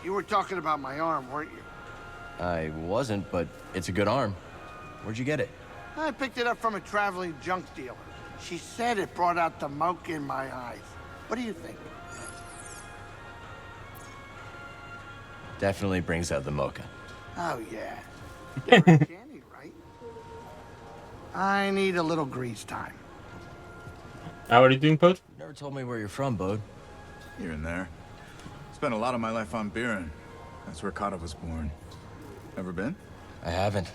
You were talking about my arm, weren't you? I wasn't, but it's a good arm. Where'd you get it? I picked it up from a traveling junk dealer. She said it brought out the mocha in my eyes. What do you think? Definitely brings out the mocha. Oh, yeah. Different candy, right? I need a little grease time. How are you doing, Bode? Never told me where you're from, Bode. Here and there. Spent a lot of my life on Buren. That's where Kata was born. Ever been? I haven't.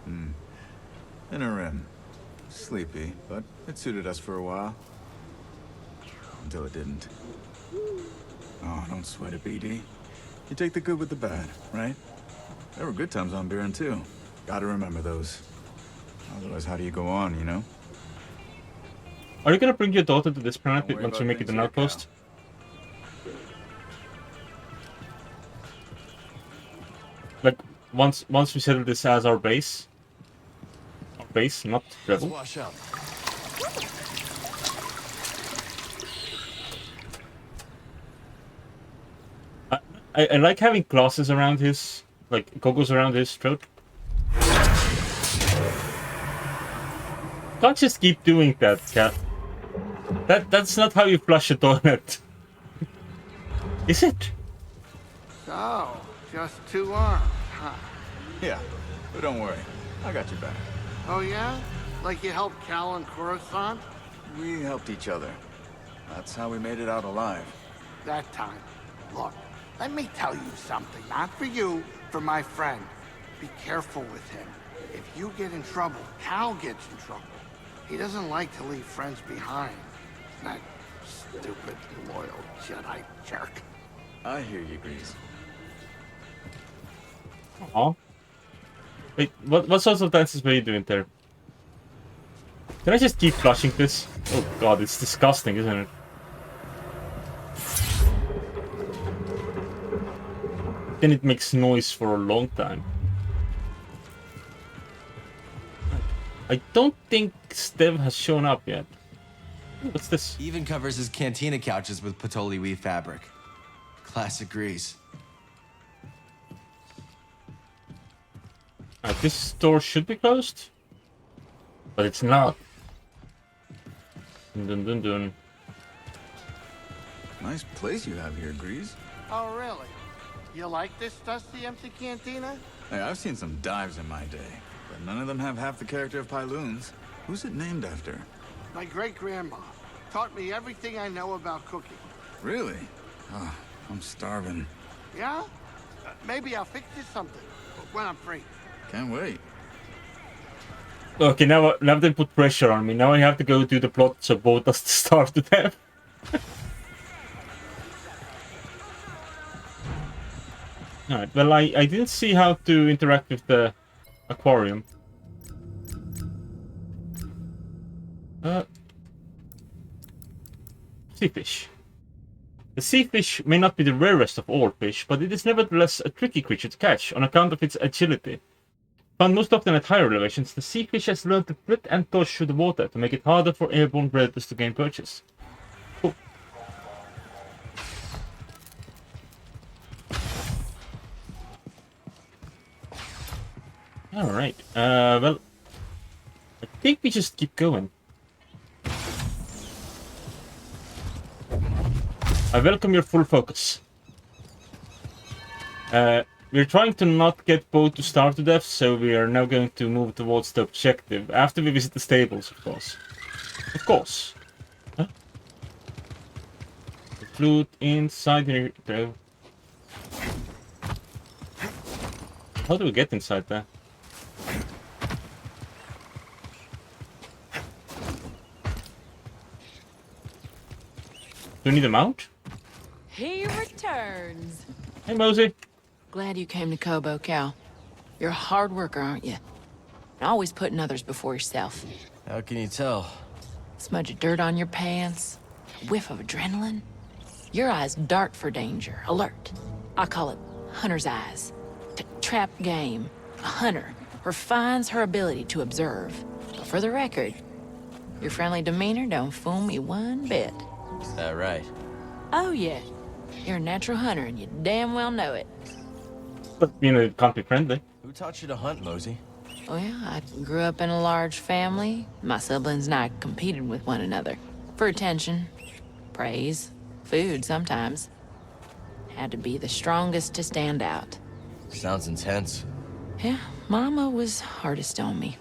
In a rim. Sleepy, but it suited us for a while. Until it didn't. Oh, don't sweat it, BD. You take the good with the bad, right? There were good times on Buren, too. Gotta remember those. Otherwise, how do you go on, you know? Are you gonna bring your daughter to this planet Don't worry once you about make it things an here, outpost? Like, once we settle this as our base. Our base, not Let's rebel. wash up. I like having glasses around his, like, goggles around his throat. Can't just keep doing that, cat. That's not how you flush a toilet. Is it? So, just two arms, huh? Yeah, but don't worry. I got your back. Oh, yeah? Like you helped Cal and Coruscant? We helped each other. That's how we made it out alive. That time. Look, let me tell you something. Not for you, for my friend. Be careful with him. If you get in trouble, Cal gets in trouble. He doesn't like to leave friends behind. That stupid, loyal Jedi jerk. I hear you, Grease. Aw. Wait, what sorts of dances were you doing there? Can I just keep flushing this? Oh god, it's disgusting, isn't it? Then it makes noise for a long time. I don't think Stev has shown up yet. What's this? He even covers his cantina couches with patchouli weave fabric. Classic Grease. This door should be closed, but it's not. Dun dun dun. Nice place you have here, Grease. Oh, really? You like this dusty, empty cantina? Hey, I've seen some dives in my day, but none of them have half the character of Pyloon's. Who's it named after? My great-grandma taught me everything I know about cooking. Really? Oh, I'm starving. Yeah? Maybe I'll fix you something when I'm free. Can't wait. Okay, now they put pressure on me. Now I have to go do the plot so Bo doesn't starve to death. Alright, well I didn't see how to interact with the aquarium. Sea fish. The sea fish may not be the rarest of all fish, but it is nevertheless a tricky creature to catch on account of its agility. Found most often at higher elevations, the sea fish has learned to flit and toss through the water to make it harder for airborne predators to gain purchase. Cool. Alright, well, I think we just keep going. I welcome your full focus. We're trying to not get Bo to starve to death, so we are now going to move towards the objective. After we visit the stables, of course. Of course. Huh? The flute inside here, though. How do we get inside there? Do we need a mount? He returns. Hey, Mosey. Glad you came to Kobo, Cal. You're a hard worker, aren't you? Always putting others before yourself. How can you tell? Smudge of dirt on your pants, a whiff of adrenaline. Your eyes dart for danger, alert. I call it hunter's eyes. To trap game. A hunter refines her ability to observe. But for the record, your friendly demeanor don't fool me one bit. Is that right? Oh yeah. You're a natural hunter and you damn well know it. But, you know, it can't be friendly. Who taught you to hunt, Mosey? Oh yeah, I grew up in a large family. My siblings and I competed with one another. For attention, praise, food sometimes. Had to be the strongest to stand out. Sounds intense. Yeah, Mama was hardest on me.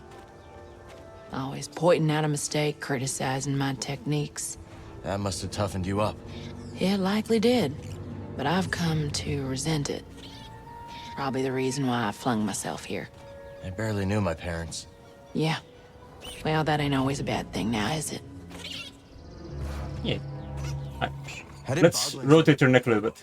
Always pointing out a mistake, criticizing my techniques. That must have toughened you up. It likely did, but I've come to resent it. Probably the reason why I flung myself here. I barely knew my parents. Yeah. Well, that ain't always a bad thing now, is it? Yeah. Let's rotate your neck a little bit.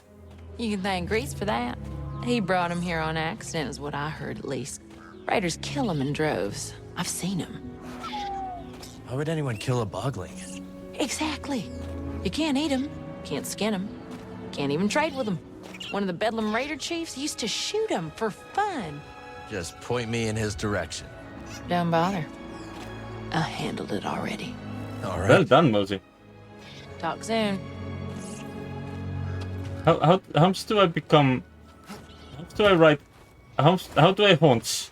You can thank Grease for that. He brought him here on accident, is what I heard at least. Raiders kill them in droves. I've seen them. Why would anyone kill a bogling? Exactly. You can't eat them, can't skin them, can't even trade with them. One of the Bedlam Raider chiefs used to shoot them for fun. Just point me in his direction. Don't bother. I handled it already. All right. Well done, Mosey. Talk soon. How much do I become? How do I write? How do I haunts?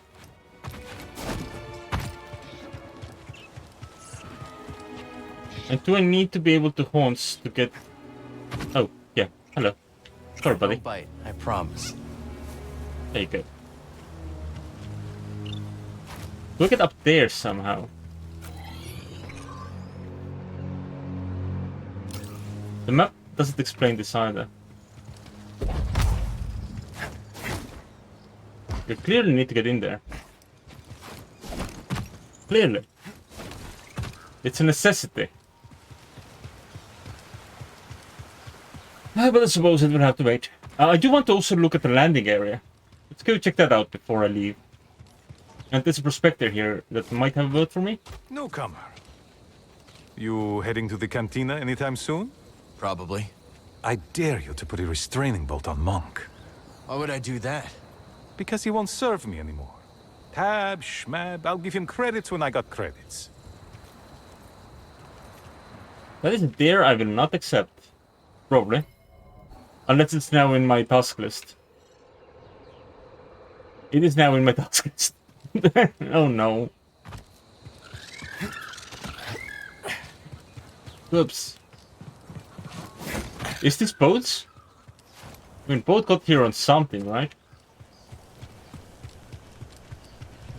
And do I need to be able to haunts to get? Oh yeah, hello. Sorry, buddy. Don't bite, I promise. There you go. Look it up there somehow. The map doesn't explain this either. You clearly need to get in there. Clearly. It's a necessity. But I suppose it will have to wait. I do want to also look at the landing area. Let's go check that out before I leave. And there's a prospector here that might have a word for me. Newcomer. You heading to the cantina anytime soon? Probably. I dare you to put a restraining bolt on Monk. Why would I do that? Because he won't serve me anymore. Tab, schmab, I'll give him credits when I got credits. That is a dare I will not accept. Probably. Unless it's now in my task list. It is now in my task list. Oh no. Oops. Is this boats? I mean, boat got here on something, right?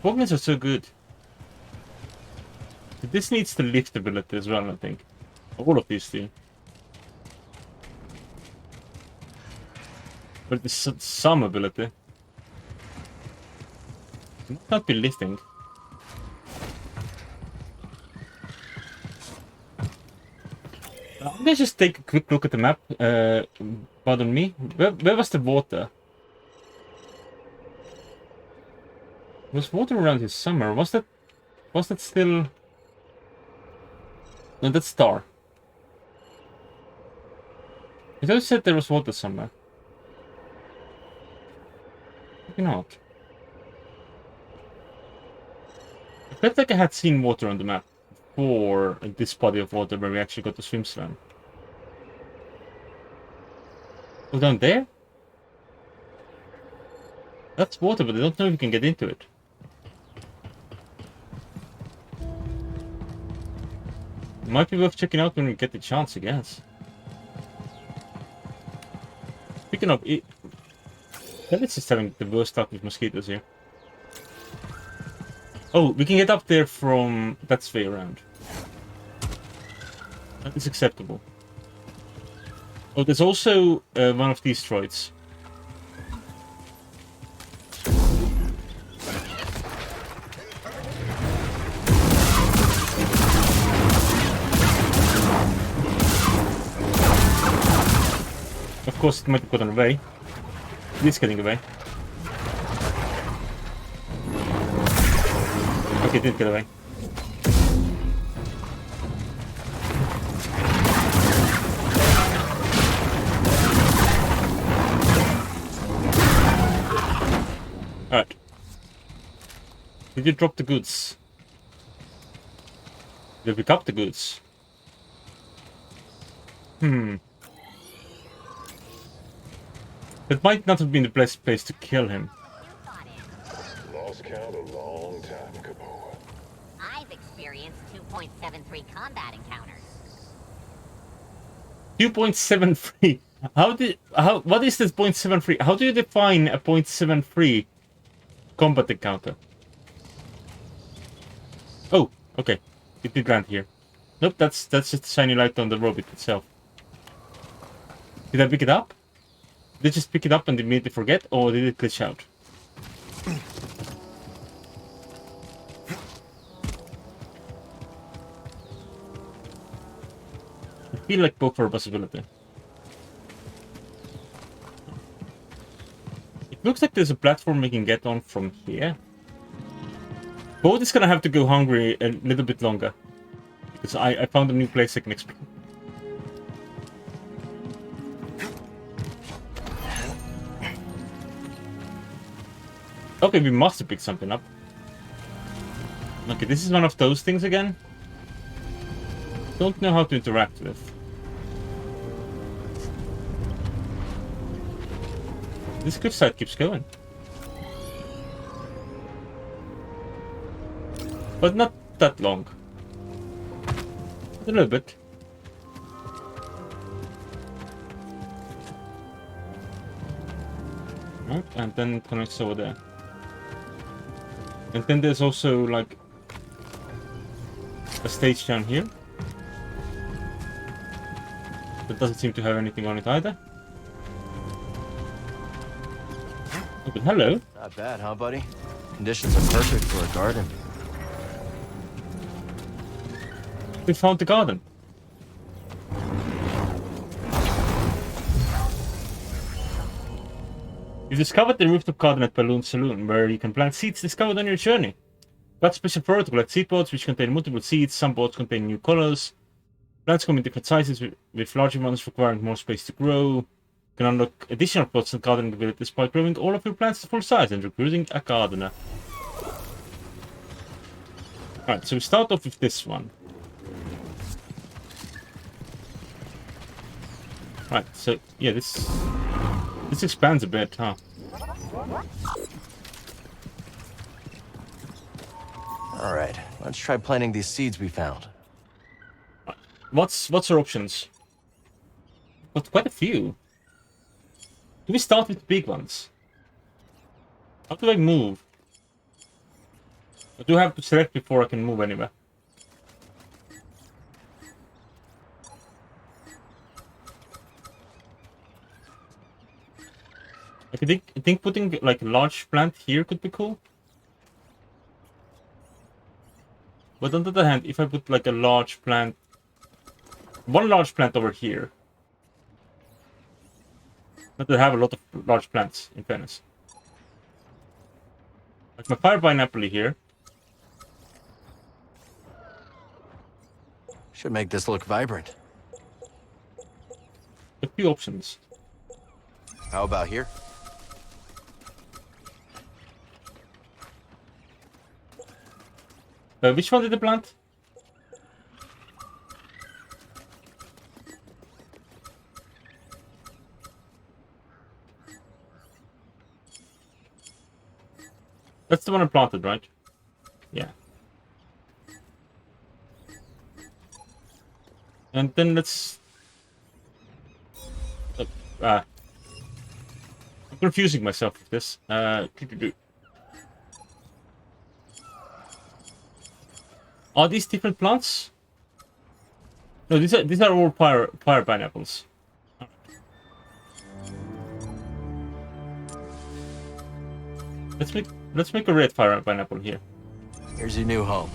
Boggins are so good. This needs the lift ability as well, I think. All of these do. But it's some ability. It might not be lifting. Let's just take a quick look at the map. Pardon me. Where was the water? Was water around here somewhere? Was that still? No, that's Star. I thought you said there was water somewhere. Maybe not. I felt like I had seen water on the map before this body of water where we actually got to swim slam. Oh, down there? That's water, but I don't know if you can get into it. It might be worth checking out when we get the chance, I guess. Speaking of it, Felix is having the worst luck with mosquitoes here. Oh, we can get up there from that way around. That is acceptable. Oh, there's also one of these droids. Of course, it might have gotten away. It is getting away. Okay, it did get away. Alright. Did you drop the goods? Did you pick up the goods? That might not have been the best place to kill him. Lost count a long time ago. I've experienced 2.73 combat encounters. 2.73. What is this 0.73? How do you define a 0.73 combat encounter? Oh, okay. It did land here. Nope, that's just a shiny light on the robot itself. Did I pick it up? Did I just pick it up and immediately forget, or did it glitch out? I feel like both are a possibility. It looks like there's a platform we can get on from here. Both is gonna have to go hungry a little bit longer. Because I found a new place I can explore. Okay, we must have picked something up. Okay, this is one of those things again. Don't know how to interact with. This cliffside keeps going. But not that long. A little bit. Right, and then it connects over there. And then there's also like a stage down here. That doesn't seem to have anything on it either. Oh, but hello. Not bad, huh, buddy? Conditions are perfect for a garden. We found the garden. You've discovered the rooftop garden at Balloon Saloon, where you can plant seeds discovered on your journey. Got special protocol at seed pods, which contain multiple seeds. Some pods contain new colors. Plants come in different sizes, with larger ones requiring more space to grow. You can unlock additional plots and gardening abilities by growing all of your plants to full size and recruiting a gardener. Alright, so we start off with this one. Right, so yeah, this expands a bit, huh? All right, let's try planting these seeds we found. What's our options? Got quite a few. Do we start with the big ones? How do I move? I do have to select before I can move anywhere. I think putting like a large plant here could be cool. But on the other hand, if I put like a large plant, one large plant over here, not to have a lot of large plants, in fairness. Like my fire pineapple here. Should make this look vibrant. A few options. How about here? Which one did I plant? That's the one I planted, right? Yeah. And then let's... confusing myself with this. Are these different plants? No, these are all fire pineapples. Let's make a red fire pineapple here. Here's your new home.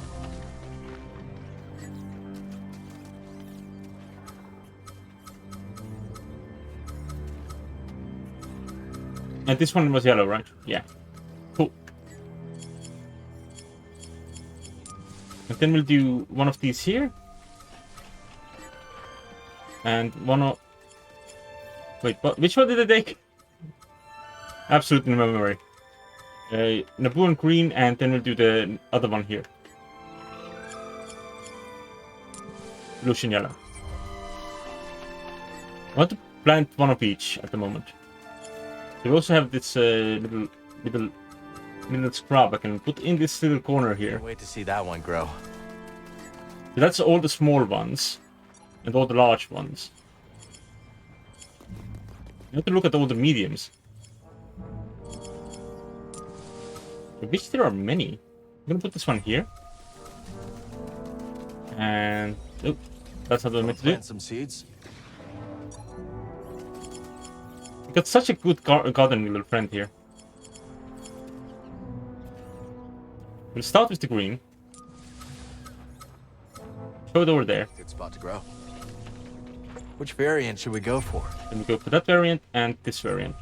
And this one was yellow, right? Yeah. Cool. And then we'll do one of these here. And one of... Wait, what? Which one did I take? Absolutely no memory. Naboo and green, and then we'll do the other one here. Lucian yellow. I want to plant one of each at the moment. We also have this little scrub I can put in this little corner here. Can't wait to see that one grow. So that's all the small ones and all the large ones. You have to look at all the mediums. Of which there are many. I'm gonna put this one here. And oh, that's how they're meant to do. Plant some seeds. We got such a good garden little friend here. We'll start with the green. Show it over there. Good spot to grow. Which variant should we go for? Then we go for that variant and this variant.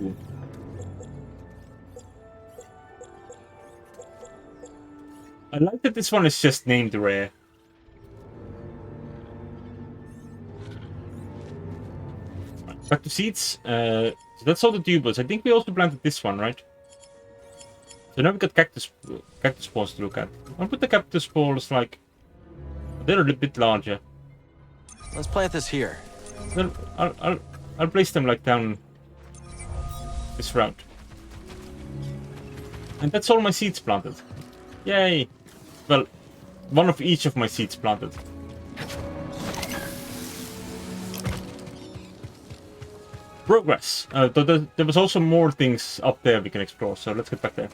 Ooh. I like that this one is just named rare. Back to seeds. So that's all the tubers. I think we also planted this one, right? So now we've got cactus balls to look at. I'll put the cactus balls like... They're a bit larger. Let's plant this here. Well, I'll place them like down this route. And that's all my seeds planted. Yay! Well, one of each of my seeds planted. Progress. There was also more things up there we can explore, so let's get back there.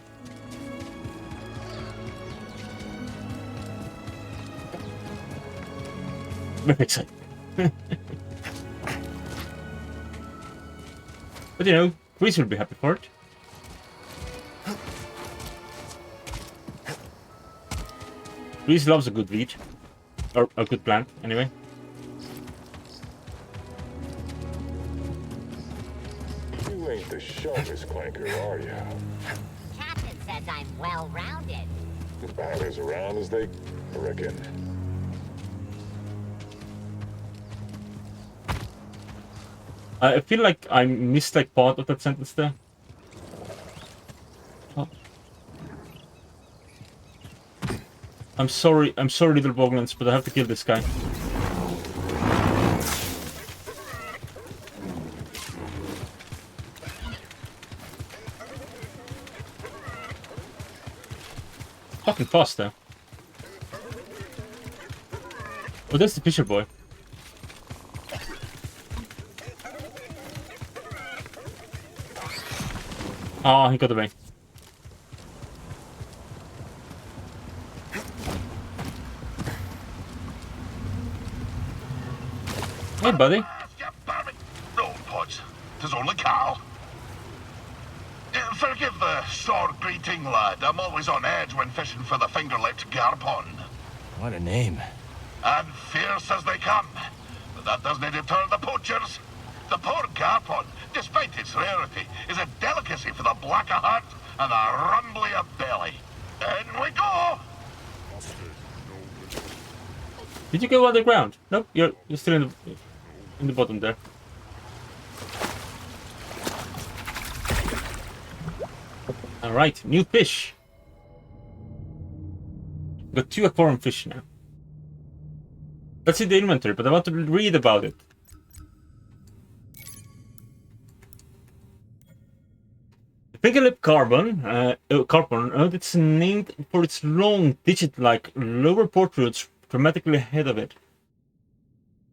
Very excited. But you know, Grease will be happy for it. Grease loves a good read. Or a good plant, anyway. You ain't the sharpest clanker, are you? Captain says I'm well-rounded. About as around as they reckon. I feel like I missed like part of that sentence there. Oh. I'm sorry, little boglins, but I have to kill this guy. Fucking fast though. Oh, that's the fisher boy. Oh, he got away. Hey, buddy. No, Pods. 'Tis only Carl. Forgive the short greeting, lad. I'm always on edge when fishing for the finger-lipped garpon. What a name. And fierce as they come. But that doesn't deter the poachers. The poor garpon, despite its rarity, is a delicacy for the black of heart and the rumbly of belly. In we go! Did you go underground? Nope, you're still in the bottom there. All right, new fish. Got 2 aquarium fish now. That's in the inventory, but I want to read about it. Finger-lip carpon, it's named for its long, digit-like lower protrudes dramatically ahead of it.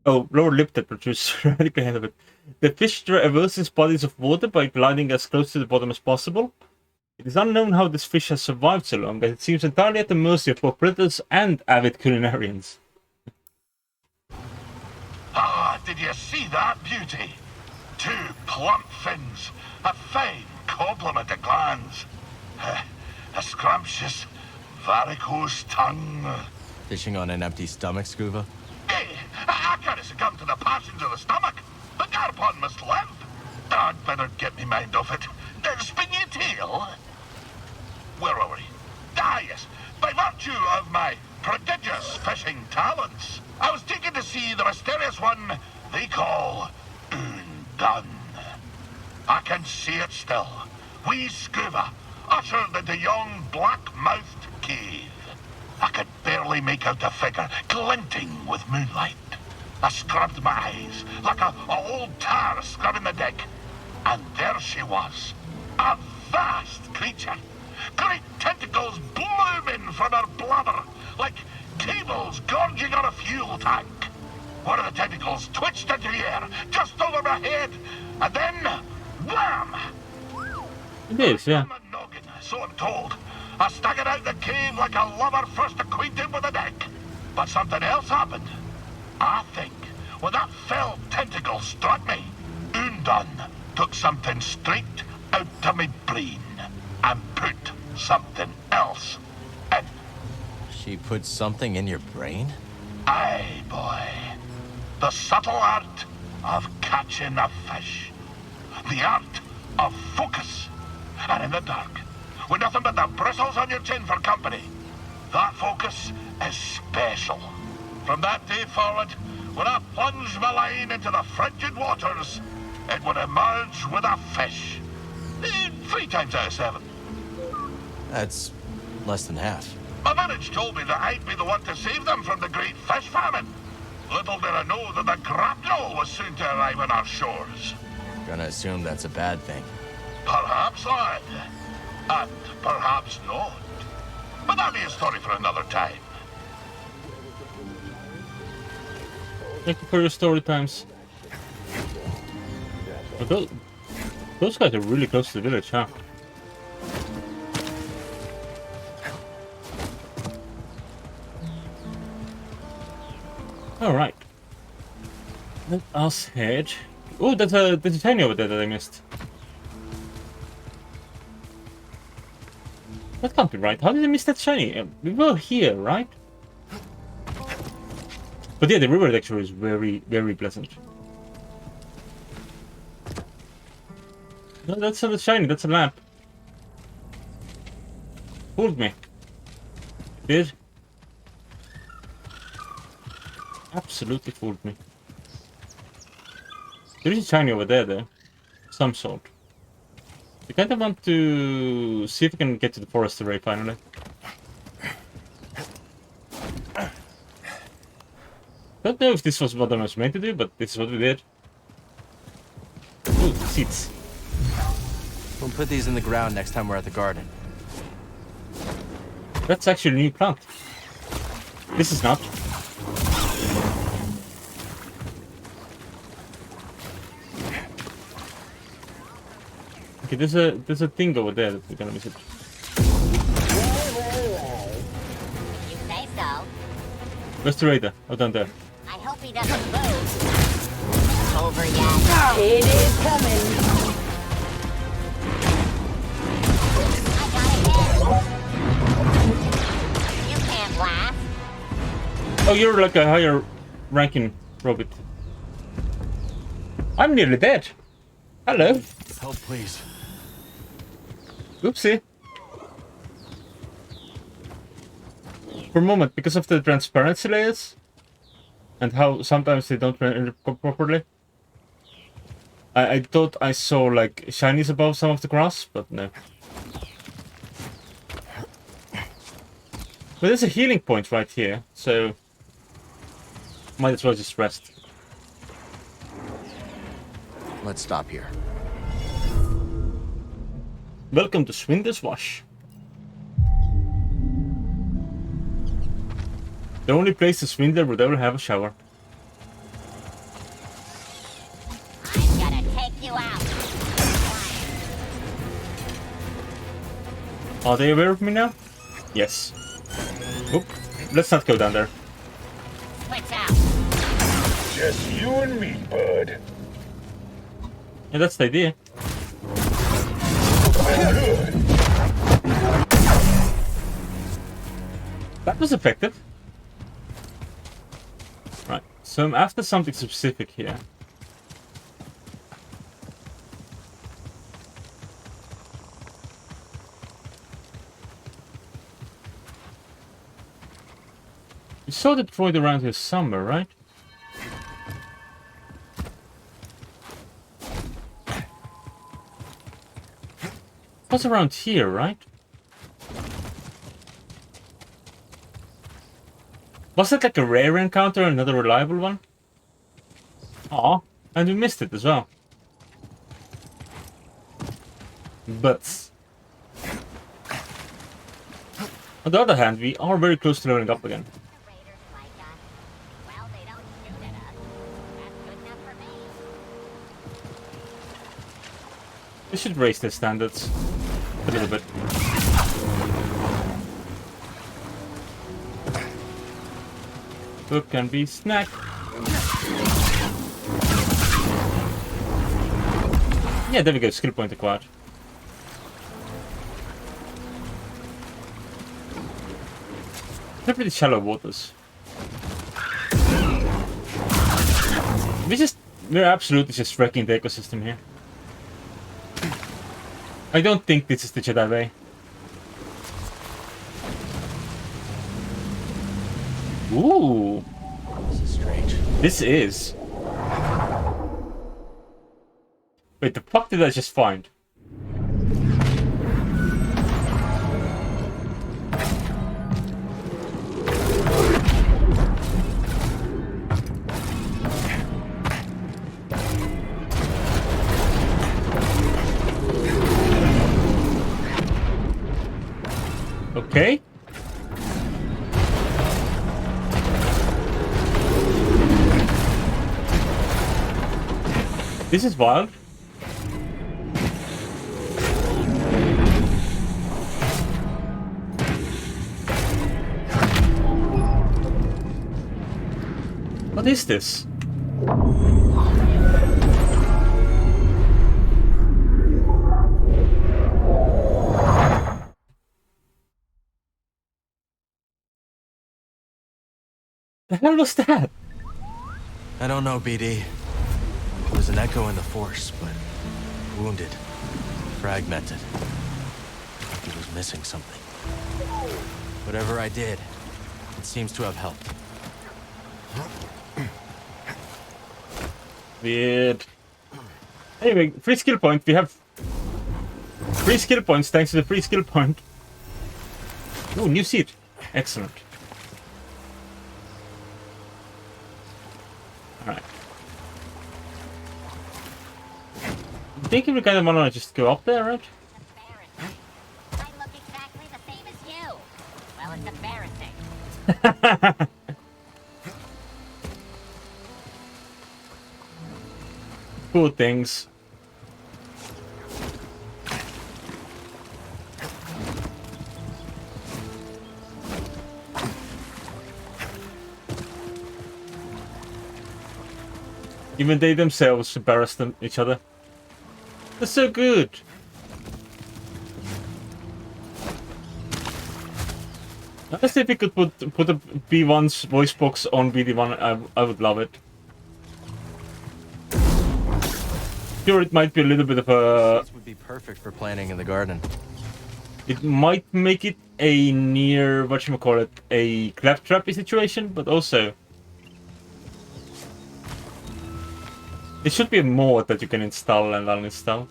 Oh, lower lip that protrudes right behind of it. The fish traverses bodies of water by gliding as close to the bottom as possible. It is unknown how this fish has survived so long, but it seems entirely at the mercy of both predators and avid culinarians. Ah, did you see that beauty? 2 plump fins, a fine complement of glands, a scrumptious varicose tongue. Fishing on an empty stomach, Scuba? Hey, I can't succumb to the passions of the stomach. The garpon must live. I'd better get me mind off it. Spin your tail. Where are we? Ah, yes. By virtue of my prodigious fishing talents, I was taken to see the mysterious one they call Undone. I can see it still. Wee Scuba, ushered into yon black-mouthed cave. I could barely make out the figure, glinting with moonlight. I scrubbed my eyes, like a old tar scrubbing the deck. And there she was, a vast creature. Great tentacles blooming from her blubber, like cables gorging on a fuel tank. One of the tentacles twitched into the air, just over my head, and then, wham! It is, yeah. So I'm told. I staggered out the cave like a lover first acquainted with the deck. But something else happened. I think when that fell tentacle struck me, Undone took something straight out of my brain and put something else in. She put something in your brain? Aye, boy. The subtle art of catching a fish. The art of focus. And in the dark, with nothing but the bristles on your chin for company, that focus is special. From that day forward, when I plunged my line into the frigid waters, it would emerge with a fish. 3 times out of 7. That's less than half. My village told me that I'd be the one to save them from the great fish famine. Little did I know that the grapnel was soon to arrive on our shores. Gonna assume that's a bad thing. Perhaps, lad. And perhaps not. But that'll be a story for another time. Thank you for your story times. But those guys are really close to the village, huh? Alright. Let us head. Oh, there's a tiny over there that I missed. That can't be right. How did I miss that shiny? We were here, right? But yeah, the river texture is very, very pleasant. No, that's not a shiny, that's a lamp. Fooled me. It did. Absolutely fooled me. There is a shiny over there, though. Some sort. I kind of want to see if we can get to the forest array finally. Don't know if this was what I was meant to do, but this is what we did. Ooh, seeds. We'll put these in the ground next time we're at the garden. That's actually a new plant. This is not. Okay, there's a thing over there that we're gonna visit. You say so. Where's the raider? Oh, down there. I hope he doesn't move. Over yet. It is coming. You can't laugh. Oh, you're like a higher ranking robot. I'm nearly dead. Hello. Help, please. Oopsie. For a moment, because of the transparency layers and how sometimes they don't render properly, I thought I saw like shinies above some of the grass, but no. But there's a healing point right here, so might as well just rest. Let's stop here. Welcome to Swinder's Wash. The only place a Swindler would ever have a shower. you out. Are they aware of me now? Yes. Oop. Let's not go down there. Switch out. Just you and me, bud. Yeah, that's the idea. That was effective. Right, so I'm after something specific here. You saw the droid around here somewhere, right? Was around here, right? Was that like a rare encounter, another reliable one? Aw, and we missed it as well. But on the other hand, we are very close to leveling up again. We should raise their standards a little bit. Book can be snacked. Yeah, there we go. Skill point acquired. They're pretty shallow waters. We're absolutely just wrecking the ecosystem here. I don't think this is the Jedi way. Ooh. This is strange. This is. Wait, the fuck did I just find? Okay. This is wild. What is this? The hell was that? I don't know, BD. It was an echo in the Force, but wounded, fragmented. Like he was missing something. Whatever I did, it seems to have helped. Weird. Anyway, free skill point. We have free skill points thanks to the free skill point. Ooh, new seat. Excellent. Alright. I'm thinking we kind of want to just go up there, right? I look exactly the same as you. Well, it's embarrassing. Cool things. Even they themselves embarrass each other. They're so good. Honestly, if we could put a B1's voice box on BD1, I would love it. Sure, it might be a little bit of a... This would be perfect for planting in the garden. It might make it a near, whatchamacallit, a claptrappy situation, but also... It should be a mod that you can install and uninstall.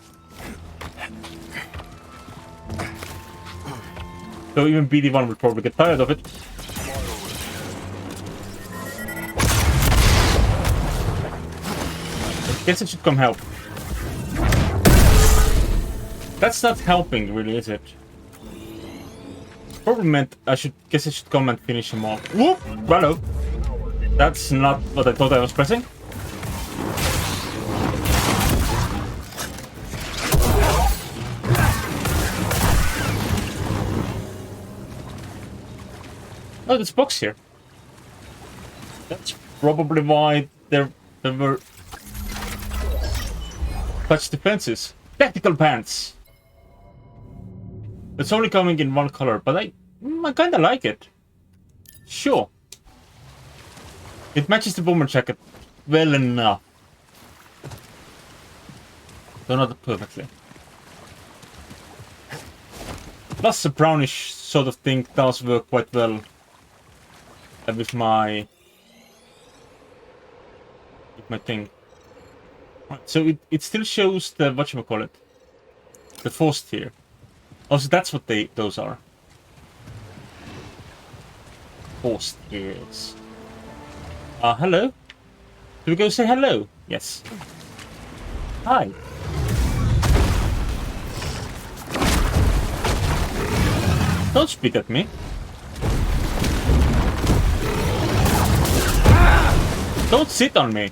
So even BD1 will probably get tired of it. I guess it should come help. That's not helping, really, is it? Probably meant I guess I should come and finish him off. Whoop! Hello. That's not what I thought I was pressing. Oh, there's a box here. That's probably why there were such defenses. Tactical pants. It's only coming in one color, but I kind of like it. Sure. It matches the bomber jacket well enough. Though not perfectly. Plus, a brownish sort of thing does work quite well with my thing. Right, so it still shows the whatchamacallit, the forced here. Also, that's what those are. Forced ears. Hello? Do we go say hello? Yes. Hi. Don't spit at me. Don't sit on me.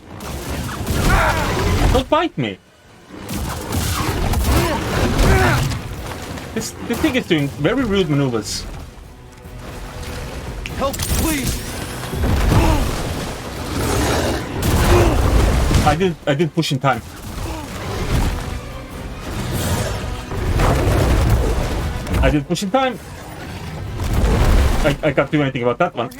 Don't bite me. This thing is doing very rude maneuvers. Help, please! I didn't push in time. I didn't push in time. I can't do anything about that one.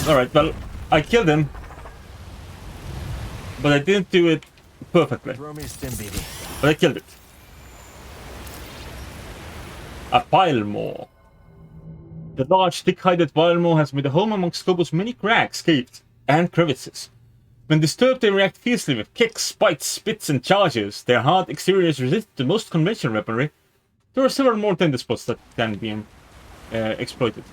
Alright, well, I killed him. But I didn't do it perfectly. Throw me a stim, baby. But I killed it. A Pilemaw. The large, thick-hided Pilemaw has made a home amongst Kobo's many cracks, caves, and crevices. When disturbed, they react fiercely with kicks, bites, spits, and charges. Their hard exteriors resist to most conventional weaponry. There are several more tender spots that can be exploited.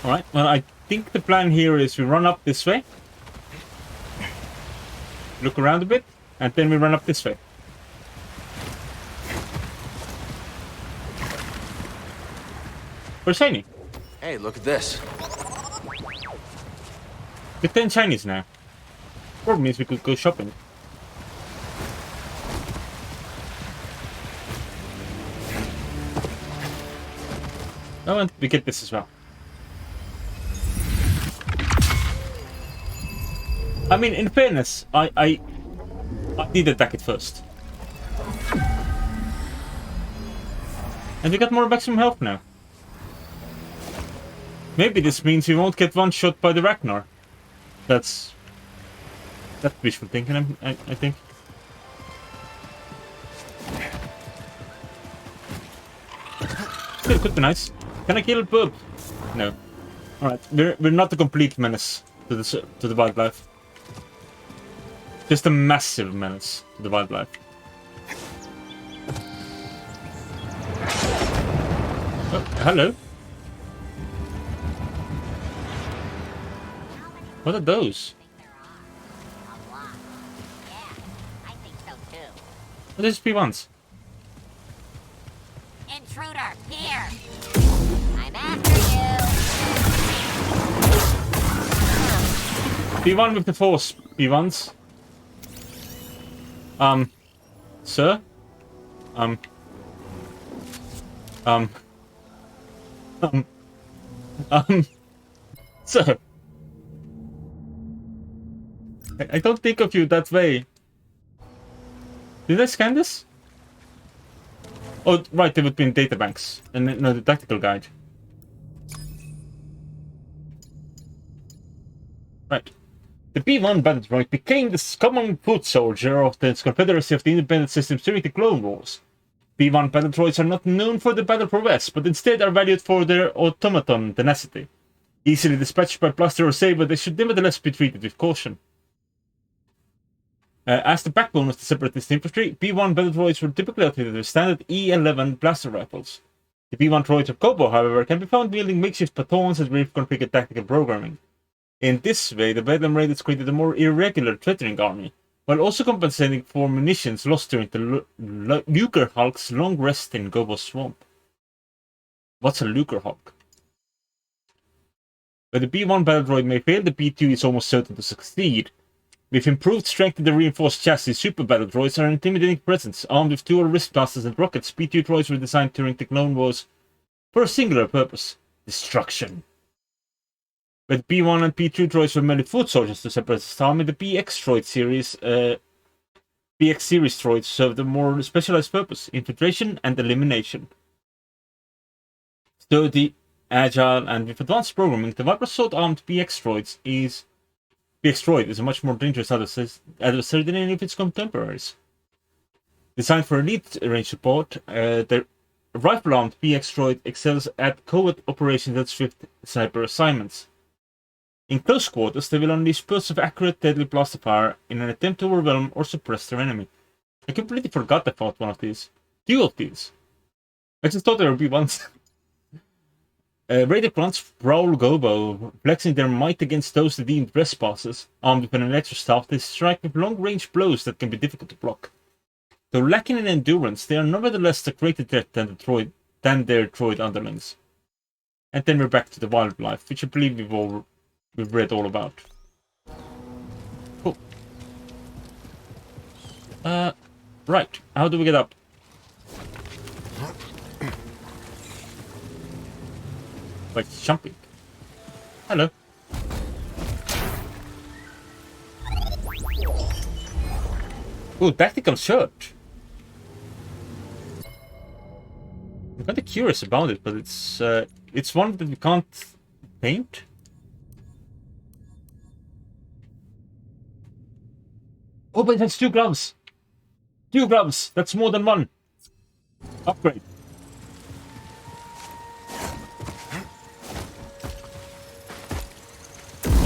Alright, well, I think the plan here is we run up this way. Look around a bit, and then we run up this way. We're shiny. Hey, look at this. We're 10 shinies now. Probably means we could go shopping. Oh, and we get this as well. I mean, in fairness, I did attack it first. And we got more maximum health now. Maybe this means we won't get one shot by the Rancor. That's wishful thinking, I think. Could be nice. Can I kill a bub? No. Alright, we're not a complete menace to the wildlife. Just a massive menace to the wildlife. Oh, hello. What are those? What is P1s? Intruder, here! I'm after you! P1 with the force, P1s. Sir? Sir? I don't think of you that way. Did I scan this? Oh, right, they would be in databanks. And no, the tactical guide. Right. The B-1 battle droid became the common foot soldier of the Confederacy of the Independent Systems during the Clone Wars. B-1 battle droids are not known for their battle prowess, but instead are valued for their automaton tenacity. Easily dispatched by blaster or saber, they should nevertheless be treated with caution. As the backbone of the Separatist infantry, B-1 battle droids were typically outfitted with standard E11 blaster rifles. The B-1 droids of Kobo, however, can be found wielding makeshift batons and reconfigured tactical programming. In this way, the Bedlam Raiders created a more irregular, threatening army, while also compensating for munitions lost during the Lucre Hulk's long rest in Gobo's Swamp. What's a Lucre Hulk? Where the B1 battle droid may fail, the B2 is almost certain to succeed. With improved strength in the reinforced chassis, super battle droids are an intimidating presence. Armed with dual wrist blasters and rockets, B2 droids were designed during the Clone Wars for a singular purpose: destruction. But B1 and B2 droids were merely foot soldiers to Separatist army. The BX droid series, BX series droids served a more specialized purpose: infiltration and elimination. Sturdy, agile, and with advanced programming, the Viper Sword armed BX droid is a much more dangerous adversary than any of its contemporaries. Designed for elite range support, the rifle-armed BX droid excels at covert operations and swift sniper assignments. In close quarters, they will unleash bursts of accurate, deadly blaster fire in an attempt to overwhelm or suppress their enemy. I completely forgot I fought one of these. Two of these. I just thought there would be ones. Raider clans prowl Gobo, flexing their might against those they deemed trespassers. Armed with an electro staff, they strike with long-range blows that can be difficult to block. Though lacking in endurance, they are nevertheless a greater threat than their droid underlings. And then we're back to the wildlife, which I believe we've read all about. Cool. Right. How do we get up? Like jumping. Hello. Ooh, tactical shirt. I'm kind of curious about it, but it's one that we can't paint. Oh, but it has 2 gloves. 2 gloves. That's more than one. Upgrade.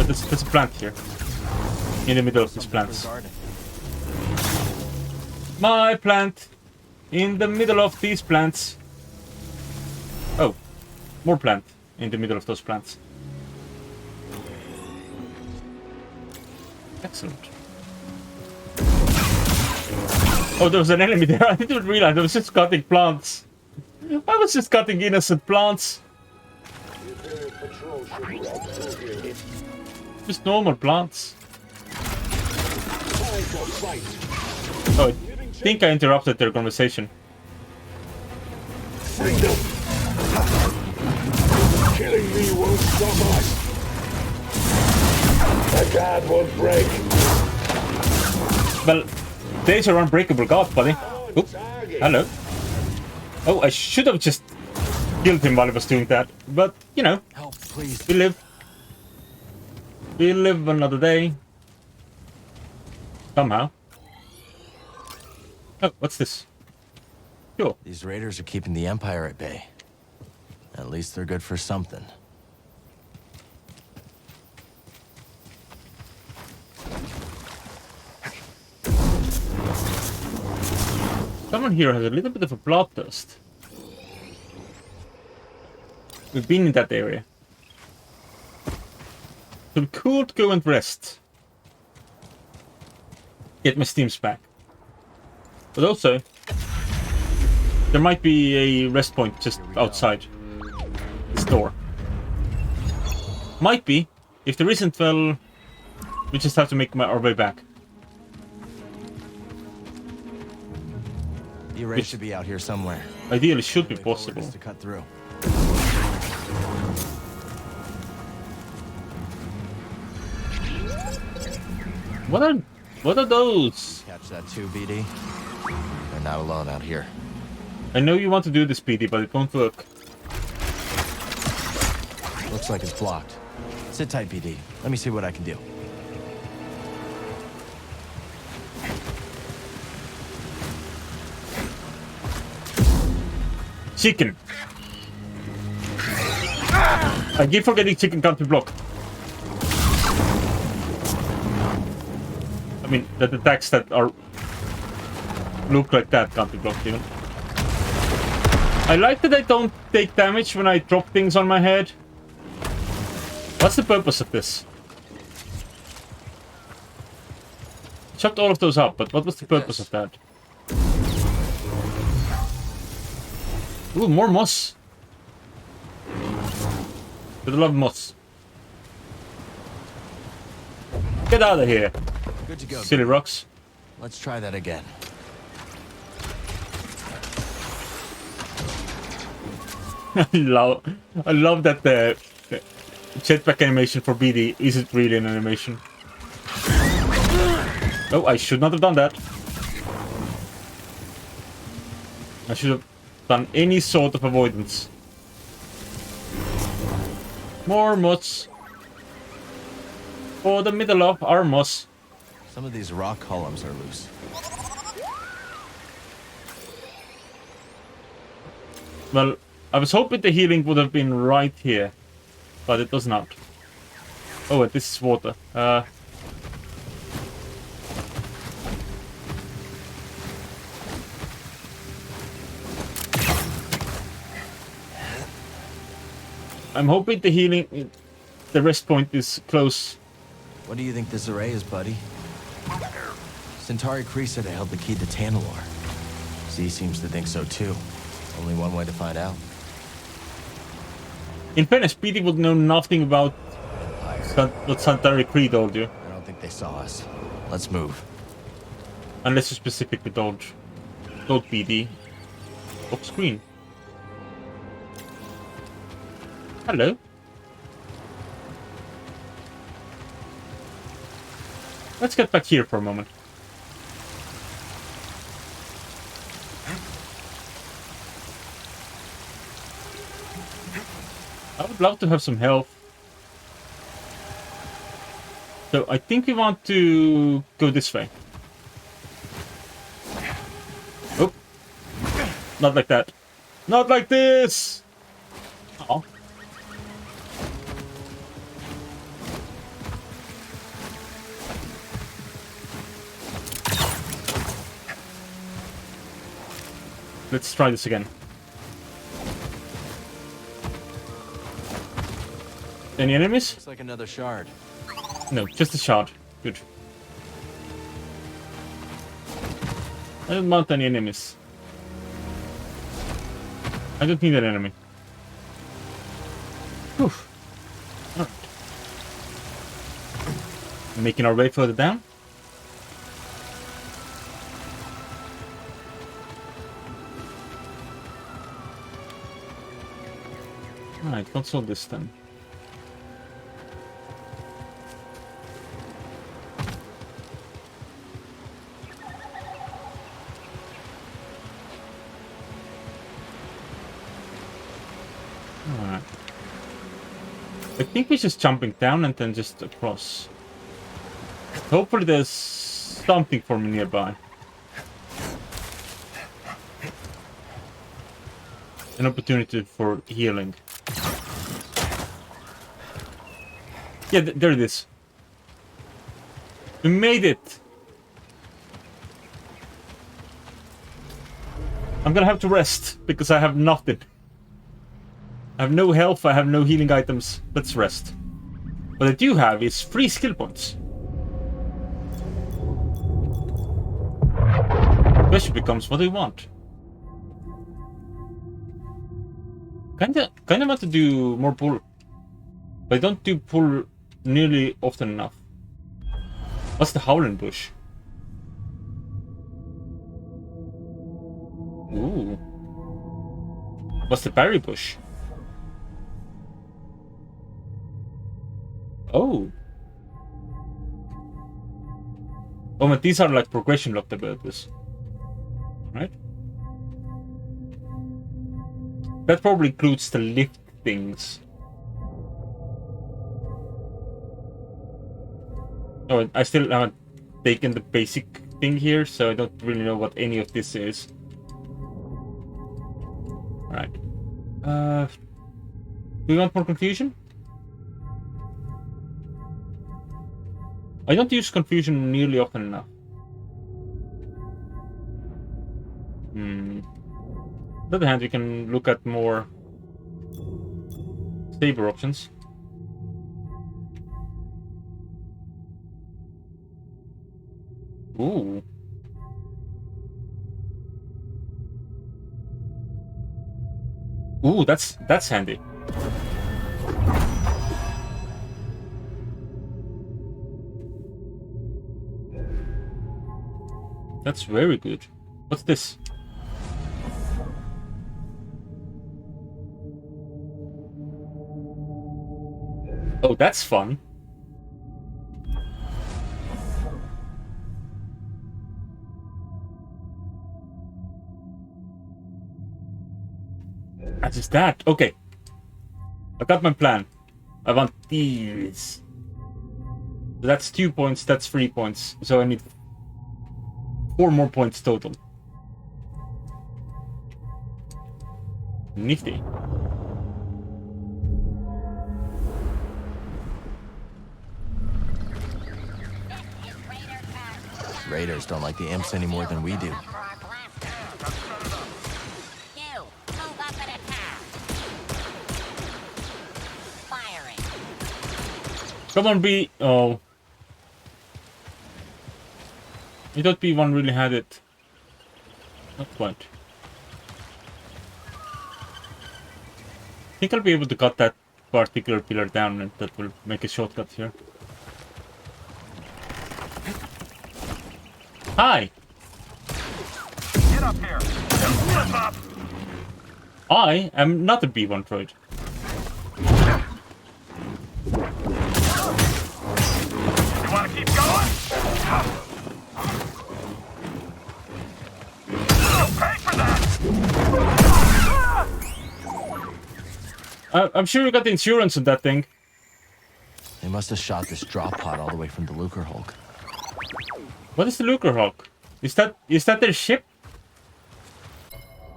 There's a plant here. In the middle of these plants. My plant. In the middle of these plants. Oh. More plant. In the middle of those plants. Excellent. Oh, there was an enemy there. I didn't realize I was just cutting plants. I was just cutting innocent plants. Just normal plants. Oh, I think I interrupted their conversation. Freedom! Killing me won't stop us! The guard won't break! Well, there's your unbreakable guard, buddy. Oop. Hello. Oh, I should have just killed him while I was doing that. But, you know, help, please. We live. We live another day. Somehow. Oh, what's this? Sure. These raiders are keeping the Empire at bay. At least they're good for something. Someone here has a little bit of a bloodthirst. We've been in that area. So we could go and rest. Get my steams back. But also, there might be a rest point just outside this door. Might be. If there isn't, well, we just have to make our way back. The array should be out here somewhere. Ideally, should be possible. To cut through. What are those? Catch that too, BD. They're not alone out here. I know you want to do this, BD, but it won't work. Looks like it's blocked. Sit tight, BD. Let me see what I can do. Chicken. I keep forgetting chicken can't be blocked. I mean, the attacks that are look like that can't be blocked even. I like that I don't take damage when I drop things on my head. What's the purpose of this? chopped all of those up, but what was the purpose of that? Ooh, more moss. But I love moss. Get out of here. Good to go. Silly rocks. Let's try that again. I love that the jetpack animation for BD isn't really an animation. Oh, I should not have done that. I should have done any sort of avoidance. More moss. For the middle of our moss. Some of these rock columns are loose. Well, I was hoping the healing would have been right here, but it does not. Oh, and this is water. I'm hoping the healing, the rest point is close. What do you think this array is, buddy? Centauri Cressida held the key to Tanalor. Z seems to think so too. Only one way to find out. In fairness, BD would know nothing about what Centauri Cree told you. I don't think they saw us. Let's move. Unless you specifically told BD. Off screen. Hello. Let's get back here for a moment. I would love to have some health. So I think we want to go this way. Oh. Not like that. Not like this! Oh. Let's try this again. Any enemies? Looks like another shard. No, just a shard. Good. I don't want any enemies. I don't need an enemy. Whew. Alright. Making our way further down. Alright, what's all this then? Alright. I think we're just jumping down and then just across. Hopefully there's something for me nearby. An opportunity for healing. Yeah, there it is. We made it! I'm gonna have to rest, because I have nothing. I have no health, I have no healing items. Let's rest. What I do have is 3 skill points. The question becomes, what do you want? Kinda want to do more pull. But I don't do pull nearly often enough. What's the howling bush? Ooh. What's the berry bush? Oh. Oh, but these are like progression locked abilities. Right? That probably includes the lift things. Oh, I still haven't taken the basic thing here, so I don't really know what any of this is. Alright. Do we want more confusion? I don't use confusion nearly often enough. On the other hand, we can look at more saber options. Ooh. Ooh, that's handy. That's very good. What's this? Oh, that's fun. That is that. Okay. I got my plan. I want these. So that's 2 points, that's 3 points. So I need 4 more points total. Nifty. Raiders don't like the imps any more than we do. Come on, B. Oh. I thought B1 really had it. Not quite. I think I'll be able to cut that particular pillar down, and that will make a shortcut here. Hi! Get up here! Don't slip up! I am not a B1 droid. You want to keep going? You'll pay for that! I'm sure you got the insurance on that thing. They must have shot this drop pod all the way from the Lucre Hulk. What is the Lucre Hulk? Is that their ship?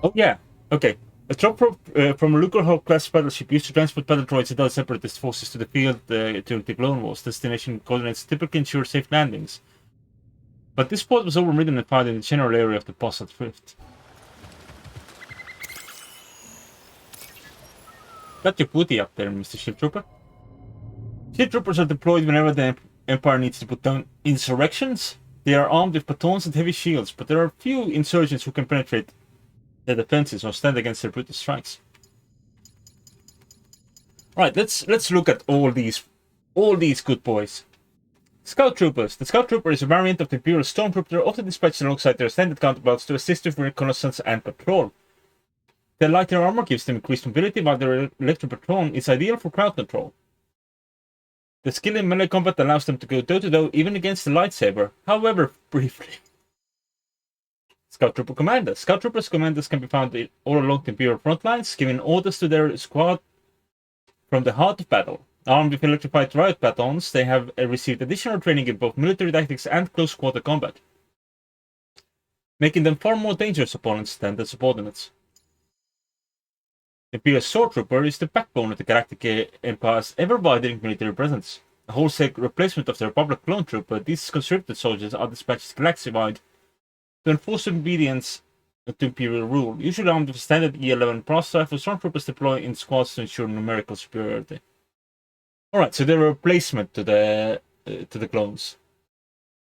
Oh yeah. Okay. A drop from a Lucre Hulk class battleship used to transport battle droids and other separatist forces to the field during the Clone Wars. Destination coordinates typically ensure safe landings. But this pod was overridden and fired in the general area of the Bossat Rift. Got your booty up there, Mr. Shield Trooper. Shield Troopers are deployed whenever the Empire needs to put down insurrections. They are armed with batons and heavy shields, but there are few insurgents who can penetrate their defenses or stand against their brutal strikes. Right, let's look at all these good boys. Scout Troopers. The Scout Trooper is a variant of the Imperial Stormtrooper, often dispatched alongside their standard counterparts to assist with reconnaissance and patrol. Their lighter armor gives them increased mobility, while their electro patrol is ideal for crowd control. The skill in melee combat allows them to go toe-to-toe even against the lightsaber, however briefly. Scout Trooper Commanders. Scout Troopers commanders can be found all along the Imperial front lines, giving orders to their squad from the heart of battle. Armed with electrified riot batons, they have received additional training in both military tactics and close-quarter combat, making them far more dangerous opponents than their subordinates. The Imperial Sword Trooper is the backbone of the Galactic Empire's ever-widening military presence. A wholesale replacement of the Republic clone trooper, these conscripted soldiers are dispatched galaxy-wide to enforce obedience to Imperial rule. Usually armed with standard E11 blast rifles, stormtroopers deploy in squads to ensure numerical superiority. Alright, so they're a replacement to the clones.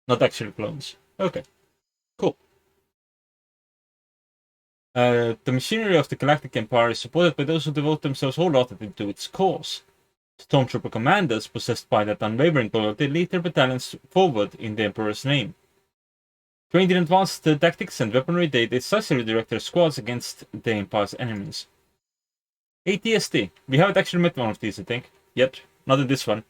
Not actually clones. Okay, cool. The machinery of the Galactic Empire is supported by those who devote themselves wholeheartedly to its cause. Stormtrooper commanders, possessed by that unwavering loyalty, lead their battalions forward in the Emperor's name. Trained in advanced tactics and weaponry, they decisively direct their squads against the Empire's enemies. ATST. We haven't actually met one of these, I think, yet. Not in this one.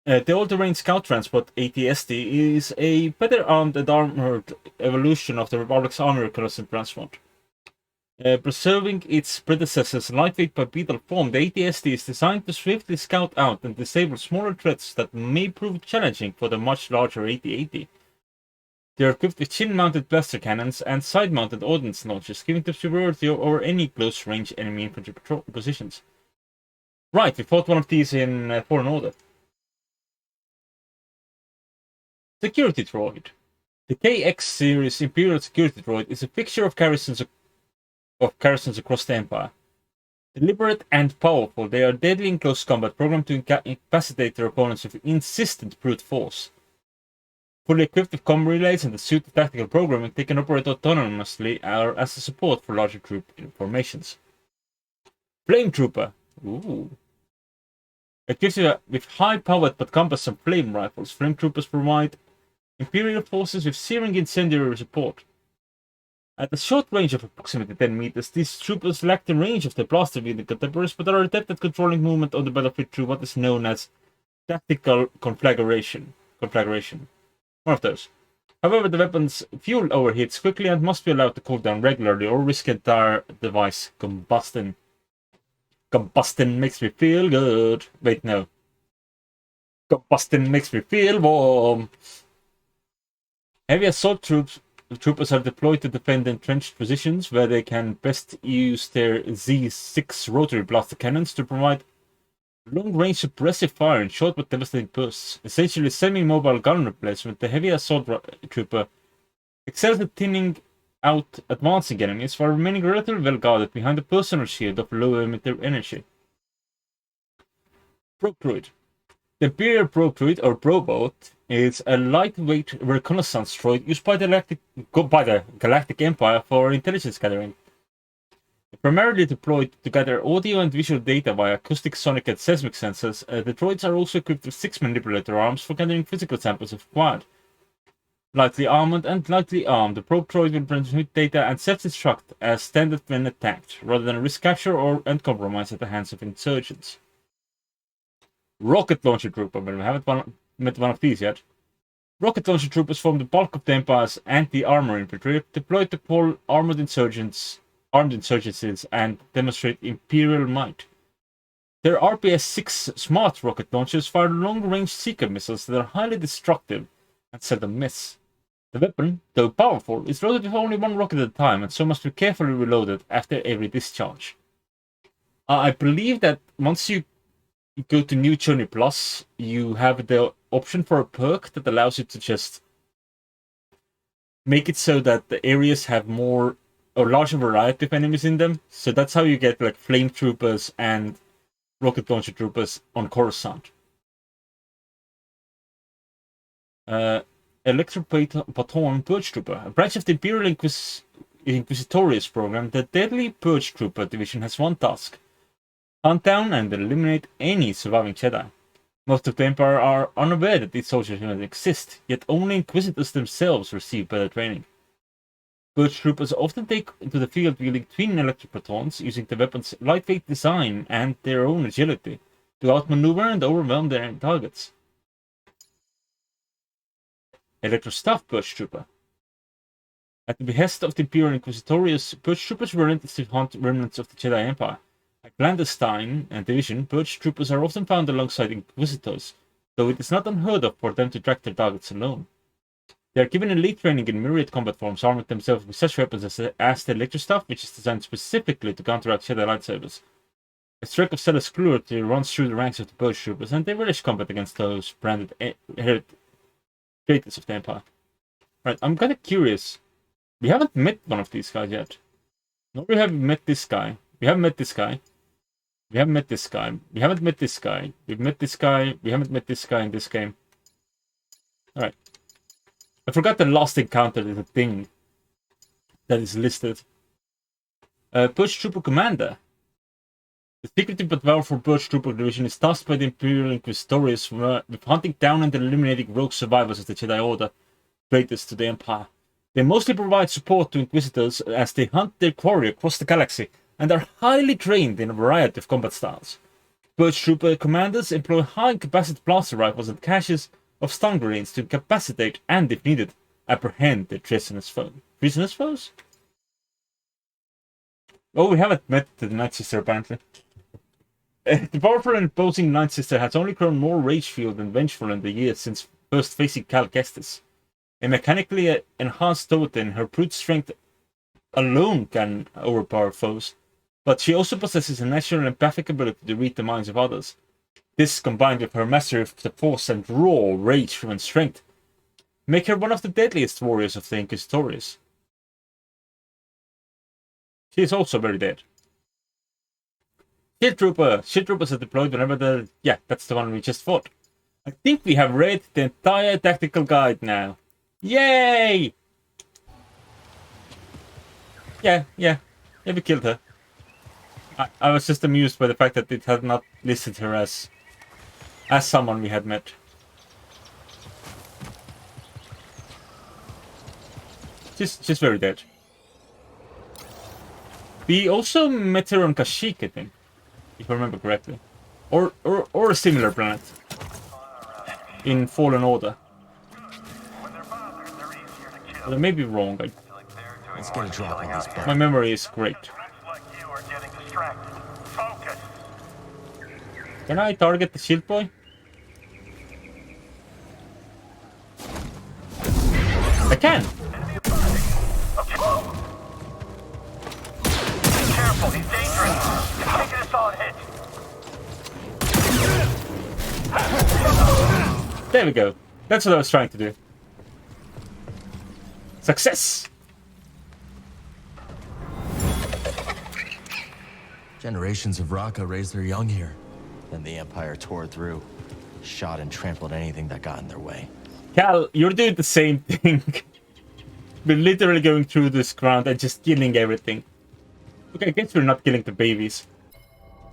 The all-terrain scout transport, ATST, is a better armed and armored evolution of the Republic's army reconnaissance transport. Preserving its predecessor's lightweight bipedal form, the ATST is designed to swiftly scout out and disable smaller threats that may prove challenging for the much larger AT-AT. They are equipped with chin-mounted blaster cannons and side-mounted ordnance launchers, giving them superiority over any close-range enemy infantry positions. Right, we fought one of these in Fallen Order. Security Droid. The KX series Imperial Security Droid is a fixture of garrisons across the Empire. Deliberate and powerful, they are deadly in close combat, programmed to incapacitate their opponents with insistent brute force. Fully equipped with comm relays and the suit of tactical programming, they can operate autonomously or as a support for larger troop formations. Flame Trooper. Ooh. Equipped with high-powered but cumbersome flame rifles, flame troopers provide Imperial forces with searing incendiary support. At a short range of approximately 10 meters, these troopers lack the range of their blaster-wielding contemporaries, but are adept at controlling movement on the battlefield through what is known as tactical conflagration. One of those. However, the weapon's fuel overheats quickly and must be allowed to cool down regularly or risk entire device combusting. Combusting makes me feel good. Wait, no. Combusting makes me feel warm. Heavy assault troopers are deployed to defend entrenched positions where they can best use their Z6 rotary blaster cannons to provide long-range suppressive fire in short but devastating bursts. Essentially semi-mobile gun replacement, the heavy assault trooper excels at thinning out advancing enemies while remaining relatively well guarded behind a personal shield of low emitter energy. Probe Droid. The Imperial Probe Droid, or Probot, is a lightweight reconnaissance droid used by the Galactic Empire for intelligence gathering. Primarily deployed to gather audio and visual data via acoustic, sonic, and seismic sensors, the droids are also equipped with 6 manipulator arms for gathering physical samples if required. Lightly armored and lightly armed, the probe droid will transmit data and self-destruct as standard when attacked, rather than risk capture and compromise at the hands of insurgents. Rocket Launcher Trooper, but we haven't met one of these yet. Rocket Launcher Troopers form the bulk of the Empire's anti-armor infantry, deployed to quell armed insurgencies and demonstrate Imperial might. Their RPS-6 smart rocket launchers fire long-range seeker missiles that are highly destructive and seldom miss. The weapon, though powerful, is loaded with only one rocket at a time and so must be carefully reloaded after every discharge. I believe that once you go to New Journey Plus, you have the option for a perk that allows you to just make it so that the areas have more or larger variety of enemies in them. So that's how you get like flame troopers and rocket launcher troopers on Coruscant. Electro-Baton Purge Trooper, a branch of the Imperial Inquisitorius program. The Deadly Purge Trooper division has one task: hunt down and eliminate any surviving Jedi. Most of the Empire are unaware that these soldiers even exist, yet only Inquisitors themselves receive better training. Purge troopers often take to the field wielding twin electric batons, using the weapon's lightweight design and their own agility to outmaneuver and overwhelm their targets. Electro-Staff Purge Trooper. At the behest of the Imperial Inquisitorius, Purge troopers were relentlessly hunt remnants of the Jedi Empire. A clandestine division, Purge troopers are often found alongside Inquisitors, though it is not unheard of for them to track their targets alone. They are given elite training in myriad combat forms, arming themselves with such weapons as the Electrostaff, which is designed specifically to counteract Jedi lightsabers. A streak of zealous cruelty runs through the ranks of the Purge troopers, and they relish combat against those branded traitors of the Empire. Right, I'm kind of curious. We haven't met one of these guys yet. No, we haven't met this guy. We haven't met this guy. We haven't met this guy. We haven't met this guy. We've met this guy. We haven't met this guy in this game. Alright. I forgot the last encounter is a thing that is listed. Purge Trooper Commander. The secretive but powerful Purge Trooper Division is tasked by the Imperial Inquisitorius with hunting down and eliminating rogue survivors of the Jedi Order, traitors to the Empire. They mostly provide support to Inquisitors as they hunt their quarry across the galaxy, and are highly trained in a variety of combat styles. Purge Trooper commanders employ high-capacity blaster rifles and caches of stun grenades to incapacitate and, if needed, apprehend their treasonous foes. Treasonous foes? Oh, we haven't met the Night Sister, apparently. The powerful and imposing Night Sister has only grown more rage-filled and vengeful in the years since first facing Cal Kestis. A mechanically enhanced Toten, her brute strength alone can overpower foes, but she also possesses a natural empathic ability to read the minds of others. This, combined with her mastery of the Force and raw, rage-driven strength, make her one of the deadliest warriors of the Inquisitorius. She is also very dead. Shield Trooper! Shield Troopers are deployed whenever the... Yeah, that's the one we just fought. I think we have read the entire tactical guide now. Yay! Yeah, we killed her. I was just amused by the fact that it had not listed her as someone we had met. She's very dead. We also met her on Kashyyyk, I think, if I remember correctly, or a similar planet in Fallen Order. But I may be wrong. Let's get a drop on these bugs. My memory is great. Can I target the shield boy? I can! Careful, he's dangerous. He's taking a solid hit. There we go. That's what I was trying to do. Success! Generations of Raqqa raised their young here. Then the Empire tore through, shot and trampled anything that got in their way. Cal, you're doing the same thing. We're literally going through this ground and just killing everything. Okay, I guess we're not killing the babies.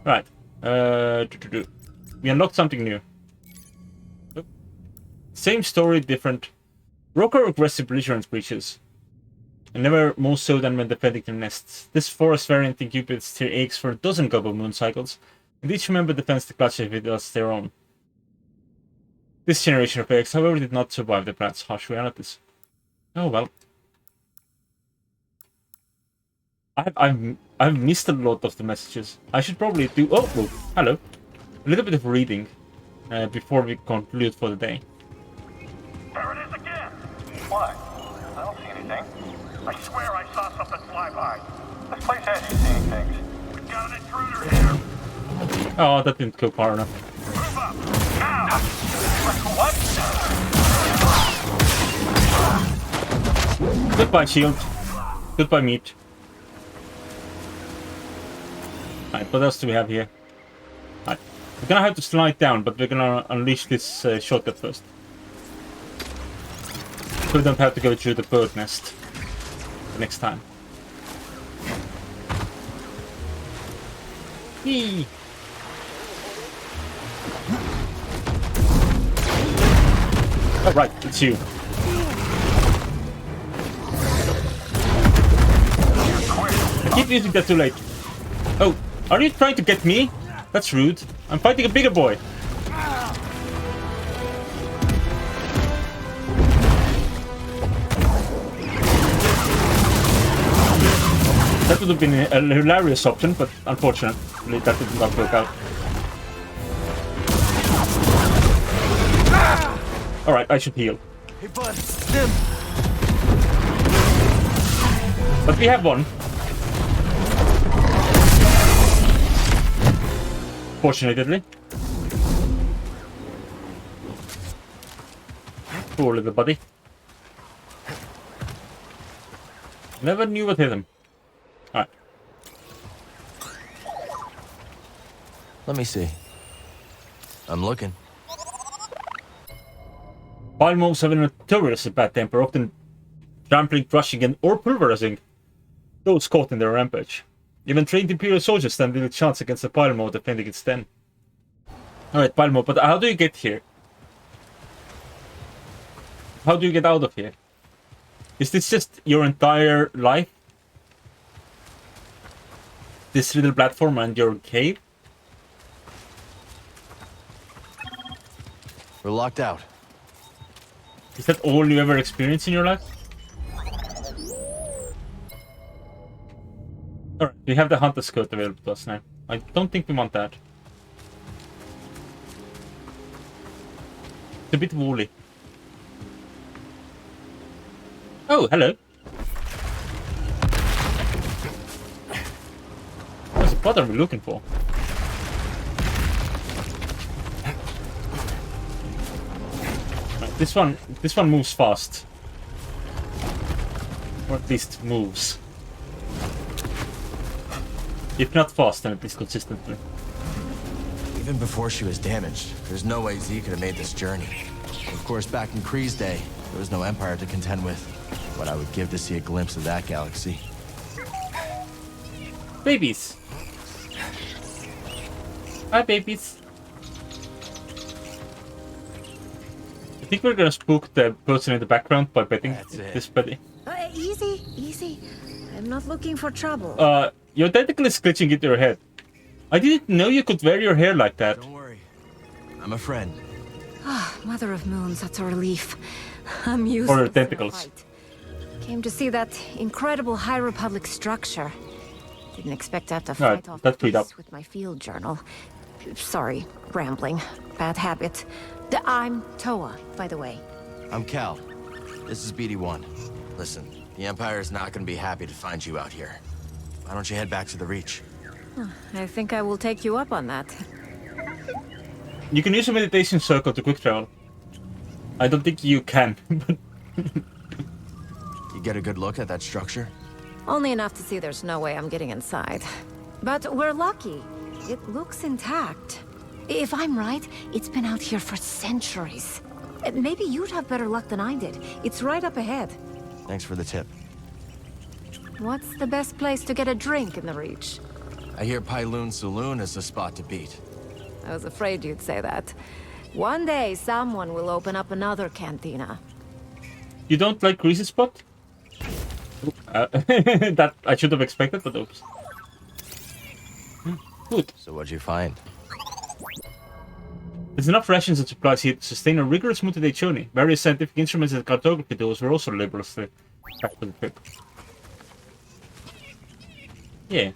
Right. We unlocked something new. Same story, different. Rancor aggressive belligerence breaches. And never more so than when defending their nests. This forest variant incubates their eggs for a dozen gobble moon cycles, and each member defends the clutch if it does their own. This generation of eggs, however, did not survive the planet's harsh realities. Oh well. I've missed a lot of the messages. I should probably do... Oh, hello. A little bit of reading before we conclude for the day. There it is again. What? I don't see anything. I swear I saw something fly by. This place has you seeing things. We've got an intruder here. Oh, that didn't go far enough. Move up. Now. What? Goodbye, shield. Goodbye, meat. Alright, what else do we have here? Alright. We're gonna have to slide down, but we're gonna unleash this shortcut first. So we don't have to go through the bird nest next time. Yee. Oh, right, it's you. I keep using that too late. Oh, are you trying to get me? That's rude. I'm fighting a bigger boy. That would have been a hilarious option, but unfortunately that did not work out. Alright, I should heal. Hey, bud, Stim. But we have one. Fortunately. Poor little buddy. Never knew what hit him. Alright. Let me see. I'm looking. Pile mobs have a notoriously bad temper, often trampling, crushing, and or pulverizing those caught in their rampage. Even trained Imperial soldiers stand little chance against a pile mob defending its den. Alright, pile mob, but how do you get here? How do you get out of here? Is this just your entire life? This little platform and your cave? We're locked out. Is that all you ever experienced in your life? Alright, we have the hunter's coat available to us now. I don't think we want that. It's a bit woolly. Oh, hello. What are we looking for? Right, this one moves fast. Or at least moves. If not fast, then at least consistently. Even before she was damaged, there's no way Z could have made this journey. Of course, back in Kree's day, there was no Empire to contend with. What I would give to see a glimpse of that galaxy. Babies. Hi, babies. I think we're gonna spook the person in the background by betting this buddy. Easy, easy. I'm not looking for trouble. Your tentacle is glitching into your head. I didn't know you could wear your hair like that. Don't worry. I'm a friend. Mother of Moons, that's a relief. I'm used Or to tentacles. Came to see that incredible High Republic structure. Didn't expect to have to No, fight off that's freed up. peace with my field journal. Sorry, rambling. Bad habit. I'm Toa, by the way. I'm Cal. This is BD-1. Listen, the Empire is not going to be happy to find you out here. Why don't you head back to the Reach? I think I will take you up on that. You can use a meditation circle to quick travel. I don't think you can, but You get a good look at that structure? Only enough to see there's no way I'm getting inside. But we're lucky. It looks intact. If I'm right, it's been out here for centuries. Maybe you'd have better luck than I did. It's right up ahead. Thanks for the tip. What's the best place to get a drink in the Reach? I hear Pyloon Saloon is the spot to beat. I was afraid you'd say that. One day, someone will open up another cantina. you don't like Greasy Spot? That I should have expected, but oops. Good. So what'd you find? There's enough rations and supplies here to sustain a rigorous multi-day journey. Various scientific instruments and cartography tools were also laboriously packed for the trip. Yeah.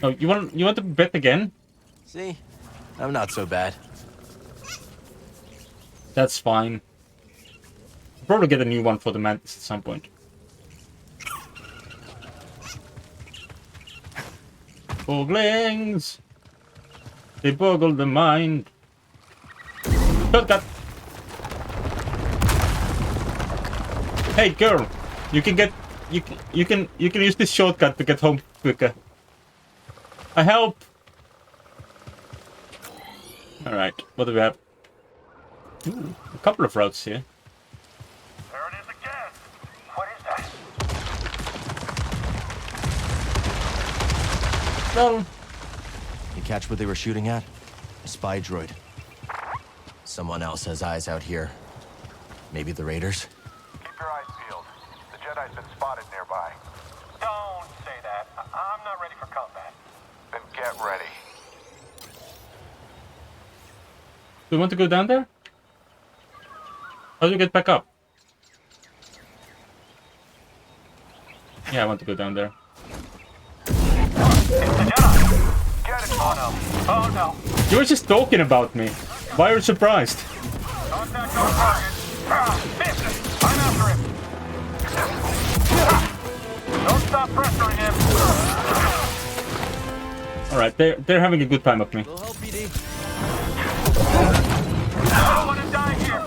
Oh, you want to bet again? See? I'm not so bad. That's fine. Probably get a new one for the Mantis at some point. Boglings! They boggle the mind. Shortcut! Hey girl! You can get you can use this shortcut to get home quicker. I help! Alright, what do we have? Ooh, a couple of routes here. There it is again. What is that? Well, You catch what they were shooting at? A spy droid. Someone else has eyes out here. Maybe the Raiders? Keep your eyes peeled. The Jedi's been spotted nearby. Don't say that. I'm not ready for combat. Then get ready. do you want to go down there? How do you get back up? Yeah, I want to go down there. Get it, Mono. Oh no. You were just talking about me. Why are you surprised? Contact on target. Missed it. I'm after him. Don't stop pressuring him. Alright, they're having a good time of me. We'll help, BD. I don't want to die here.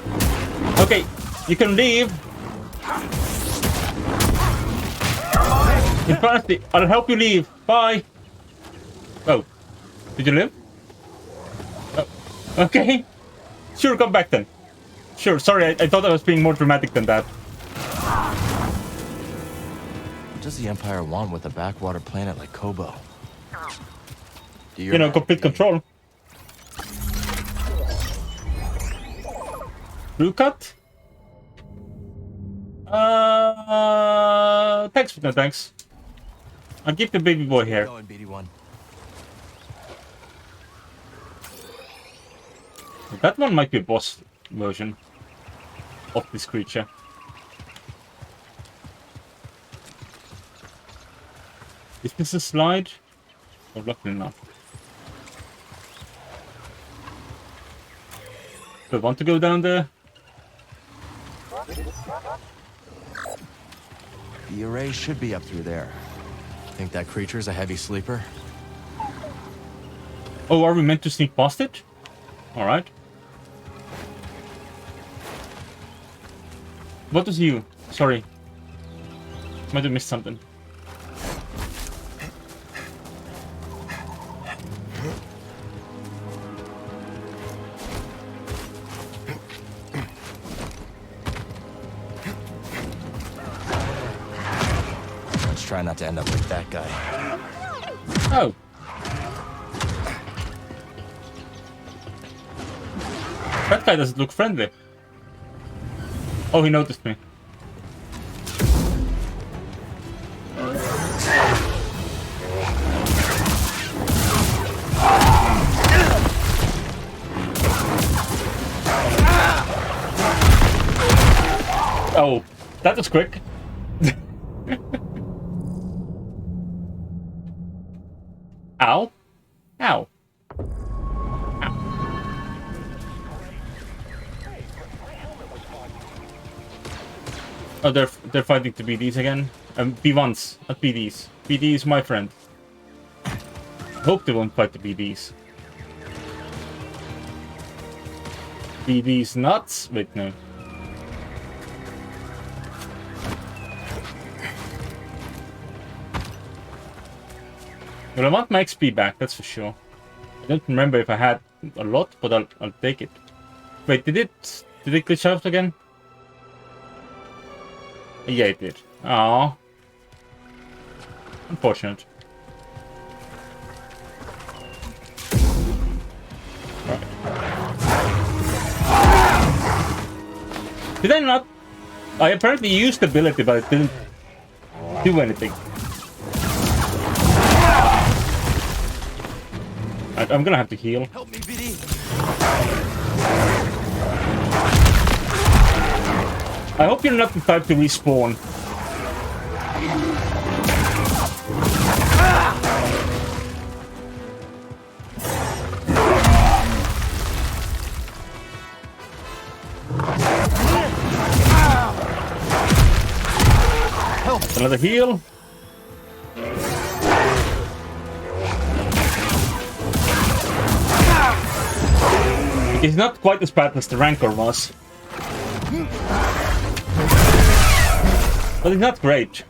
Okay, you can leave. Infinity, I'll help you leave. Bye. Oh, did you live? Oh, okay. Sure, come back then. Sure, sorry, I thought I was being more dramatic than that. What does the Empire want with a backwater planet like Kobo? Do You know, complete control. Blue cut? Thanks, but no thanks. I'll keep the baby boy here. Going, BD-1. That one might be a boss version of this creature. Is this a slide? Oh, luckily not. Do I want to go down there? The array should be up through there. Think that creature's a heavy sleeper? Oh, are we meant to sneak past it? Alright. What was you? Sorry. Might have missed something. Try not to end up like that guy. Oh. That guy doesn't look friendly. Oh, he noticed me. Oh, that was quick. Ow. Ow. Oh, they're fighting to BDs again. B1s, not BDs. BD is my friend. Hope they won't fight the BDs. BDs nuts? Wait, no. Well, I want my XP back, that's for sure. I don't remember if I had a lot, but I'll take it. Wait, did it glitch out again? Yeah, it did. Aww. Unfortunate. Right. Did I not? I apparently used the ability, but it didn't do anything. Right, I'm gonna have to heal. Help me, BD. I hope you're not the type to respawn. Another heal. It's not quite as bad as the Rancor was. But it's not great.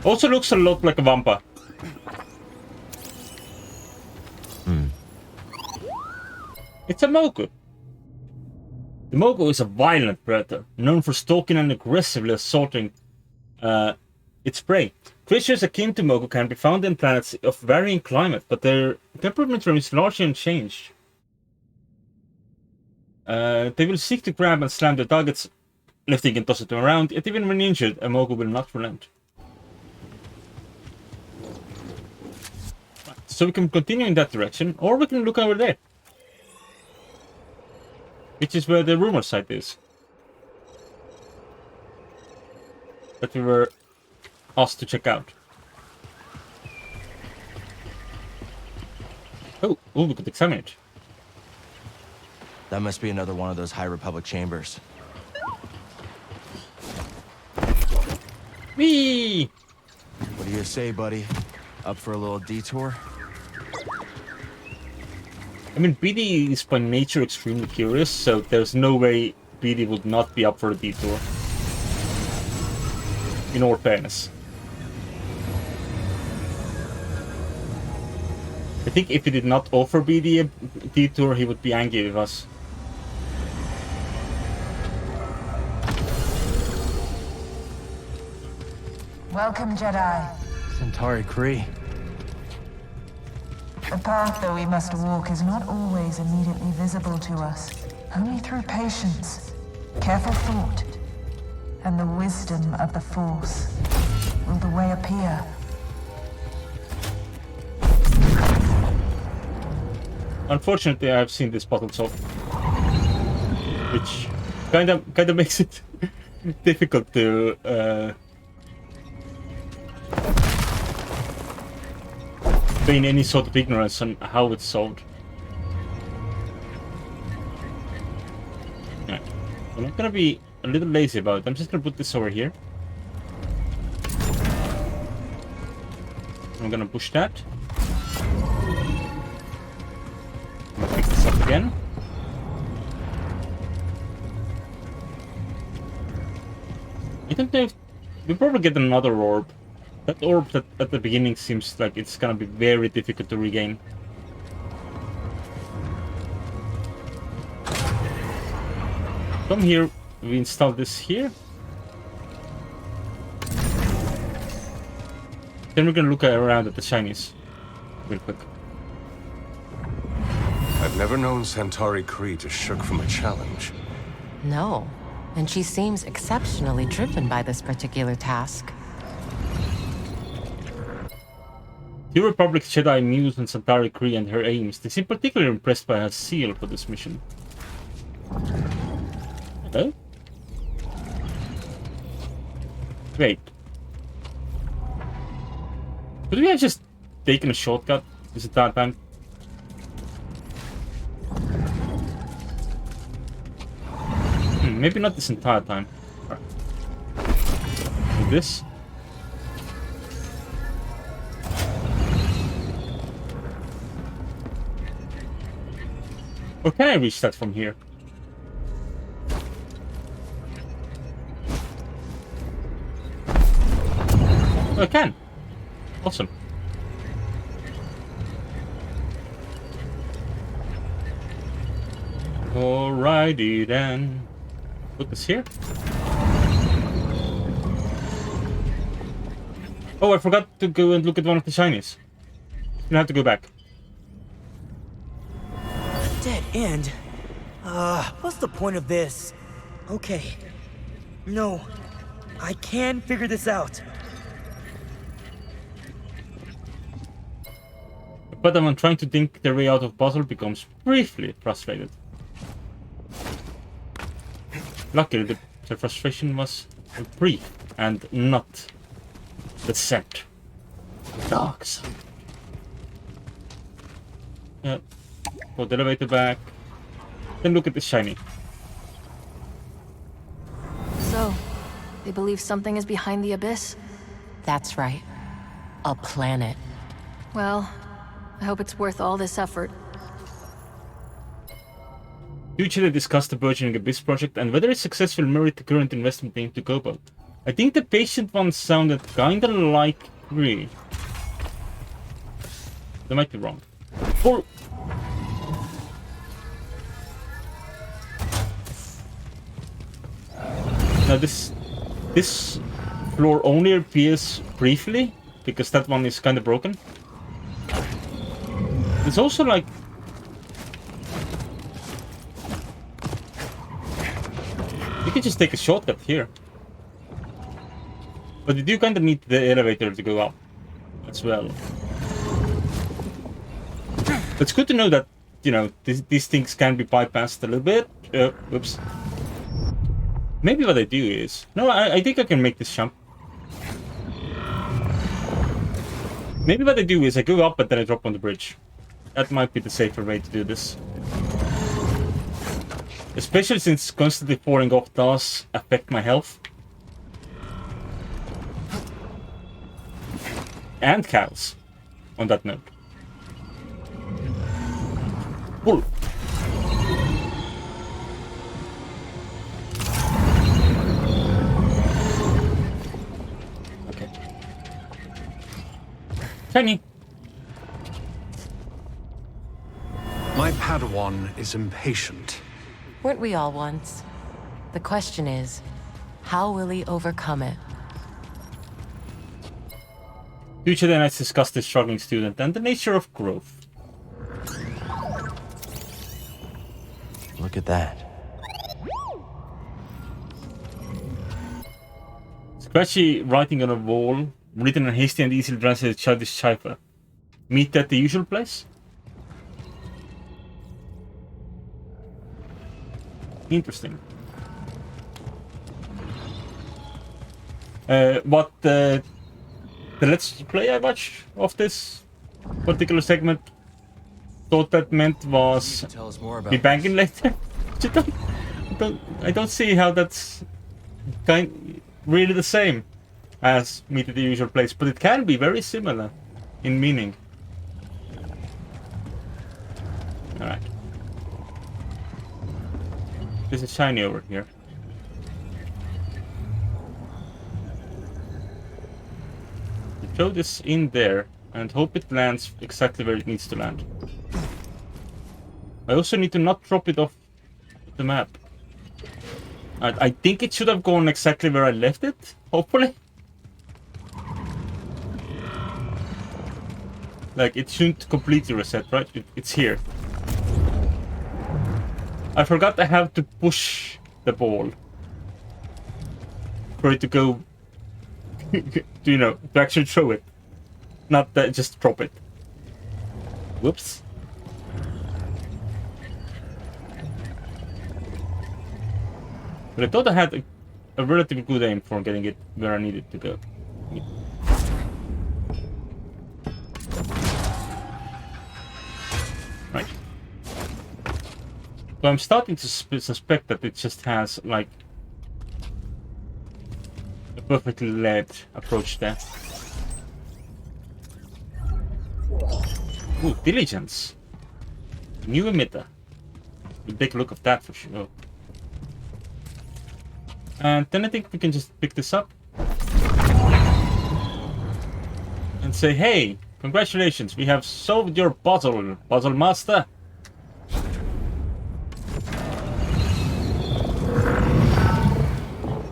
Also looks a lot like a Vampa. It's a Mogu. The Mogu is a violent predator, known for stalking and aggressively assaulting its prey. Creatures akin to Mogu can be found in planets of varying climate, but their temperament remains largely unchanged. They will seek to grab and slam their targets, lifting and tossing them around, yet even when injured, a Mogu will not relent. So we can continue in that direction, or we can look over there. Which is where the rumor site is. That we were asked to check out. Oh, we could examine it. That must be another one of those High Republic chambers. Whee! What do you say, buddy? Up for a little detour? I mean, BD is by nature extremely curious, so there's no way BD would not be up for a detour. In all fairness. I think if he did not offer BD a detour, he would be angry with us. Welcome, Jedi. Centauri Kree. The path that we must walk is not always immediately visible to us. Only through patience, careful thought, and the wisdom of the Force will the way appear. Unfortunately, I've seen this bottle so, which kind of makes it difficult to feign any sort of ignorance on how it's sold. Right. I'm not gonna be a little lazy about it. I'm just gonna put this over here. I'm gonna push that. I'm gonna pick this up again. I don't know if we'll probably get another orb. That orb that at the beginning seems like it's gonna be very difficult to regain. Come here, we install this here. Then we're gonna look around at the shinies real quick. I've never known Centauri Kree to shirk from a challenge. No, and she seems exceptionally driven by this particular task. The Republic's Jedi muse on Centauri Kree and her aims. They seem particularly impressed by her zeal for this mission. Hello? Wait. Could we have just taken a shortcut this entire time? Maybe not this entire time. Right. Like this. Or can I reach that from here? Oh, I can. Awesome. Alrighty then. Put this here. Oh, I forgot to go and look at one of the shinies. You have to go back. Dead end? What's the point of this? Okay. No. I can figure this out. But when trying to think their way out of puzzle becomes briefly frustrated. Luckily, the frustration was brief and not the set. Dark side. Yeah. Put the elevator back. Then look at the shiny. So, they believe something is behind the abyss? That's right. A planet. Well, I hope it's worth all this effort. Usually discuss the burgeoning Abyss project and whether its success will merit the current investment into Cobalt. I think the patient one sounded kinda like Kree. They might be wrong. Or... Now this floor only appears briefly, because that one is kinda broken. It's also like... You can just take a shortcut here. But you do kind of need the elevator to go up as well. It's good to know that, you know, these things can be bypassed a little bit. Whoops. Maybe what I do is... No, I think I can make this jump. Maybe what I do is I go up and then I drop on the bridge. That might be the safer way to do this. Especially since constantly falling off does affect my health. And Cal's, on that note. Pull. Okay. Shiny. My Padawan is impatient. Weren't we all once? The question is, how will he overcome it? Future then let's discuss the struggling student and the nature of growth. Look at that. Scratchy writing on a wall, written in hasty and easily translated childish cipher. Meet at the usual place? Interesting. What the Let's Play I watched of this particular segment thought that meant was be banging later. I don't see how that's really the same as Meet at the Usual Place, but it can be very similar in meaning. Alright. There's a shiny over here. Throw this in there and hope it lands exactly where it needs to land. I also need to not drop it off the map. I think it should have gone exactly where I left it, hopefully. Like, it shouldn't completely reset, right? It's here. I forgot I have to push the ball for it to go, you know, to actually throw it. Not that, just drop it. Whoops. But I thought I had a relatively good aim for getting it where I needed to go. Right. So I'm starting to suspect that it just has, like, a perfectly led approach there. Ooh, diligence. New emitter. We'll take a look at that for sure. And then I think we can just pick this up. And say, hey, congratulations, we have solved your puzzle, puzzle master.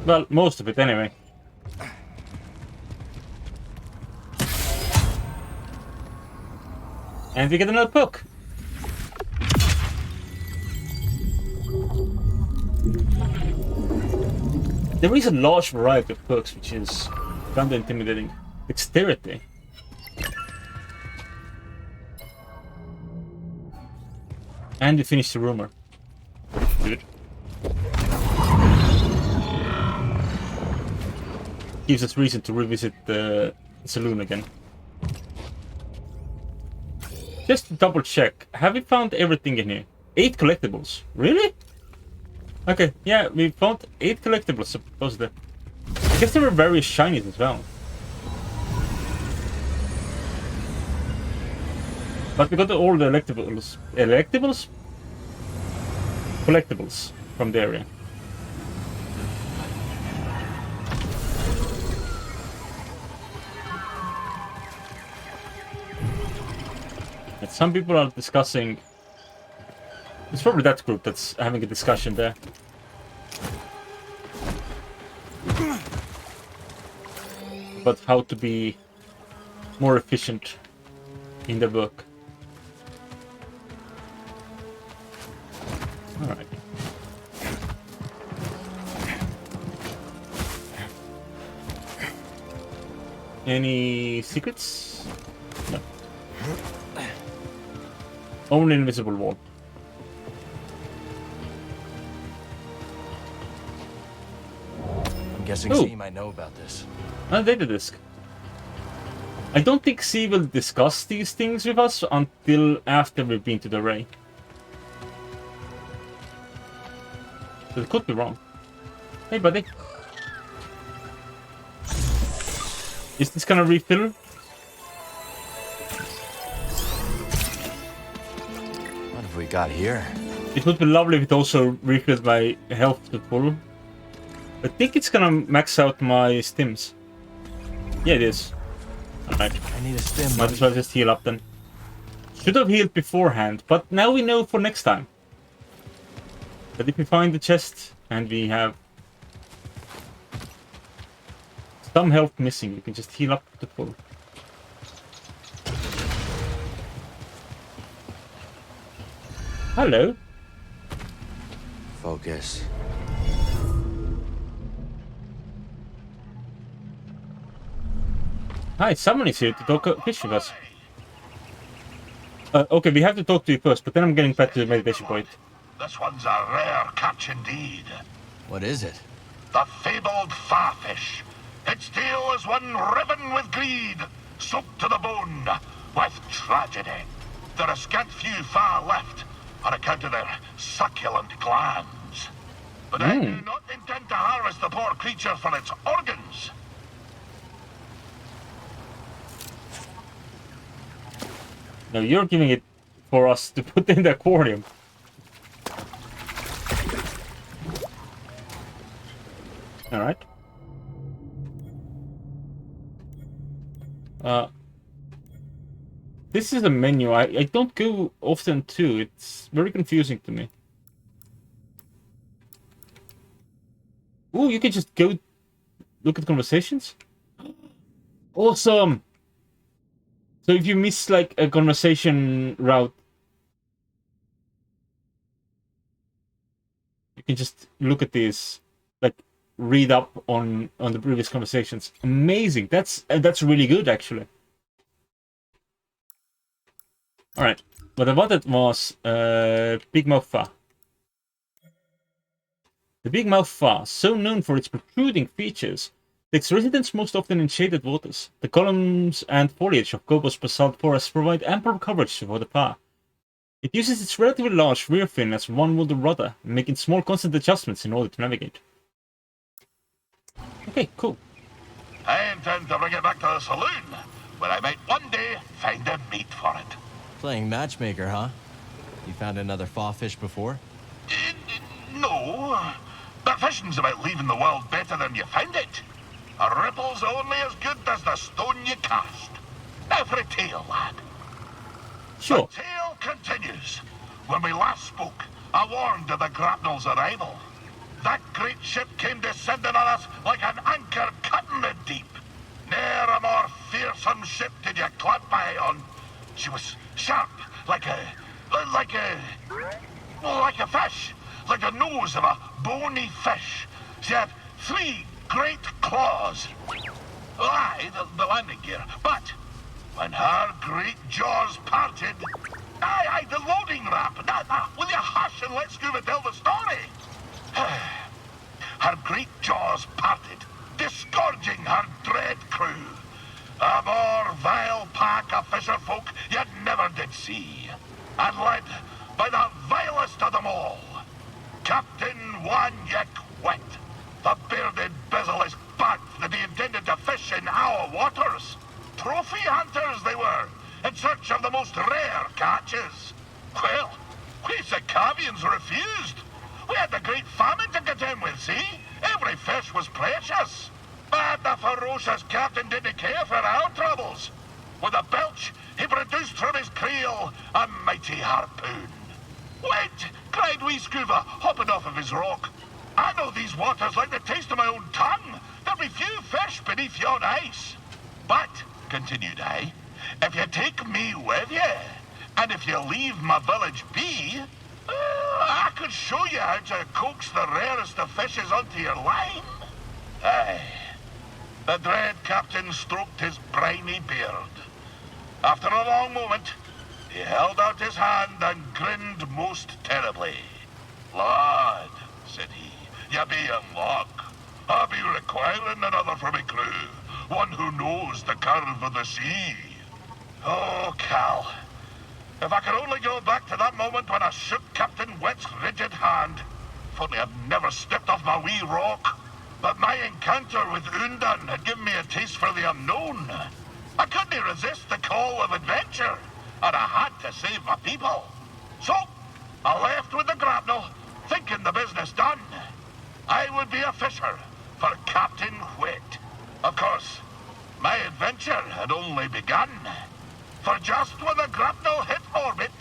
Well, most of it anyway. And we get another book. There is a large variety of perks, which is kind of intimidating. Dexterity. And you finish the rumor. Good. Gives us reason to revisit the saloon again. Just to double check, have we found everything in here? 8 collectibles. Really? Okay, yeah, we found 8 collectibles, supposedly. I guess there were various shinies as well. But we got all the electables. Electables? Collectibles from the area. And some people are discussing. It's probably that group that's having a discussion there. About how to be more efficient in the work. Alright. Any secrets? No. Only invisible wall. I'm guessing Z might know about this. Data disk. I don't think C will discuss these things with us until after we've been to the Ray. But it could be wrong. Hey, buddy. Is this gonna refill? What have we got here? It would be lovely if it also refilled my health to full. I think it's gonna max out my stims. Yeah, it is. Alright. I need a stim. Might as well just heal up then. Should have healed beforehand, but now we know for next time. But if we find the chest and we have some health missing, we can just heal up to full. Hello. Focus. Hi, someone is here to talk fish with us. Okay, we have to talk to you first, but then I'm getting back to the meditation point. This one's a rare catch indeed. What is it? The fabled farfish. Its tail is one riven with greed, soaked to the bone with tragedy. There are scant few far left on account of their succulent glands. But I do not intend to harvest the poor creature for its organs. No, you're giving it for us to put in the aquarium. Alright. This is a menu I don't go often to. It's very confusing to me. Ooh, you can just go... look at conversations? Awesome! So if you miss like a conversation route, you can just look at this, like read up on the previous conversations. Amazing. That's really good actually. All right. What I wanted was Big Mouth Fa. The Big Mouth Fa, so known for its protruding features, takes residence most often in shaded waters. The columns and foliage of Kobo's basalt forests provide ample coverage for the Fa. It uses its relatively large rear fin as one would a rudder, making small constant adjustments in order to navigate. Okay, cool. I intend to bring it back to the saloon, where I might one day find a mate for it. Playing matchmaker, huh? You found another Fa fish before? No, but fishing's about leaving the world better than you found it. A ripple's only as good as the stone you cast. Now for a tale, lad. Sure. The tale continues. When we last spoke, I warned of the grapnel's arrival. That great ship came descending on us like an anchor cutting the deep. Ne'er a more fearsome ship did you clamp my eye on. She was sharp, like a fish, like the nose of a bony fish. She had 3 great claws. Aye, the landing gear. But when her great jaws parted, aye, the loading ramp. Will you hush and let Scuba tell the story? Her great jaws parted, disgorging her dread crew. A more vile pack of fisherfolk you never did see. And led by the vilest of them all, Captain Wanyek Wet, the bearded bezel-less bat that he intended to fish in our waters. Trophy hunters they were, in search of the most rare catches. Well, we Sakavians refused. We had the great famine to contend with, see? Every fish was precious. But the ferocious captain didn't care for our troubles. With a belch, he produced from his creel a mighty harpoon. Wait, cried wee Scuba, hopping off of his rock. I know these waters like the taste of my own tongue. There'll be few fish beneath yon ice. But, continued I, if you take me with you, and if you leave my village be, I could show you how to coax the rarest of fishes onto your line. Aye. The dread captain stroked his briny beard. After a long moment, he held out his hand and grinned most terribly. Lad, said he, you be in luck. I'll be requiring another for me crew, one who knows the curve of the sea. Oh, Cal, if I could only go back to that moment when I shook Captain Wet's rigid hand. If only I'd never stepped off my wee rock. But my encounter with Undan had given me a taste for the unknown. I couldn't resist the call of adventure, and I had to save my people. So, I left with the grapnel, thinking the business done. I would be a fisher for Captain Wet. Of course, my adventure had only begun. For just when the grapnel hit orbit...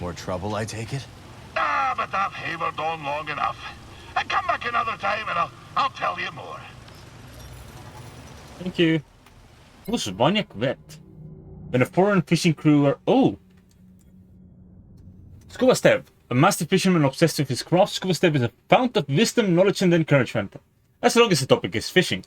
More trouble, I take it? But I've havered on long enough. And come back another time and I'll tell you more. Thank you. Who's Wanyek Wet? When a foreign fishing crew are... Oh! Scuba Steb. A master fisherman obsessed with his craft, Scuba Steb is a fount of wisdom, knowledge and encouragement. As long as the topic is fishing.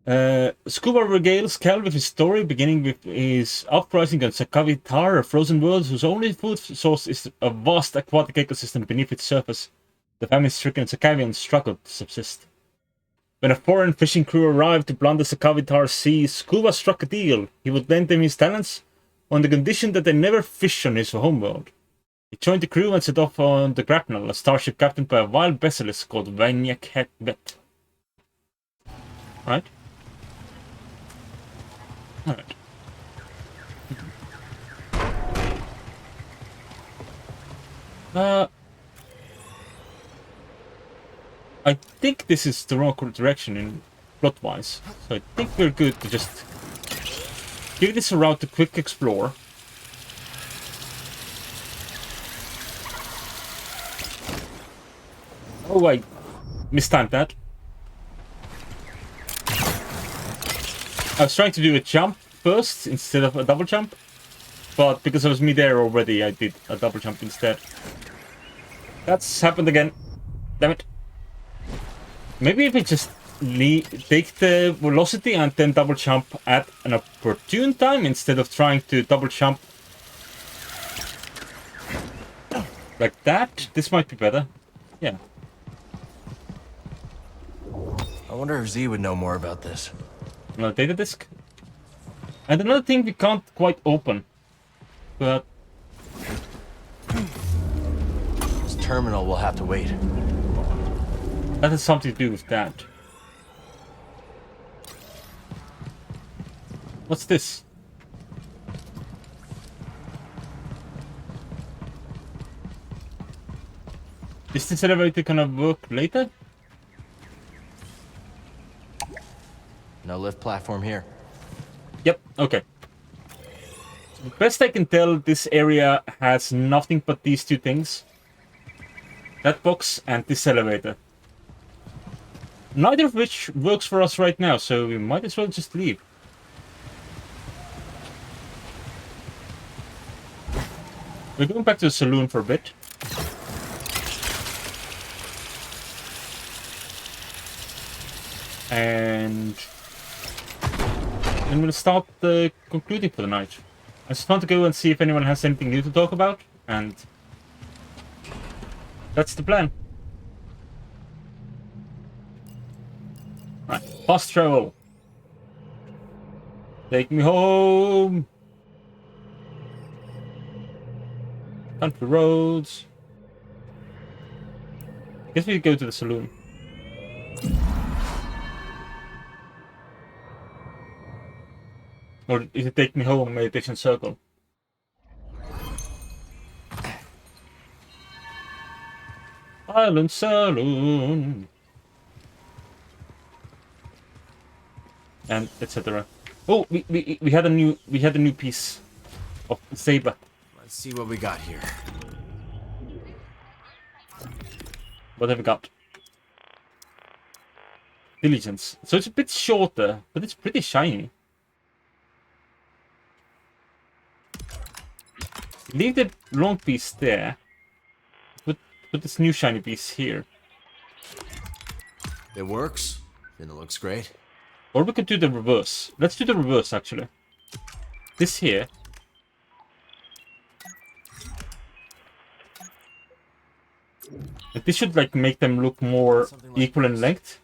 Scuba regales Cal with his story, beginning with his uprising on Sakavi Tar, a frozen world whose only food source is a vast aquatic ecosystem beneath its surface. The famine-stricken Sakavians struggled to subsist. When a foreign fishing crew arrived to plunder Sakavi Tar Sea, Scuba struck a deal. He would lend them his talents on the condition that they never fish on his homeworld. He joined the crew and set off on the grapnel, a starship captained by a wild basilisk called Wanyek Wet. Right? Alright. I think this is the wrong direction in plot-wise, so I think we're good to just give this a route to quick explore. Oh, I mistimed that. I was trying to do a jump, first instead of a double jump. But because I was there already, I did a double jump instead. That's happened again. Damn it. Maybe if I just take the velocity and then double jump at an opportune time instead of trying to double jump like that, this might be better. Yeah. I wonder if Z would know more about this. Another data disk. And another thing we can't quite open. But this terminal will have to wait. That has something to do with that. What's this? Is this elevator gonna work later? No lift platform here. Yep, okay. So best I can tell, this area has nothing but these two things. That box and this elevator. Neither of which works for us right now, so we might as well just leave. We're going back to the saloon for a bit. And then we'll start concluding for the night. I just want to go and see if anyone has anything new to talk about, and that's the plan. Right, fast travel. Take me home. Country roads. I guess we could go to the saloon. Or is it Take Me Home, Meditation Circle? Island Saloon. And etc. Oh, we had a new piece of saber. Let's see what we got here. What have we got? Diligence. So it's a bit shorter, but it's pretty shiny. Leave the long piece there. Put this new shiny piece here. It works, and it looks great. Or we could do the reverse. Let's do the reverse, actually. This here. This should like make them look more equal in length.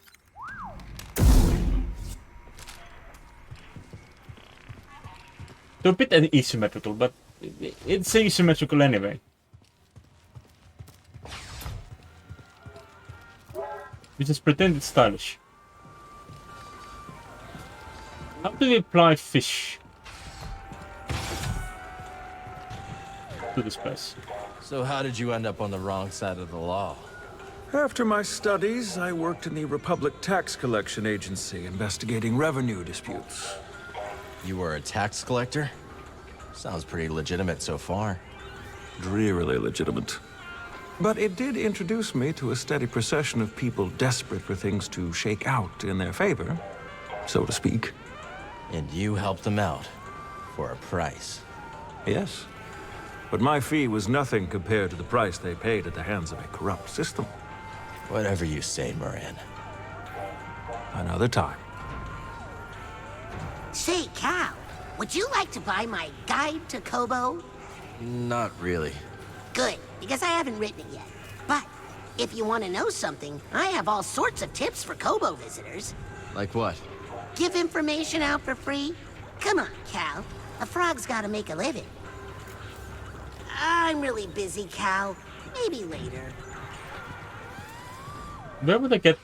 They're a bit asymmetrical, but it's asymmetrical anyway. We just pretend it's stylish. How do we apply fish to this place? So how did you end up on the wrong side of the law? After my studies, I worked in the Republic Tax Collection Agency, investigating revenue disputes. You were a tax collector? Sounds pretty legitimate so far. Drearily legitimate. But it did introduce me to a steady procession of people desperate for things to shake out in their favor, so to speak. And you helped them out for a price. Yes. But my fee was nothing compared to the price they paid at the hands of a corrupt system. Whatever you say, Moran. Another time. Say, Cal, would you like to buy my guide to Kobo? Not really. Good, because I haven't written it yet. But if you want to know something, I have all sorts of tips for Kobo visitors. Like what? Give information out for free? Come on, Cal. A frog's got to make a living. I'm really busy, Cal. Maybe later. Where would I get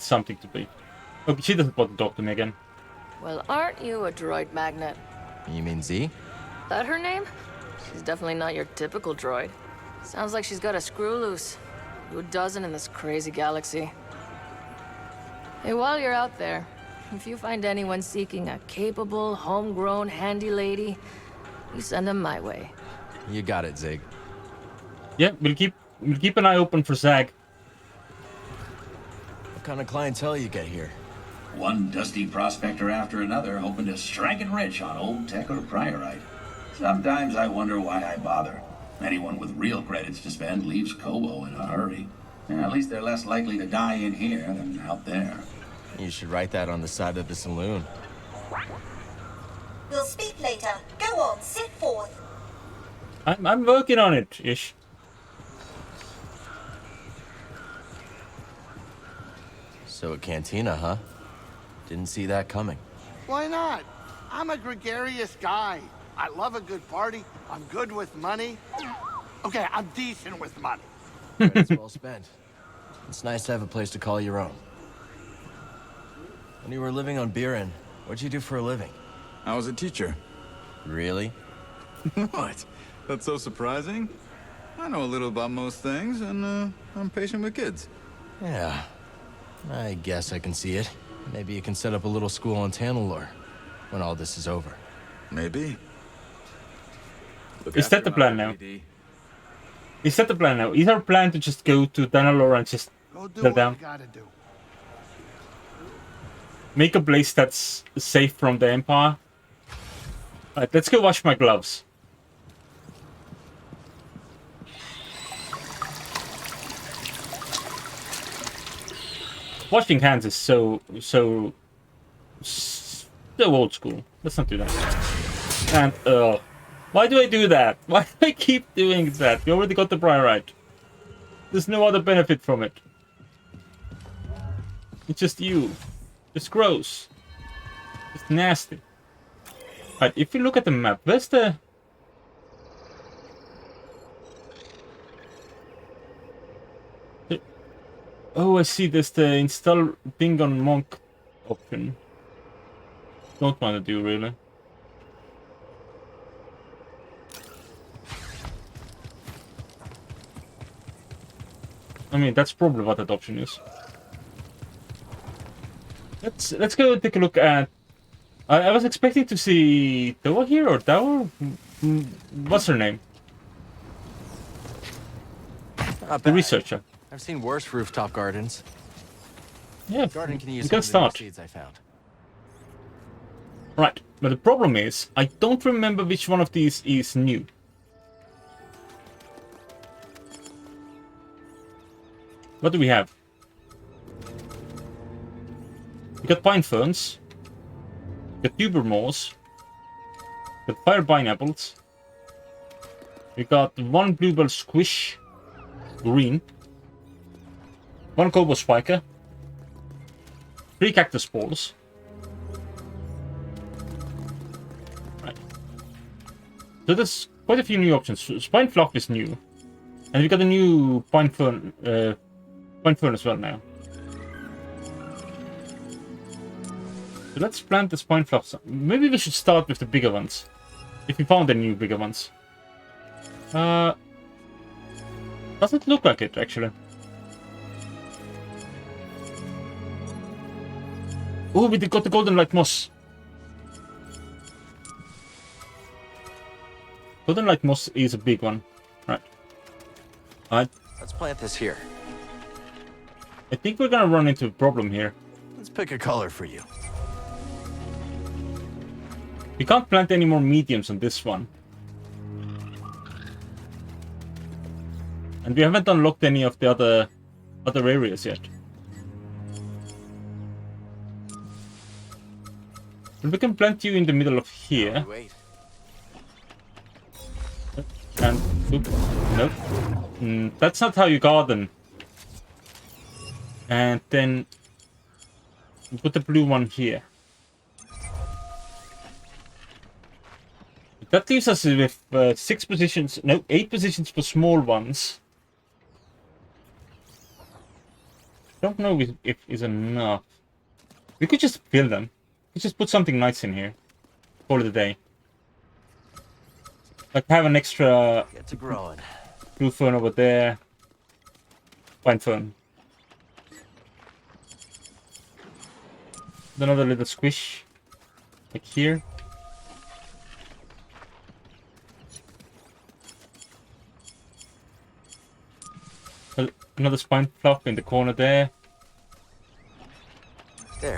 something to be? Okay, she doesn't want to talk to me again. Well, aren't you a droid magnet? You mean Z? That her name? She's definitely not your typical droid. Sounds like she's got a screw loose. Who doesn't in this crazy galaxy? Hey, while you're out there, if you find anyone seeking a capable, homegrown, handy lady, you send them my way. You got it, Zig. Yeah, we'll keep an eye open for Zag. What kind of clientele you get here? One dusty prospector after another hoping to strike it rich on old tech or priorite. Sometimes I wonder why I bother. Anyone with real credits to spend leaves Kobo in a hurry. At least they're less likely to die in here than out there. You should write that on the side of the saloon. We'll speak later. Go on, sit forth. I'm working on it, ish. So a cantina, huh? Didn't see that coming. Why not? I'm a gregarious guy. I love a good party. I'm good with money. Okay, I'm decent with money. It's well spent. It's nice to have a place to call your own. When you were living on Biren, what'd you do for a living? I was a teacher. Really? What? That's so surprising? I know a little about most things, and I'm patient with kids. Yeah. I guess I can see it. Maybe you can set up a little school on Tanalor when all this is over. Maybe. Is that the plan now? Is that the plan now? Is our plan to just go to Tanalor and just settle down? Gotta do. Make a place that's safe from the Empire? Alright, let's go wash my gloves. Washing hands is so old school. Let's not do that. And why do I do that? Why do I keep doing that? We already got the Priorite. There's no other benefit from it. It's just you. It's gross. It's nasty. Alright, if you look at the map, where's the... Oh, I see. There's the install thing on Monk option. Don't want to do, really. I mean, that's probably what that option is. Let's go take a look at... I was expecting to see Toa here, or Tower? What's her name? The researcher. I've seen worse rooftop gardens. Yeah, Garden can use we some can of the new start. seeds I found. Right, but the problem is, I don't remember which one of these is new. What do we have? We got pine ferns. We got tuber moss. We got fire pineapples. We got one bluebell squish. Green. One Kobo spiker. 3 cactus balls. Right. So there's quite a few new options. Spine fluff is new. And we got a new pine fern as well now. So let's plant the spine fluffs. Maybe we should start with the bigger ones. If we found any new bigger ones. Doesn't look like it, actually. Oh, we got the golden light moss. Golden light moss is a big one. Right. Let's plant this here. I think we're gonna run into a problem here. Let's pick a color for you. We can't plant any more mediums on this one. And we haven't unlocked any of the other areas yet. But we can plant you in the middle of here. And oop, nope. That's not how you garden. And then we put the blue one here. That leaves us with 8 positions for small ones. Don't know if it's enough. We could just fill them. We could just put something nice in here. Call it a day. Like have an extra Get to growing. blue fern over there. Pine fern. Another little squish. Like here. Another spine fluff in the corner there.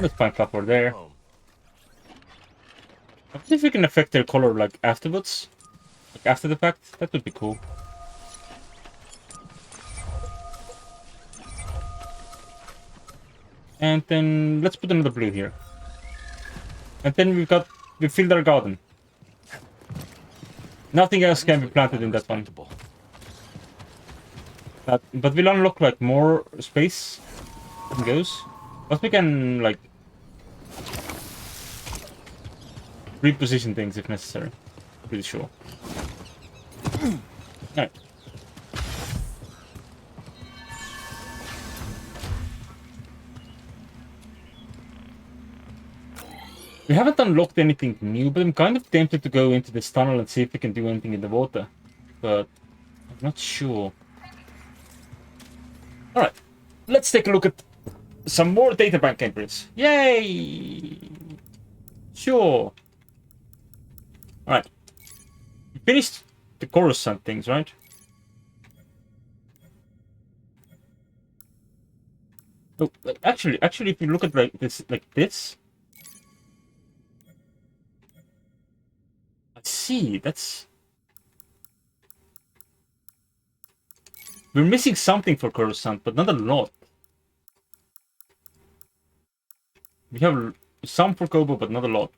Let's find copper there. I wonder if we can affect their color like afterwards. Like after the fact. That would be cool. And then let's put another blue here. And then we filled our garden. Nothing else can be planted in that one. But we'll unlock like more space as it goes. But we can like reposition things if necessary. I'm pretty sure. Alright. We haven't unlocked anything new, but I'm kind of tempted to go into this tunnel and see if we can do anything in the water. But I'm not sure. Alright, let's take a look at some more databank entries. Yay! Sure. Alright. We finished the Coruscant things, right? Oh, actually, if you look at like this, see, that's... We're missing something for Coruscant, but not a lot. We have some for Kobo, but not a lot.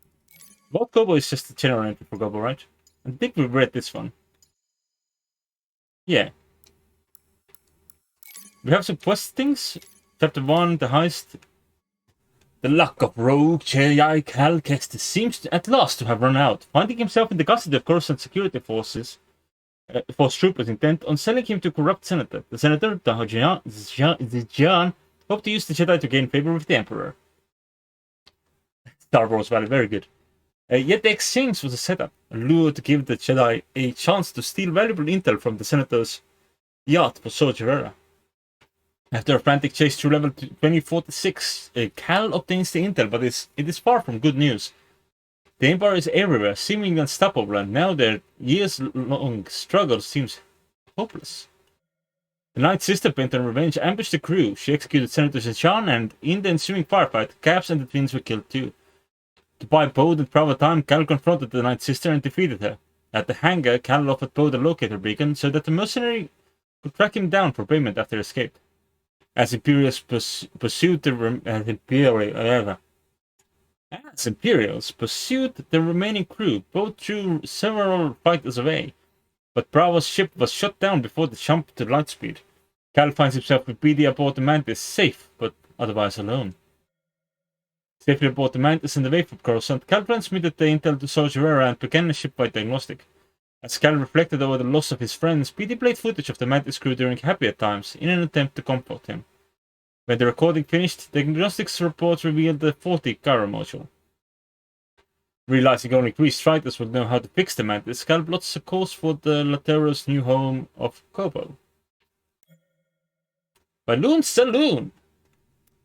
Well, Kobo is just a general entry for Kobo, right? I think we read this one. Yeah. We have some quest things. Chapter 1, the heist. The luck of rogue Jedi Cal Kestis seems at last to have run out. Finding himself in the custody of Coruscant security force troopers intent on selling him to a corrupt senator. The senator, Zijan, hoped to use the Jedi to gain favor with the Emperor. Star Wars Valley, very good. Yet the exchange was a setup, a lure to give the Jedi a chance to steal valuable intel from the senator's yacht for Saw Gerrera. After a frantic chase through level 2046, Cal obtains the intel, but it is far from good news. The Empire is everywhere, seemingly unstoppable, and now their years-long struggle seems hopeless. The Night Sister, bent on revenge, ambushed the crew. She executed Senator Zechan, and in the ensuing firefight, Caps and the twins were killed too. To buy Poe the proper time, Cal confronted the Night Sister and defeated her. At the hangar, Cal offered Poe the locator beacon so that the mercenary could track him down for payment after escape. As Imperials pursued the remaining crew, Poe drew several fighters away, but Bravo's ship was shot down before the jump to lightspeed. Cal finds himself with BD aboard the Mantis, safe, but otherwise alone. Safely aboard the Mantis in the wave of Coruscant, Cal transmitted the intel to Saw Gerrera and began a shipwide diagnostic. As Cal reflected over the loss of his friends, BD played footage of the Mantis crew during happier times in an attempt to comfort him. When the recording finished, the diagnostics report revealed the faulty gyro module. Realizing only Grease fighters would know how to fix the Mantis, Cal plots a course for the Latero's new home of Kobo. Balloon Saloon!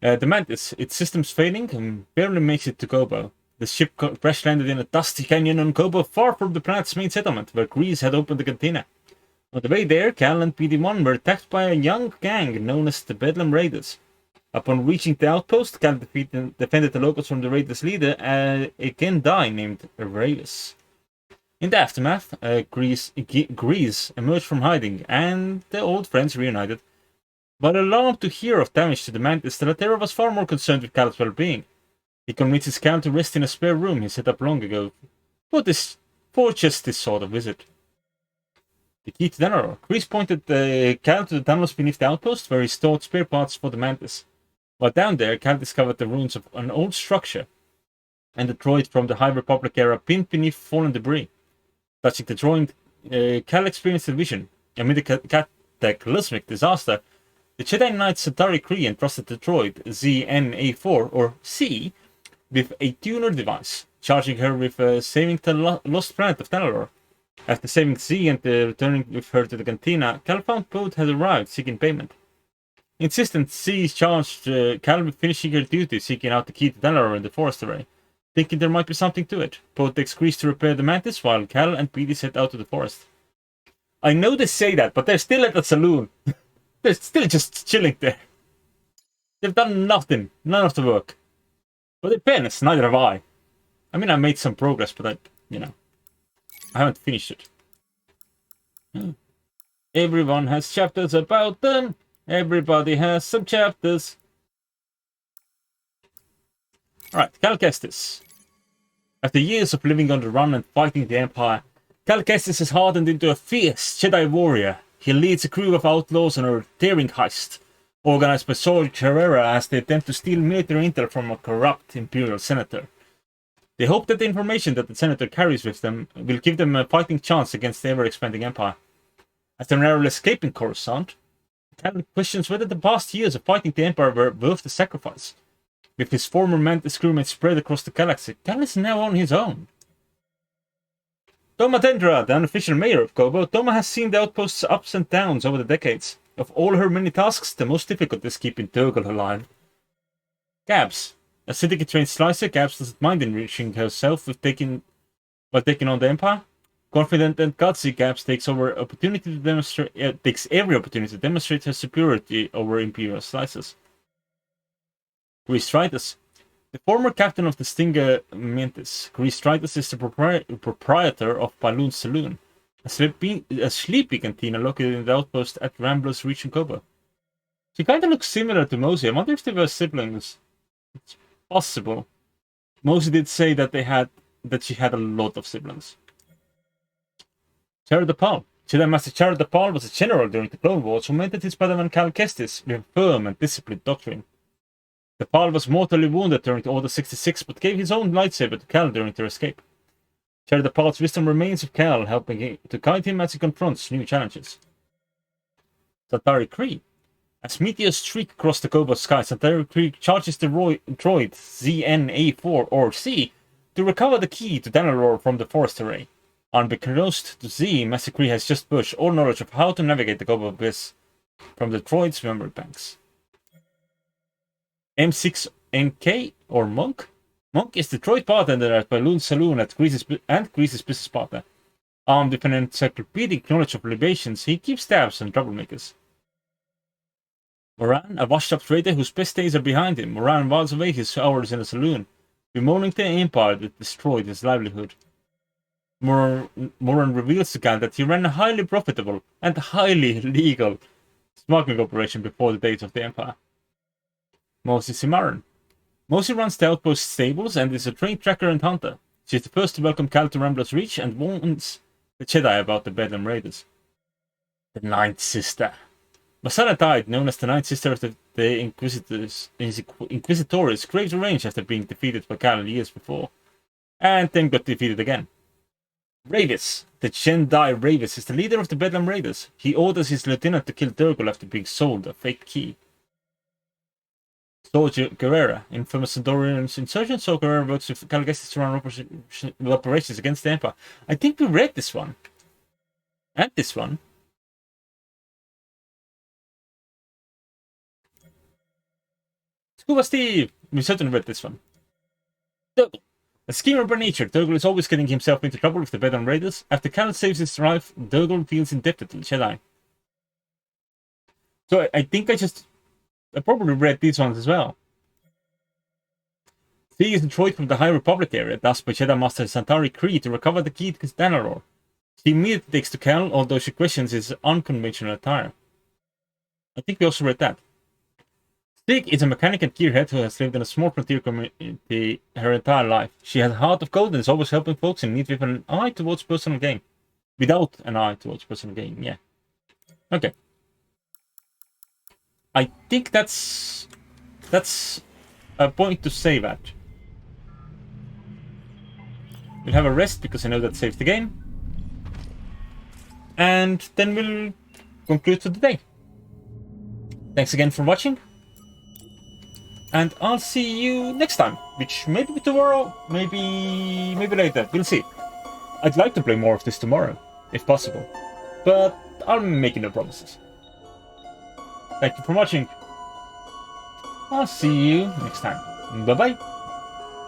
The Mantis, its systems failing, and barely makes it to Kobo. The ship crash landed in a dusty canyon on Kobo, far from the planet's main settlement, where Grease had opened the cantina. On the way there, Cal and PD-1 were attacked by a young gang known as the Bedlam Raiders. Upon reaching the outpost, Cal defended the locals from the Raiders' leader, a Gendai named Ravis. In the aftermath, Grease emerged from hiding, and the old friends reunited. But alarmed to hear of damage to the Mantis, the Latero was far more concerned with Cal's well-being. He convinces Cal to rest in a spare room he set up long ago, for just this sort of visit. The key to Danaror. Grease pointed Cal to the tunnels beneath the outpost, where he stored spare parts for the Mantis. While down there, Cal discovered the ruins of an old structure, and the droid from the High Republic era pinned beneath fallen debris. Touching the droid, Cal experienced a vision. Amid a cataclysmic disaster, the Jedi Knight Satari Kree entrusted the droid ZN-A4, or C, with a tuner device, charging her with saving the lost planet of Tanalor. After saving Z and returning with her to the cantina, Cal found Poe had arrived, seeking payment. Insistent, Z charged Cal with finishing her duty, seeking out the key to Tanalor in the forest array. Thinking there might be something to it, Poe takes Grease to repair the Mantis, while Cal and PD set out to the forest. I know they say that, but they're still at the saloon. They're still just chilling there. They've done nothing. None of the work. But it depends, neither have I. I mean, I made some progress, but I haven't finished it. Everyone has chapters about them. Everybody has some chapters. Alright, Cal Kestis. After years of living on the run and fighting the Empire, Cal Kestis is hardened into a fierce Jedi warrior. He leads a crew of outlaws on a daring heist, organized by Saw Gerrera as they attempt to steal military intel from a corrupt Imperial senator. They hope that the information that the senator carries with them will give them a fighting chance against the ever-expanding Empire. After narrowly escaping Coruscant, Cal questions whether the past years of fighting the Empire were worth the sacrifice. With his former Mantis crewmates spread across the galaxy, Cal is now on his own. Toma Tendra, the unofficial mayor of Kobo, Toma has seen the outpost's ups and downs over the decades. Of all her many tasks, the most difficult is keeping Turgle alive. Gabs. A syndicate-trained slicer, Gabs doesn't mind enriching herself while taking on the Empire. Confident and gutsy, Gabs takes every opportunity to demonstrate her superiority over Imperial slicers. Grease Tritus. The former captain of the Stinger Mantis, Grease Tritus is the proprietor of Balloon Saloon, a sleepy cantina located in the outpost at Rambler's Reach in Kobo. She kinda looks similar to Mosey. I wonder if they were siblings. It's possible. Mosey did say that she had a lot of siblings. Chara Dapal. Jedi Master Chara Dapal was a general during the Clone Wars who mentored his Padawan Cal Kestis with a firm and disciplined doctrine. Dapal was mortally wounded during Order 66, but gave his own lightsaber to Cal during their escape. Chara Dapal's wisdom remains with Cal, helping to guide him as he confronts new challenges. Santari Kree. As meteors streak across the Kobo sky, Santari Kree charges the droid ZN-A4 or C to recover the key to Danalore from the Forest Array. Unbeknownst to Z, Master Kree has just pushed all knowledge of how to navigate the Kobo Abyss from the droid's memory banks. M6NK or Monk? Monk is the droid bartender at Balloon Saloon at Grease's business partner. Armed with an encyclopedic knowledge of libations, he keeps tabs on troublemakers. Moran, a washed-up trader whose best days are behind him, Moran whiles away his hours in the saloon, bemoaning the Empire that destroyed his livelihood. Moran reveals to Cal that he ran a highly profitable and highly legal smuggling operation before the days of the Empire. Mosey Cimarron. Mosey runs the outpost stables and is a trained tracker and hunter. She is the first to welcome Cal to Rambler's Reach and warns the Jedi about the Bedlam Raiders. The Ninth Sister. Masala Tide, known as the Ninth Sister of the Inquisitores, craves revenge after being defeated by Cal years before, and then got defeated again. Ravis. The Jedi Ravis is the leader of the Bedlam Raiders. He orders his lieutenant to kill Turgle after being sold a fake key. Saw Gerrera, infamous Andorian's insurgent. Saw Gerrera works with Cal Kestis to run operations against the Empire. I think we read this one. And this one. Scuba Steve! We certainly read this one. Turgle. A schemer by nature, Turgle is always getting himself into trouble with the Bedlam Raiders. After Cal saves his life, Turgle feels indebted to the Jedi. So I think I probably read these ones as well. C is the droid from the High Republic area, tasked by Jedi Master Santari Kree to recover the key to Danalore. She immediately takes to Cal, although she questions his unconventional attire. I think we also read that. Stig is a mechanic and gearhead who has lived in a small frontier community her entire life. She has a heart of gold and is always helping folks in need with an eye towards personal gain. Without an eye towards personal gain, yeah. Okay. I think that's a point to save at. We'll have a rest because I know that saves the game. And then we'll conclude for the day. Thanks again for watching. And I'll see you next time, which maybe tomorrow, maybe later. We'll see. I'd like to play more of this tomorrow, if possible. But I'm making no promises. Thank you for watching. I'll see you next time. Bye-bye.